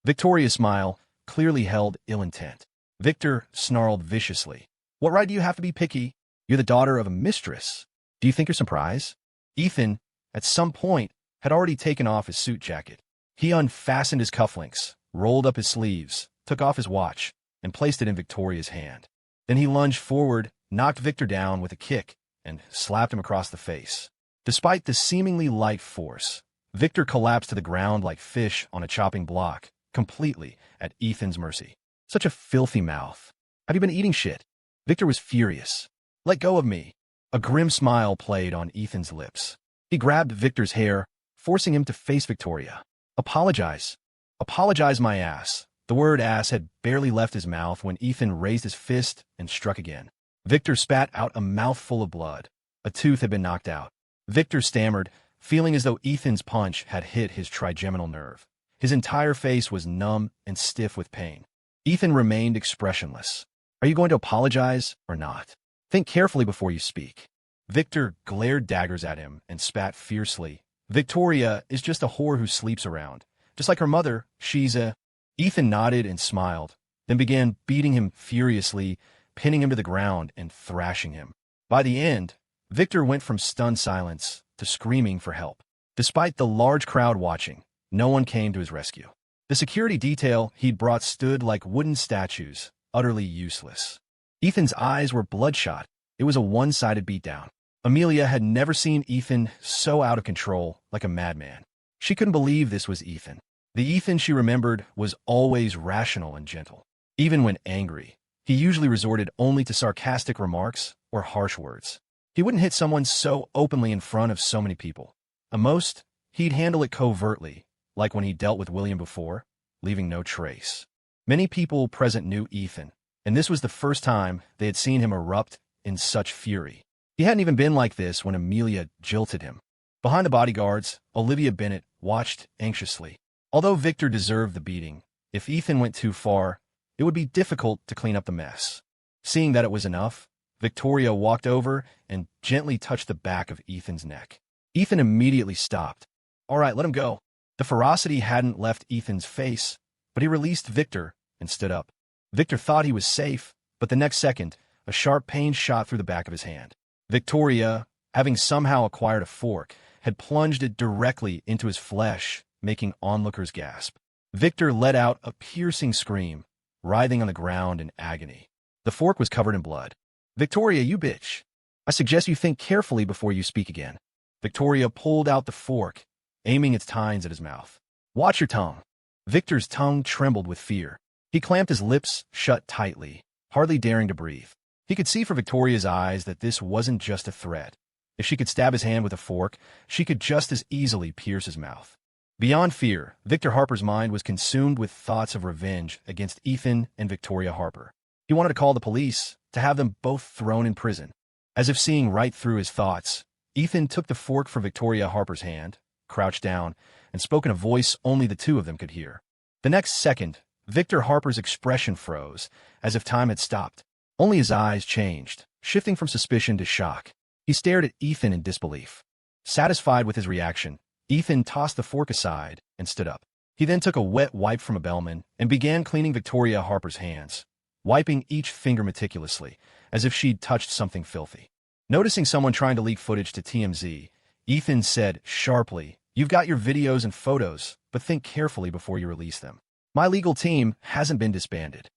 Victoria's smile clearly held ill intent. Victor snarled viciously, "What right do you have to be picky? You're the daughter of a mistress. Do you think you're surprised?" Ethan, at some point, had already taken off his suit jacket. He unfastened his cufflinks, rolled up his sleeves, took off his watch, and placed it in Victoria's hand. Then he lunged forward, knocked Victor down with a kick, and slapped him across the face. Despite the seemingly light force, Victor collapsed to the ground like fish on a chopping block, completely at Ethan's mercy. Such a filthy mouth. Have you been eating shit? Victor was furious. "Let go of me." A grim smile played on Ethan's lips. He grabbed Victor's hair, forcing him to face Victoria. "Apologize. Apologize my ass." The word ass had barely left his mouth when Ethan raised his fist and struck again. Victor spat out a mouthful of blood. A tooth had been knocked out. Victor stammered, feeling as though Ethan's punch had hit his trigeminal nerve. His entire face was numb and stiff with pain. Ethan remained expressionless. "Are you going to apologize or not? Think carefully before you speak." Victor glared daggers at him and spat fiercely. "Victoria is just a whore who sleeps around. Just like her mother, she's a—" Ethan nodded and smiled, then began beating him furiously, pinning him to the ground and thrashing him. By the end, Victor went from stunned silence to screaming for help. Despite the large crowd watching, no one came to his rescue. The security detail he'd brought stood like wooden statues, utterly useless. Ethan's eyes were bloodshot. It was a one-sided beatdown. Amelia had never seen Ethan so out of control, like a madman. She couldn't believe this was Ethan. The Ethan she remembered was always rational and gentle. Even when angry, he usually resorted only to sarcastic remarks or harsh words. He wouldn't hit someone so openly in front of so many people. At most, he'd handle it covertly, like when he dealt with William before, leaving no trace. Many people present knew Ethan, and this was the first time they had seen him erupt in such fury. He hadn't even been like this when Amelia jilted him. Behind the bodyguards, Olivia Bennett watched anxiously. Although Victor deserved the beating, if Ethan went too far, it would be difficult to clean up the mess. Seeing that it was enough, Victoria walked over and gently touched the back of Ethan's neck. Ethan immediately stopped. "All right, let him go." The ferocity hadn't left Ethan's face, but he released Victor and stood up. Victor thought he was safe, but the next second, a sharp pain shot through the back of his hand. Victoria, having somehow acquired a fork, had plunged it directly into his flesh, making onlookers gasp. Victor let out a piercing scream, writhing on the ground in agony. The fork was covered in blood. "Victoria, you bitch!" I suggest you think carefully before you speak again. Victoria pulled out the fork, aiming its tines at his mouth. Watch your tongue. Victor's tongue trembled with fear. He clamped his lips shut tightly, hardly daring to breathe. He could see from Victoria's eyes that this wasn't just a threat. If she could stab his hand with a fork, she could just as easily pierce his mouth. Beyond fear, Victor Harper's mind was consumed with thoughts of revenge against Ethan and Victoria Harper. He wanted to call the police, to have them both thrown in prison. As if seeing right through his thoughts, Ethan took the fork from Victoria Harper's hand, crouched down, and spoke in a voice only the two of them could hear. The next second, Victor Harper's expression froze, as if time had stopped. Only his eyes changed, shifting from suspicion to shock. He stared at Ethan in disbelief. Satisfied with his reaction, Ethan tossed the fork aside and stood up. He then took a wet wipe from a bellman and began cleaning Victoria Harper's hands, wiping each finger meticulously, as if she'd touched something filthy. Noticing someone trying to leak footage to TMZ, Ethan said sharply, "You've got your videos and photos, but think carefully before you release them. My legal team hasn't been disbanded."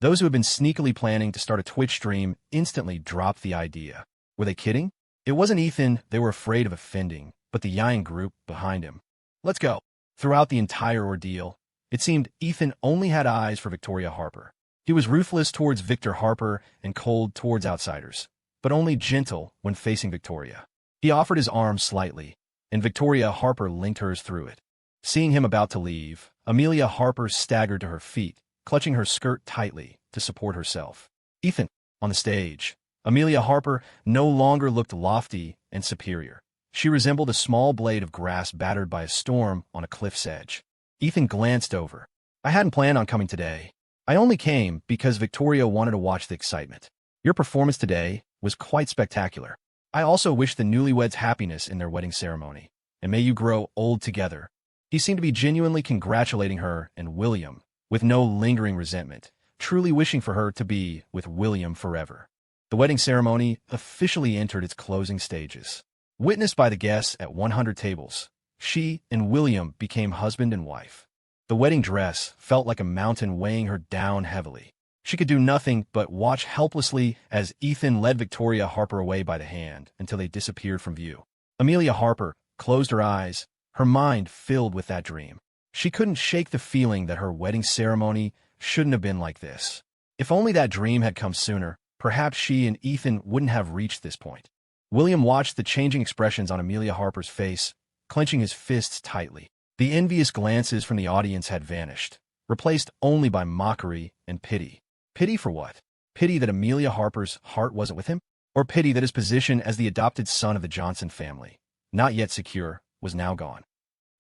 Those who had been sneakily planning to start a Twitch stream instantly dropped the idea. Were they kidding? It wasn't Ethan they were afraid of offending, but the Yang group behind him. Let's go. Throughout the entire ordeal, it seemed Ethan only had eyes for Victoria Harper. He was ruthless towards Victor Harper and cold towards outsiders, but only gentle when facing Victoria. He offered his arm slightly, and Victoria Harper linked hers through it. Seeing him about to leave, Amelia Harper staggered to her feet, clutching her skirt tightly to support herself. Ethan, on the stage. Amelia Harper no longer looked lofty and superior. She resembled a small blade of grass battered by a storm on a cliff's edge. Ethan glanced over. "I hadn't planned on coming today. I only came because Victoria wanted to watch the excitement. Your performance today was quite spectacular. I also wish the newlyweds happiness in their wedding ceremony, and may you grow old together." He seemed to be genuinely congratulating her and William, with no lingering resentment, truly wishing for her to be with William forever. The wedding ceremony officially entered its closing stages. Witnessed by the guests at 100 tables, she and William became husband and wife. The wedding dress felt like a mountain weighing her down heavily. She could do nothing but watch helplessly as Ethan led Victoria Harper away by the hand until they disappeared from view. Amelia Harper closed her eyes, her mind filled with that dream. She couldn't shake the feeling that her wedding ceremony shouldn't have been like this. If only that dream had come sooner, perhaps she and Ethan wouldn't have reached this point. William watched the changing expressions on Amelia Harper's face, clenching his fists tightly. The envious glances from the audience had vanished, replaced only by mockery and pity. Pity for what? Pity that Amelia Harper's heart wasn't with him? Or pity that his position as the adopted son of the Johnson family, not yet secure, was now gone?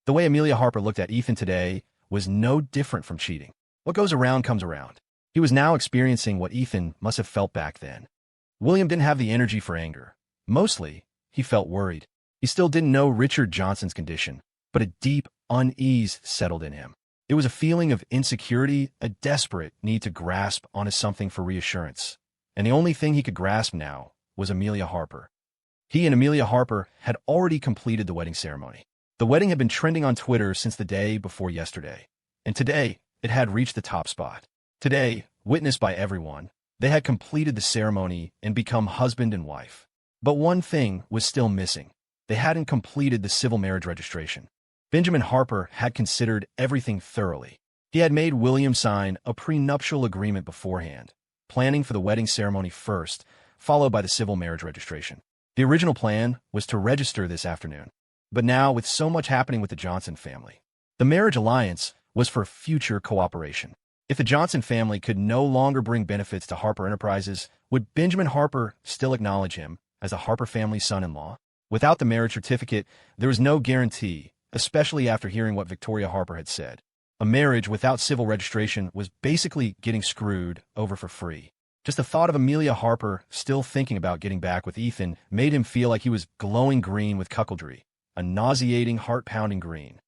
The way Amelia Harper looked at Ethan today was no different from cheating. What goes around comes around. He was now experiencing what Ethan must have felt back then. William didn't have the energy for anger. Mostly, he felt worried. He still didn't know Richard Johnson's condition, but a deep unease settled in him. It was a feeling of insecurity, a desperate need to grasp onto something for reassurance. And the only thing he could grasp now was Amelia Harper. He and Amelia Harper had already completed the wedding ceremony. The wedding had been trending on Twitter since the day before yesterday, and today it had reached the top spot. Today, witnessed by everyone, they had completed the ceremony and become husband and wife. But one thing was still missing. They hadn't completed the civil marriage registration. Benjamin Harper had considered everything thoroughly. He had made William sign a prenuptial agreement beforehand, planning for the wedding ceremony first, followed by the civil marriage registration. The original plan was to register this afternoon. But now, with so much happening with the Johnson family, the marriage alliance was for future cooperation. If the Johnson family could no longer bring benefits to Harper Enterprises, would Benjamin Harper still acknowledge him as the Harper family's son-in-law? Without the marriage certificate, there was no guarantee, especially after hearing what Victoria Harper had said. A marriage without civil registration was basically getting screwed over for free. Just the thought of Amelia Harper still thinking about getting back with Ethan made him feel like he was glowing green with cuckoldry, a nauseating, heart-pounding green.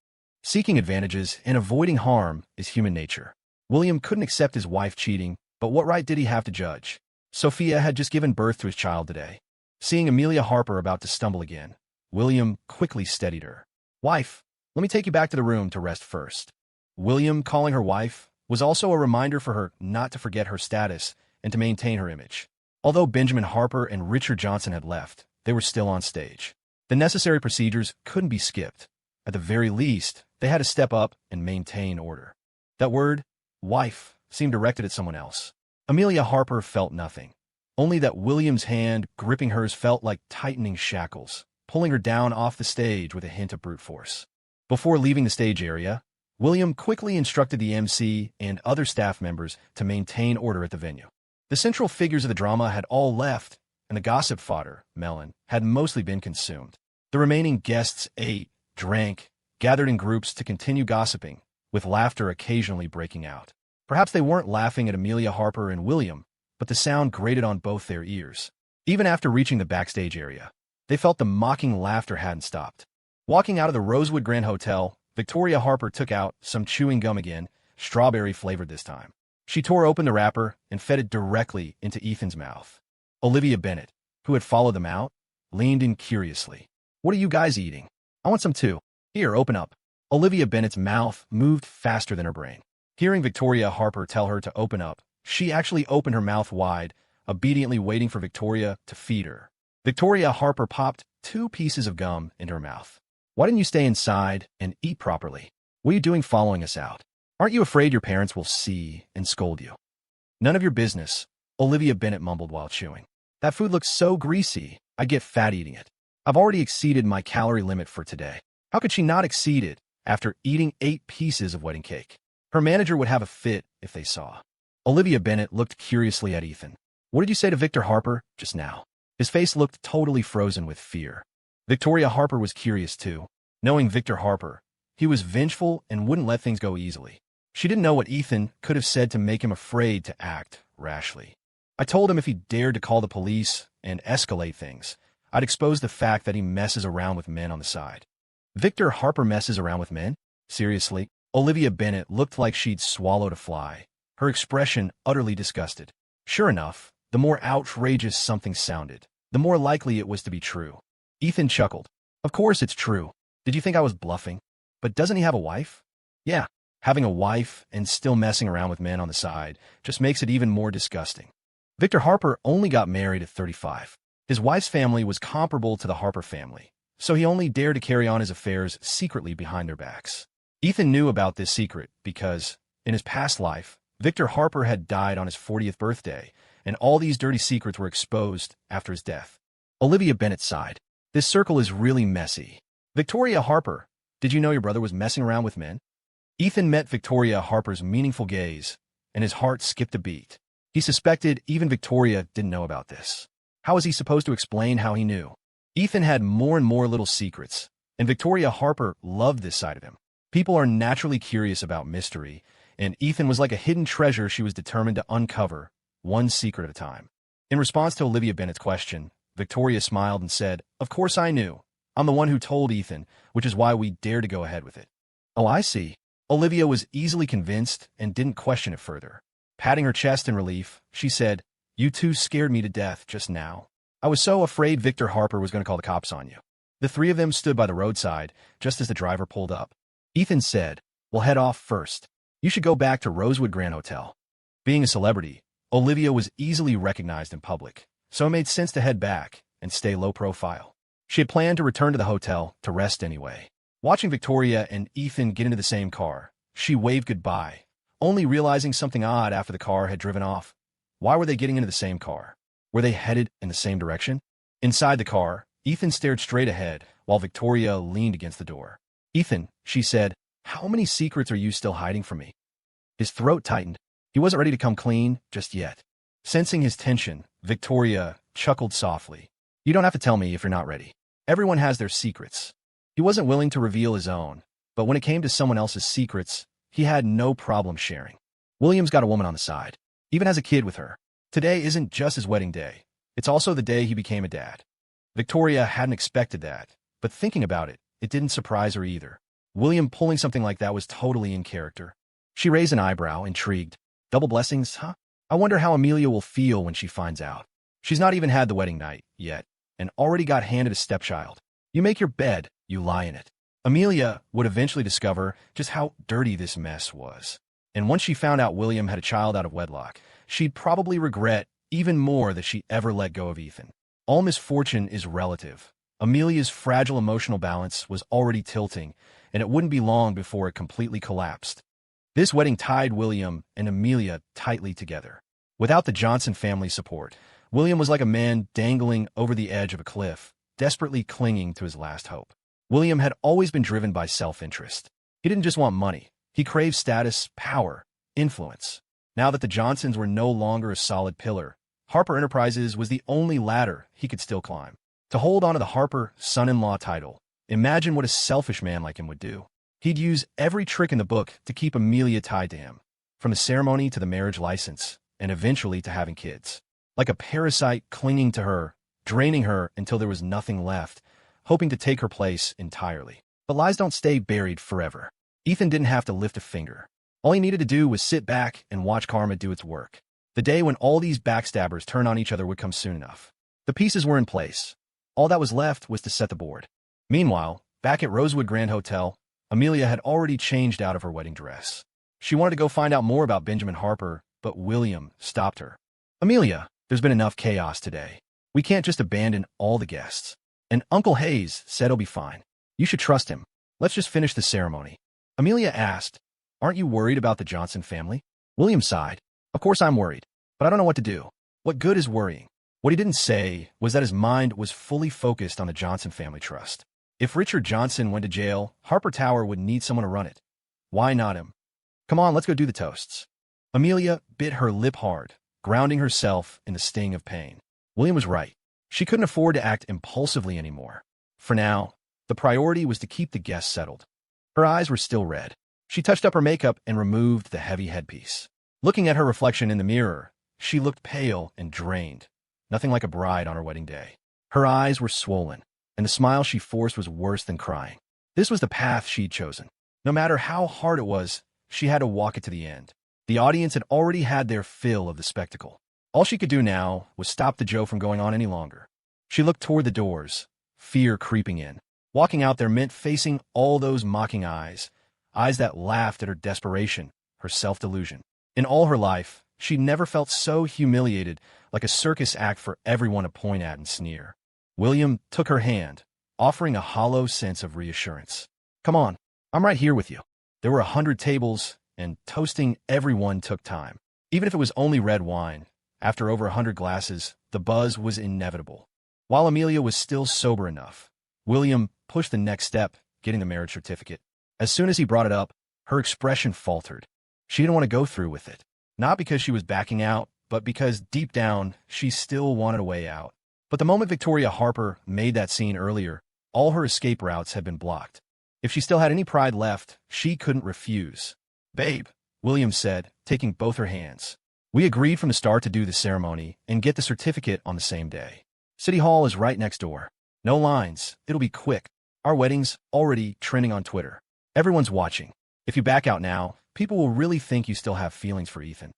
Seeking advantages and avoiding harm is human nature. William couldn't accept his wife cheating, but what right did he have to judge? Sophia had just given birth to his child today. Seeing Amelia Harper about to stumble again, William quickly steadied her. "Wife, let me take you back to the room to rest first." William calling her wife was also a reminder for her not to forget her status and to maintain her image. Although Benjamin Harper and Richard Johnson had left, they were still on stage. The necessary procedures couldn't be skipped. At the very least, they had to step up and maintain order. That word, wife, seemed directed at someone else. Amelia Harper felt nothing. Only that William's hand gripping hers felt like tightening shackles, pulling her down off the stage with a hint of brute force. Before leaving the stage area, William quickly instructed the MC and other staff members to maintain order at the venue. The central figures of the drama had all left, and the gossip fodder, melon, had mostly been consumed. The remaining guests ate, drank, gathered in groups to continue gossiping, with laughter occasionally breaking out. Perhaps they weren't laughing at Amelia Harper and William, but the sound grated on both their ears. Even after reaching the backstage area, they felt the mocking laughter hadn't stopped. Walking out of the Rosewood Grand Hotel, Victoria Harper took out some chewing gum again, strawberry-flavored this time. She tore open the wrapper and fed it directly into Ethan's mouth. Olivia Bennet, who had followed them out, leaned in curiously. "What are you guys eating? I want some too. Here, open up." Olivia Bennet's mouth moved faster than her brain. Hearing Victoria Harper tell her to open up, she actually opened her mouth wide, obediently waiting for Victoria to feed her. Victoria Harper popped 2 pieces of gum into her mouth. "Why didn't you stay inside and eat properly? What are you doing following us out? Aren't you afraid your parents will see and scold you?" "None of your business," Olivia Bennet mumbled while chewing. "That food looks so greasy, I'd get fat eating it. I've already exceeded my calorie limit for today." How could she not exceed it after eating 8 pieces of wedding cake? Her manager would have a fit if they saw. Olivia Bennet looked curiously at Ethan. "What did you say to Victor Harper just now?" His face looked totally frozen with fear. Victoria Harper was curious too. Knowing Victor Harper, he was vengeful and wouldn't let things go easily. She didn't know what Ethan could have said to make him afraid to act rashly. "I told him if he dared to call the police and escalate things, I'd expose the fact that he messes around with men on the side." Victor Harper messes around with men? Seriously? Olivia Bennet looked like she'd swallowed a fly, her expression utterly disgusted. Sure enough, the more outrageous something sounded, the more likely it was to be true. Ethan chuckled. "Of course it's true. Did you think I was bluffing? But doesn't he have a wife?" "Yeah, having a wife and still messing around with men on the side just makes it even more disgusting." Victor Harper only got married at 35. His wife's family was comparable to the Harper family, so he only dared to carry on his affairs secretly behind their backs. Ethan knew about this secret because, in his past life, Victor Harper had died on his 40th birthday, and all these dirty secrets were exposed after his death. Olivia Bennet sighed. "This circle is really messy. Victoria Harper, did you know your brother was messing around with men?" Ethan met Victoria Harper's meaningful gaze, and his heart skipped a beat. He suspected even Victoria didn't know about this. How was he supposed to explain how he knew? Ethan had more and more little secrets, and Victoria Harper loved this side of him. People are naturally curious about mystery, and Ethan was like a hidden treasure she was determined to uncover, one secret at a time. In response to Olivia Bennet's question, Victoria smiled and said, "Of course I knew. I'm the one who told Ethan, which is why we dared to go ahead with it." "Oh, I see." Olivia was easily convinced and didn't question it further. Patting her chest in relief, she said, "You two scared me to death just now. I was so afraid Victor Harper was going to call the cops on you." The 3 of them stood by the roadside just as the driver pulled up. Ethan said, "We'll head off first. You should go back to Rosewood Grand Hotel." Being a celebrity, Olivia was easily recognized in public, so it made sense to head back and stay low profile. She had planned to return to the hotel to rest anyway. Watching Victoria and Ethan get into the same car, she waved goodbye, only realizing something odd after the car had driven off. Why were they getting into the same car? Were they headed in the same direction? Inside the car, Ethan stared straight ahead while Victoria leaned against the door. "Ethan," she said, "how many secrets are you still hiding from me?" His throat tightened. He wasn't ready to come clean just yet. Sensing his tension, Victoria chuckled softly. "You don't have to tell me if you're not ready. Everyone has their secrets." He wasn't willing to reveal his own, but when it came to someone else's secrets, he had no problem sharing. William's got a woman on the side, even has a kid with her. Today isn't just his wedding day. It's also the day he became a dad. Victoria hadn't expected that, but thinking about it, it didn't surprise her either. William pulling something like that was totally in character. She raised an eyebrow, intrigued. "Double blessings, huh? I wonder how Amelia will feel when she finds out. She's not even had the wedding night yet, and already got handed a stepchild. You make your bed, you lie in it." Amelia would eventually discover just how dirty this mess was. And once she found out William had a child out of wedlock, she'd probably regret even more than she ever let go of Ethan. All misfortune is relative. Amelia's fragile emotional balance was already tilting, and it wouldn't be long before it completely collapsed. This wedding tied William and Amelia tightly together. Without the Johnson family support, William was like a man dangling over the edge of a cliff, desperately clinging to his last hope. William had always been driven by self-interest. He didn't just want money. He craved status, power, influence. Now that the Johnsons were no longer a solid pillar, Harper Enterprises was the only ladder he could still climb. To hold on to the Harper son-in-law title, imagine what a selfish man like him would do. He'd use every trick in the book to keep Amelia tied to him, from the ceremony to the marriage license, and eventually to having kids. Like a parasite clinging to her, draining her until there was nothing left, hoping to take her place entirely. But lies don't stay buried forever. Ethan didn't have to lift a finger. All he needed to do was sit back and watch karma do its work. The day when all these backstabbers turn on each other would come soon enough. The pieces were in place. All that was left was to set the board. Meanwhile, back at Rosewood Grand Hotel, Amelia had already changed out of her wedding dress. She wanted to go find out more about Benjamin Harper, but William stopped her. "Amelia, there's been enough chaos today. We can't just abandon all the guests. And Uncle Hayes said he'll be fine. You should trust him. Let's just finish the ceremony." Amelia asked, "Aren't you worried about the Johnson family?" William sighed. "Of course I'm worried, but I don't know what to do. What good is worrying?" What he didn't say was that his mind was fully focused on the Johnson family trust. If Richard Johnson went to jail, Harper Tower would need someone to run it. Why not him? "Come on, let's go do the toasts." Amelia bit her lip hard, grounding herself in the sting of pain. William was right. She couldn't afford to act impulsively anymore. For now, the priority was to keep the guests settled. Her eyes were still red. She touched up her makeup and removed the heavy headpiece. Looking at her reflection in the mirror, she looked pale and drained. Nothing like a bride on her wedding day. Her eyes were swollen, and the smile she forced was worse than crying. This was the path she'd chosen. No matter how hard it was, she had to walk it to the end. The audience had already had their fill of the spectacle. All she could do now was stop the Joe from going on any longer. She looked toward the doors, fear creeping in. Walking out there meant facing all those mocking eyes, eyes that laughed at her desperation, her self-delusion. In all her life, she'd never felt so humiliated, like a circus act for everyone to point at and sneer. William took her hand, offering a hollow sense of reassurance. "Come on, I'm right here with you." There were 100 tables, and toasting everyone took time. Even if it was only red wine, after over 100 glasses, the buzz was inevitable. While Amelia was still sober enough, William pushed the next step, getting the marriage certificate. As soon as he brought it up, her expression faltered. She didn't want to go through with it. Not because she was backing out, but because deep down, she still wanted a way out. But the moment Victoria Harper made that scene earlier, all her escape routes had been blocked. If she still had any pride left, she couldn't refuse. "Babe," William said, taking both her hands. "We agreed from the start to do the ceremony and get the certificate on the same day. City Hall is right next door. No lines. It'll be quick. Our wedding's already trending on Twitter. Everyone's watching. If you back out now, people will really think you still have feelings for Ethan."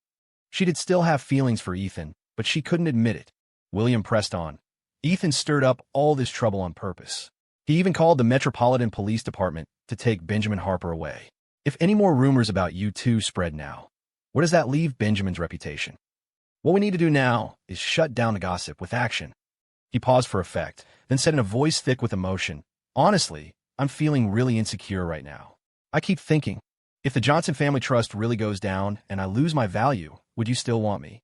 She did still have feelings for Ethan, but she couldn't admit it. William pressed on. "Ethan stirred up all this trouble on purpose. He even called the Metropolitan Police Department to take Benjamin Harper away. If any more rumors about you two spread now, where does that leave Benjamin's reputation? What we need to do now is shut down the gossip with action." He paused for effect, then said in a voice thick with emotion, "Honestly, I'm feeling really insecure right now. I keep thinking, if the Johnson family trust really goes down and I lose my value, would you still want me?"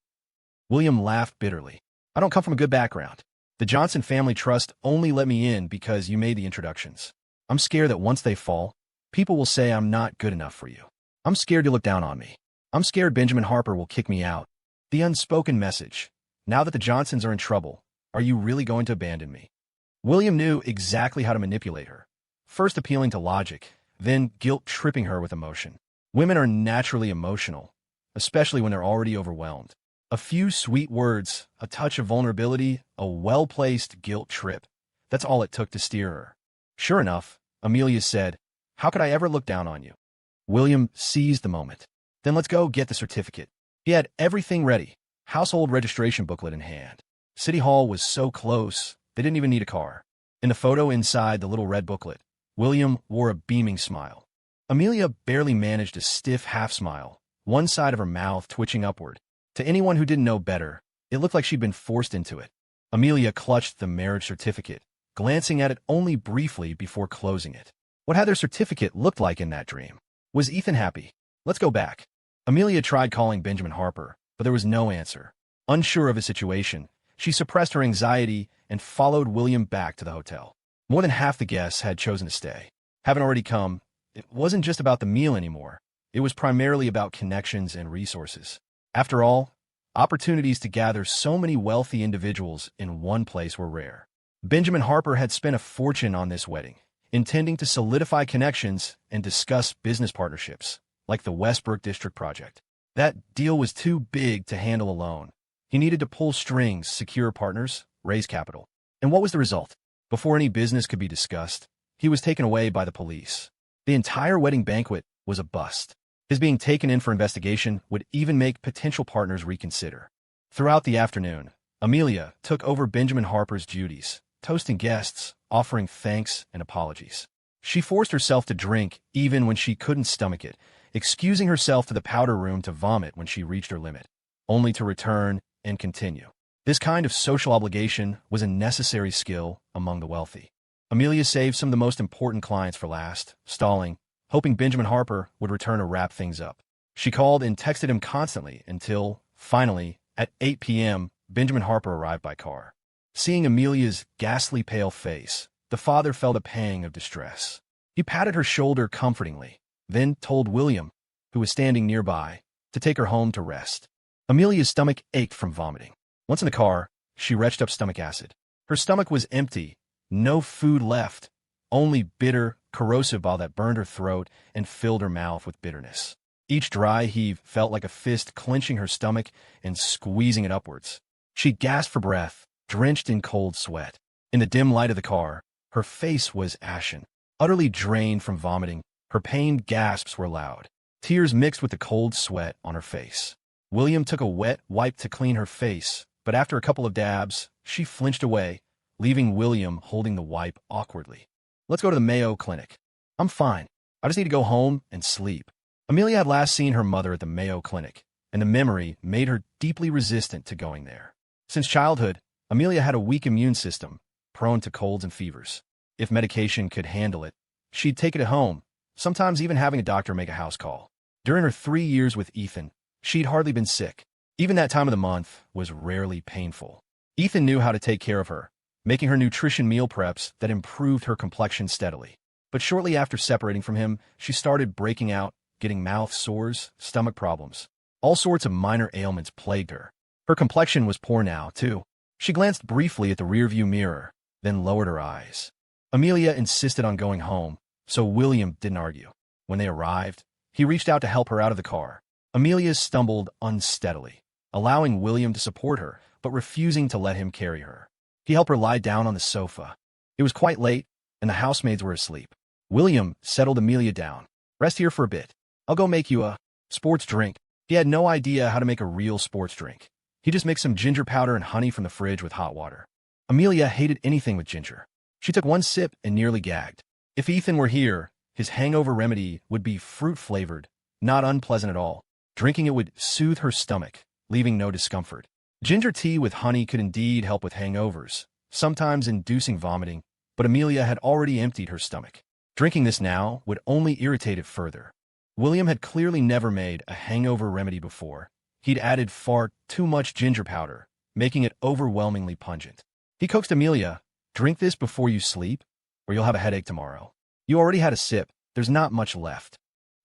William laughed bitterly. "I don't come from a good background. The Johnson family trust only let me in because you made the introductions. I'm scared that once they fall, people will say I'm not good enough for you. I'm scared you'll look down on me. I'm scared Benjamin Harper will kick me out." The unspoken message. Now that the Johnsons are in trouble, are you really going to abandon me? William knew exactly how to manipulate her. First appealing to logic, then guilt-tripping her with emotion. Women are naturally emotional, especially when they're already overwhelmed. A few sweet words, a touch of vulnerability, a well-placed guilt trip. That's all it took to steer her. Sure enough, Amelia said, "How could I ever look down on you?" William seized the moment. "Then let's go get the certificate." He had everything ready, household registration booklet in hand. City Hall was so close, they didn't even need a car. In the photo inside the little red booklet, William wore a beaming smile. Amelia barely managed a stiff half-smile, one side of her mouth twitching upward. To anyone who didn't know better, It looked like she'd been forced into it. Amelia clutched the marriage certificate, glancing at it only briefly before closing it. What had their certificate looked like in that dream? Was Ethan happy? Let's go back. Amelia tried calling Benjamin Harper, but there was no answer. Unsure of his situation, she suppressed her anxiety and followed William back to the hotel. More than half the guests had chosen to stay. Having already come, it wasn't just about the meal anymore. It was primarily about connections and resources. After all, opportunities to gather so many wealthy individuals in one place were rare. Benjamin Harper had spent a fortune on this wedding, intending to solidify connections and discuss business partnerships, like the Westbrook District project. That deal was too big to handle alone. He needed to pull strings, secure partners, raise capital. And what was the result? Before any business could be discussed, he was taken away by the police. The entire wedding banquet was a bust. His being taken in for investigation would even make potential partners reconsider. Throughout the afternoon, Amelia took over Benjamin Harper's duties, toasting guests, offering thanks and apologies. She forced herself to drink even when she couldn't stomach it, excusing herself to the powder room to vomit when she reached her limit, only to return and continue. This kind of social obligation was a necessary skill among the wealthy. Amelia saved some of the most important clients for last, stalling, hoping Benjamin Harper would return to wrap things up. She called and texted him constantly until, finally, at 8 p.m., Benjamin Harper arrived by car. Seeing Amelia's ghastly pale face, the father felt a pang of distress. He patted her shoulder comfortingly, then told William, who was standing nearby, to take her home to rest. Amelia's stomach ached from vomiting. Once in the car, she retched up stomach acid. Her stomach was empty, no food left, only bitter, corrosive bile that burned her throat and filled her mouth with bitterness. Each dry heave felt like a fist clenching her stomach and squeezing it upwards. She gasped for breath, drenched in cold sweat. In the dim light of the car, her face was ashen. Utterly drained from vomiting, her pained gasps were loud. Tears mixed with the cold sweat on her face. William took a wet wipe to clean her face, but after a couple of dabs, she flinched away, leaving William holding the wipe awkwardly. Let's go to the Mayo Clinic. I'm fine. I just need to go home and sleep. Amelia had last seen her mother at the Mayo Clinic, and the memory made her deeply resistant to going there. Since childhood, Amelia had a weak immune system, prone to colds and fevers. If medication could handle it, she'd take it at home, sometimes even having a doctor make a house call. During her 3 years with Ethan, she'd hardly been sick. Even that time of the month was rarely painful. Ethan knew how to take care of her, making her nutrition meal preps that improved her complexion steadily. But shortly after separating from him, she started breaking out, getting mouth sores, stomach problems. All sorts of minor ailments plagued her. Her complexion was poor now, too. She glanced briefly at the rearview mirror, then lowered her eyes. Amelia insisted on going home, so William didn't argue. When they arrived, he reached out to help her out of the car. Amelia stumbled unsteadily, allowing William to support her, but refusing to let him carry her. He helped her lie down on the sofa. It was quite late, and the housemaids were asleep. William settled Amelia down. Rest here for a bit. I'll go make you a sports drink. He had no idea how to make a real sports drink. He just mixed some ginger powder and honey from the fridge with hot water. Amelia hated anything with ginger. She took one sip and nearly gagged. If Ethan were here, his hangover remedy would be fruit-flavored, not unpleasant at all. Drinking it would soothe her stomach, leaving no discomfort. Ginger tea with honey could indeed help with hangovers, sometimes inducing vomiting, but Amelia had already emptied her stomach. Drinking this now would only irritate it further. William had clearly never made a hangover remedy before. He'd added far too much ginger powder, making it overwhelmingly pungent. He coaxed Amelia, "Drink this before you sleep, or you'll have a headache tomorrow. You already had a sip, there's not much left."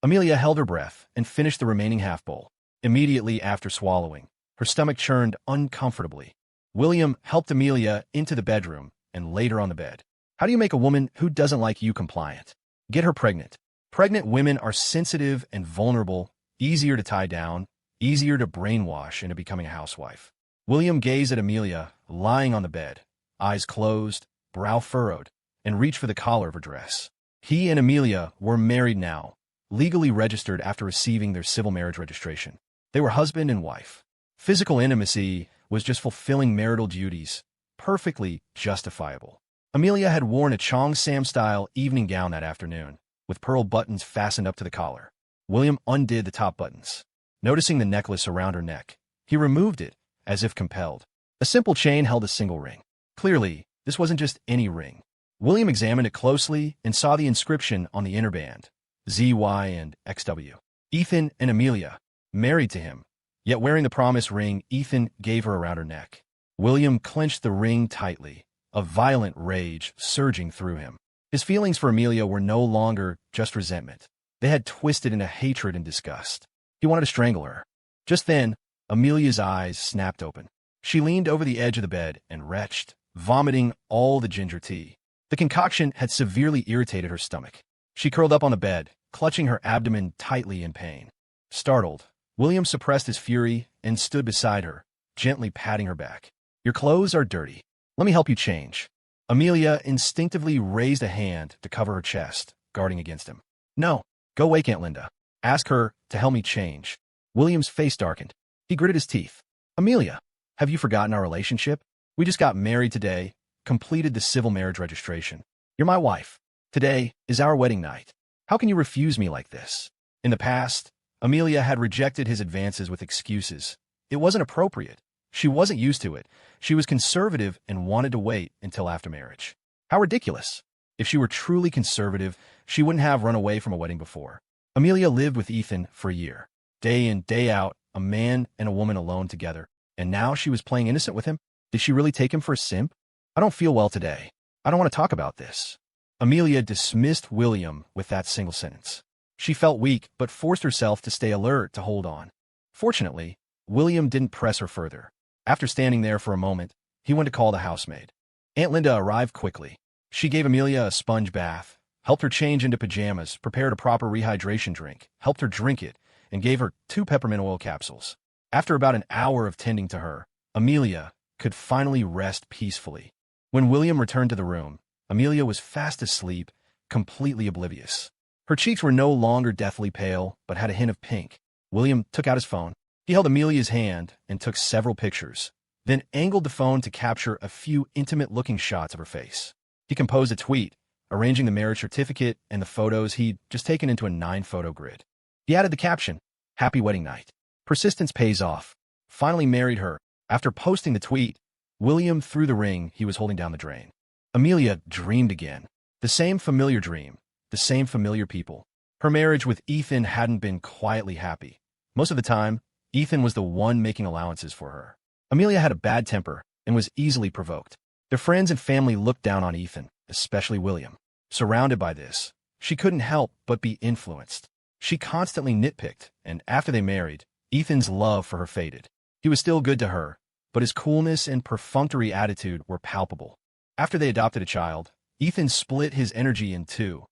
Amelia held her breath and finished the remaining half bowl. Immediately after swallowing, her stomach churned uncomfortably. William helped Amelia into the bedroom and laid her on the bed. How do you make a woman who doesn't like you compliant? Get her pregnant. Pregnant women are sensitive and vulnerable, easier to tie down, easier to brainwash into becoming a housewife. William gazed at Amelia, lying on the bed, eyes closed, brow furrowed, and reached for the collar of her dress. He and Amelia were married now, legally registered after receiving their civil marriage registration. They were husband and wife. Physical intimacy was just fulfilling marital duties, perfectly justifiable. Amelia had worn a Cheongsam-style evening gown that afternoon, with pearl buttons fastened up to the collar. William undid the top buttons. Noticing the necklace around her neck, he removed it, as if compelled. A simple chain held a single ring. Clearly, this wasn't just any ring. William examined it closely and saw the inscription on the inner band, ZY and XW. Ethan and Amelia, married to him. Yet wearing the promised ring, Ethan gave her around her neck. William clenched the ring tightly, a violent rage surging through him. His feelings for Amelia were no longer just resentment. They had twisted into hatred and disgust. He wanted to strangle her. Just then, Amelia's eyes snapped open. She leaned over the edge of the bed and retched, vomiting all the ginger tea. The concoction had severely irritated her stomach. She curled up on the bed, clutching her abdomen tightly in pain. Startled, William suppressed his fury and stood beside her, gently patting her back. "Your clothes are dirty. Let me help you change." Amelia instinctively raised a hand to cover her chest, guarding against him. "No, go wake Aunt Linda. Ask her to help me change." William's face darkened. He gritted his teeth. "Amelia, have you forgotten our relationship? We just got married today, completed the civil marriage registration. You're my wife. Today is our wedding night. How can you refuse me like this?" In the past, Amelia had rejected his advances with excuses. It wasn't appropriate. She wasn't used to it. She was conservative and wanted to wait until after marriage. How ridiculous. If she were truly conservative, she wouldn't have run away from a wedding before. Amelia lived with Ethan for a year. Day in, day out, a man and a woman alone together. And now she was playing innocent with him? Did she really take him for a simp? "I don't feel well today. I don't want to talk about this." Amelia dismissed William with that single sentence. She felt weak, but forced herself to stay alert to hold on. Fortunately, William didn't press her further. After standing there for a moment, he went to call the housemaid. Aunt Linda arrived quickly. She gave Amelia a sponge bath, helped her change into pajamas, prepared a proper rehydration drink, helped her drink it, and gave her 2 peppermint oil capsules. After about an hour of tending to her, Amelia could finally rest peacefully. When William returned to the room, Amelia was fast asleep, completely oblivious. Her cheeks were no longer deathly pale, but had a hint of pink. William took out his phone. He held Amelia's hand and took several pictures, then angled the phone to capture a few intimate-looking shots of her face. He composed a tweet, arranging the marriage certificate and the photos he'd just taken into a 9-photo grid. He added the caption, "Happy wedding night. Persistence pays off. Finally married her." After posting the tweet, William threw the ring he was holding down the drain. Amelia dreamed again. The same familiar dream, the same familiar people. Her marriage with Ethan hadn't been quietly happy. Most of the time, Ethan was the one making allowances for her. Amelia had a bad temper and was easily provoked. Their friends and family looked down on Ethan, especially William. Surrounded by this, she couldn't help but be influenced. She constantly nitpicked, and after they married, Ethan's love for her faded. He was still good to her, but his coolness and perfunctory attitude were palpable. After they adopted a child, Ethan split his energy in 2.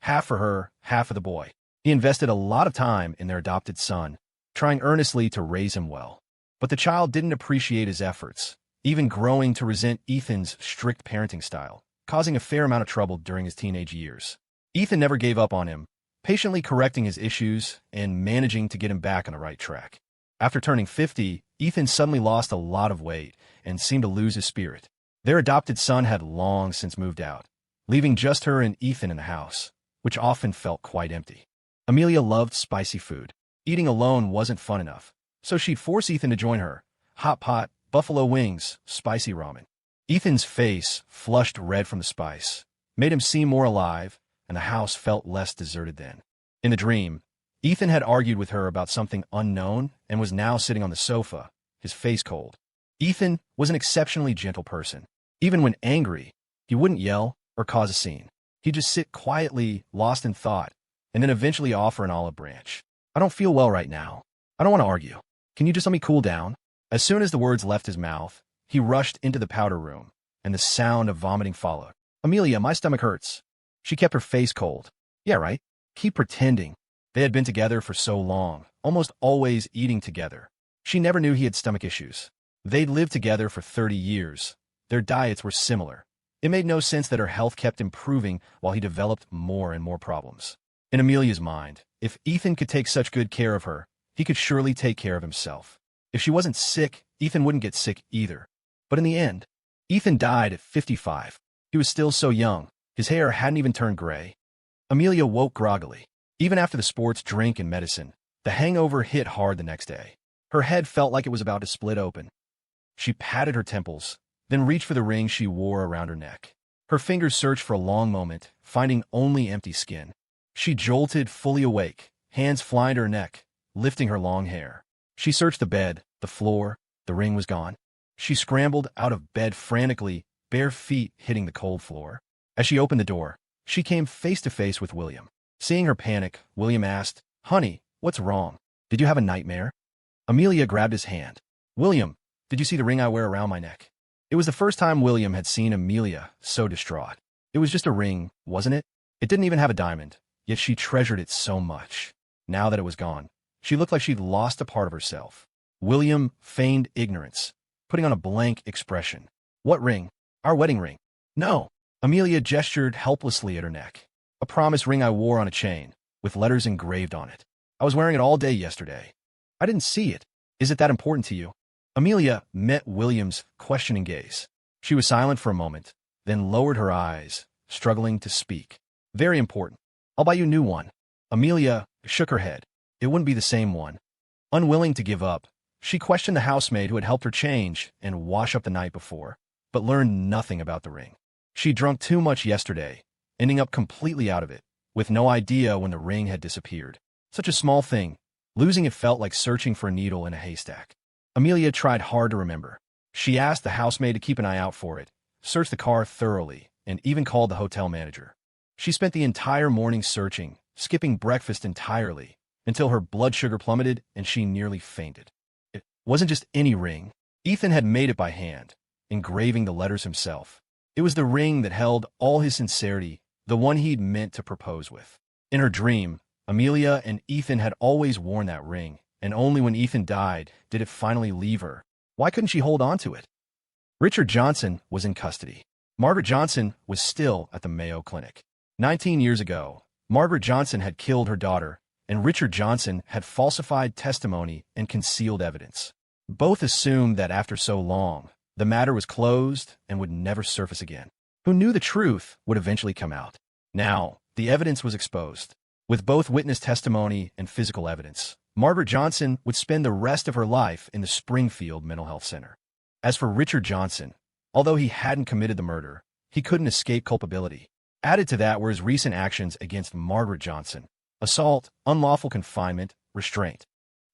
Half for her, half for the boy. He invested a lot of time in their adopted son, trying earnestly to raise him well. But the child didn't appreciate his efforts, even growing to resent Ethan's strict parenting style, causing a fair amount of trouble during his teenage years. Ethan never gave up on him, patiently correcting his issues and managing to get him back on the right track. After turning 50, Ethan suddenly lost a lot of weight and seemed to lose his spirit. Their adopted son had long since moved out, leaving just her and Ethan in the house, which often felt quite empty. Amelia loved spicy food. Eating alone wasn't fun enough, so she'd force Ethan to join her. Hot pot, buffalo wings, spicy ramen. Ethan's face, flushed red from the spice, made him seem more alive, and the house felt less deserted then. In the dream, Ethan had argued with her about something unknown and was now sitting on the sofa, his face cold. Ethan was an exceptionally gentle person. Even when angry, he wouldn't yell or cause a scene. He'd just sit quietly, lost in thought, and then eventually offer an olive branch. "I don't feel well right now. I don't want to argue. Can you just let me cool down?" As soon as the words left his mouth, he rushed into the powder room, and the sound of vomiting followed. "Amelia, my stomach hurts." She kept her face cold. "Yeah, right. Keep pretending." They had been together for so long, almost always eating together. She never knew he had stomach issues. They'd lived together for 30 years. Their diets were similar. It made no sense that her health kept improving while he developed more and more problems. In Amelia's mind, if Ethan could take such good care of her, he could surely take care of himself. If she wasn't sick, Ethan wouldn't get sick either. But in the end, Ethan died at 55. He was still so young. His hair hadn't even turned gray. Amelia woke groggily. Even after the sports, drink, and medicine, the hangover hit hard the next day. Her head felt like it was about to split open. She patted her temples, then reached for the ring she wore around her neck. Her fingers searched for a long moment, finding only empty skin. She jolted, fully awake, hands flying to her neck, lifting her long hair. She searched the bed, the floor. The ring was gone. She scrambled out of bed frantically, bare feet hitting the cold floor. As she opened the door, she came face to face with William. Seeing her panic, William asked, "Honey, what's wrong? Did you have a nightmare?" Amelia grabbed his hand. "William, did you see the ring I wear around my neck?" It was the first time William had seen Amelia so distraught. It was just a ring, wasn't it? It didn't even have a diamond, yet she treasured it so much. Now that it was gone, she looked like she'd lost a part of herself. William feigned ignorance, putting on a blank expression. "What ring? Our wedding ring." "No." Amelia gestured helplessly at her neck. "A promise ring I wore on a chain, with letters engraved on it. I was wearing it all day yesterday. I didn't see it. Is it that important to you?" Amelia met William's questioning gaze. She was silent for a moment, then lowered her eyes, struggling to speak. "Very important. I'll buy you a new one." Amelia shook her head. It wouldn't be the same one. Unwilling to give up, she questioned the housemaid who had helped her change and wash up the night before, but learned nothing about the ring. She drunk too much yesterday, ending up completely out of it, with no idea when the ring had disappeared. Such a small thing. Losing it felt like searching for a needle in a haystack. Amelia tried hard to remember. She asked the housemaid to keep an eye out for it, searched the car thoroughly, and even called the hotel manager. She spent the entire morning searching, skipping breakfast entirely, until her blood sugar plummeted and she nearly fainted. It wasn't just any ring. Ethan had made it by hand, engraving the letters himself. It was the ring that held all his sincerity, the one he'd meant to propose with. In her dream, Amelia and Ethan had always worn that ring, and only when Ethan died did it finally leave her. Why couldn't she hold on to it? Richard Johnson was in custody. Margaret Johnson was still at the Mayo Clinic. 19 years ago, Margaret Johnson had killed her daughter, and Richard Johnson had falsified testimony and concealed evidence. Both assumed that after so long, the matter was closed and would never surface again. Who knew the truth would eventually come out? Now, the evidence was exposed. With both witness testimony and physical evidence, Margaret Johnson would spend the rest of her life in the Springfield Mental Health Center. As for Richard Johnson, although he hadn't committed the murder, he couldn't escape culpability. Added to that were his recent actions against Margaret Johnson: assault, unlawful confinement, restraint,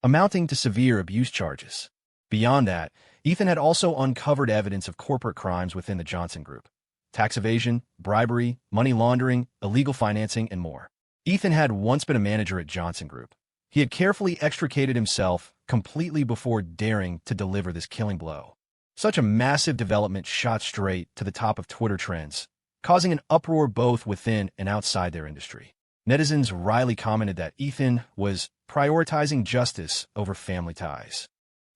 amounting to severe abuse charges. Beyond that, Ethan had also uncovered evidence of corporate crimes within the Johnson Group: tax evasion, bribery, money laundering, illegal financing, and more. Ethan had once been a manager at Johnson Group. He had carefully extricated himself completely before daring to deliver this killing blow. Such a massive development shot straight to the top of Twitter trends, causing an uproar both within and outside their industry. Netizens wryly commented that Ethan was prioritizing justice over family ties.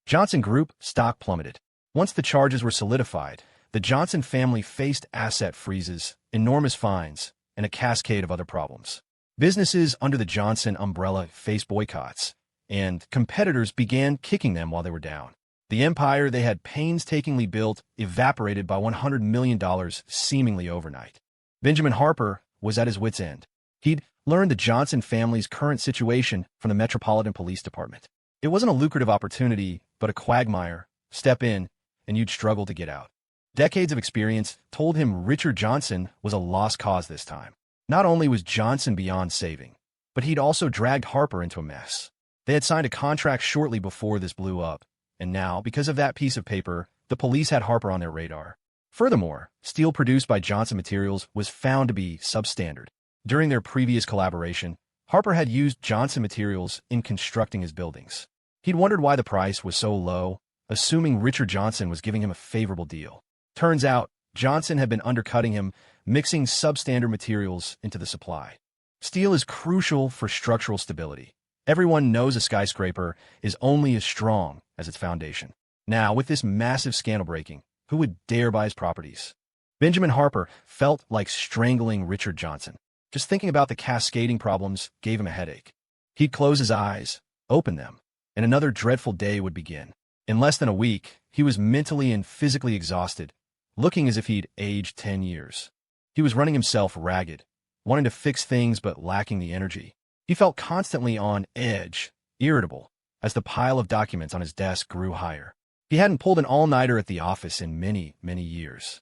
Johnson Group stock plummeted. Once the charges were solidified, the Johnson family faced asset freezes, enormous fines, and a cascade of other problems. Businesses under the Johnson umbrella faced boycotts, and competitors began kicking them while they were down. The empire they had painstakingly built evaporated by $100 million seemingly overnight. Benjamin Harper was at his wit's end. He'd learned the Johnson family's current situation from the Metropolitan Police Department. It wasn't a lucrative opportunity, but a quagmire. Step in, and you'd struggle to get out. Decades of experience told him Richard Johnson was a lost cause this time. Not only was Johnson beyond saving, but he'd also dragged Harper into a mess. They had signed a contract shortly before this blew up, and now, because of that piece of paper, the police had Harper on their radar. Furthermore, steel produced by Johnson Materials was found to be substandard. During their previous collaboration, Harper had used Johnson Materials in constructing his buildings. He'd wondered why the price was so low, assuming Richard Johnson was giving him a favorable deal. Turns out, Johnson had been undercutting him, mixing substandard materials into the supply. Steel is crucial for structural stability. Everyone knows a skyscraper is only as strong as its foundation. Now, with this massive scandal breaking, who would dare buy his properties? Benjamin Harper felt like strangling Richard Johnson. Just thinking about the cascading problems gave him a headache. He'd close his eyes, open them, and another dreadful day would begin. In less than a week, he was mentally and physically exhausted, looking as if he'd aged 10 years. He was running himself ragged, wanting to fix things but lacking the energy. He felt constantly on edge, irritable, as the pile of documents on his desk grew higher. He hadn't pulled an all-nighter at the office in many, many years.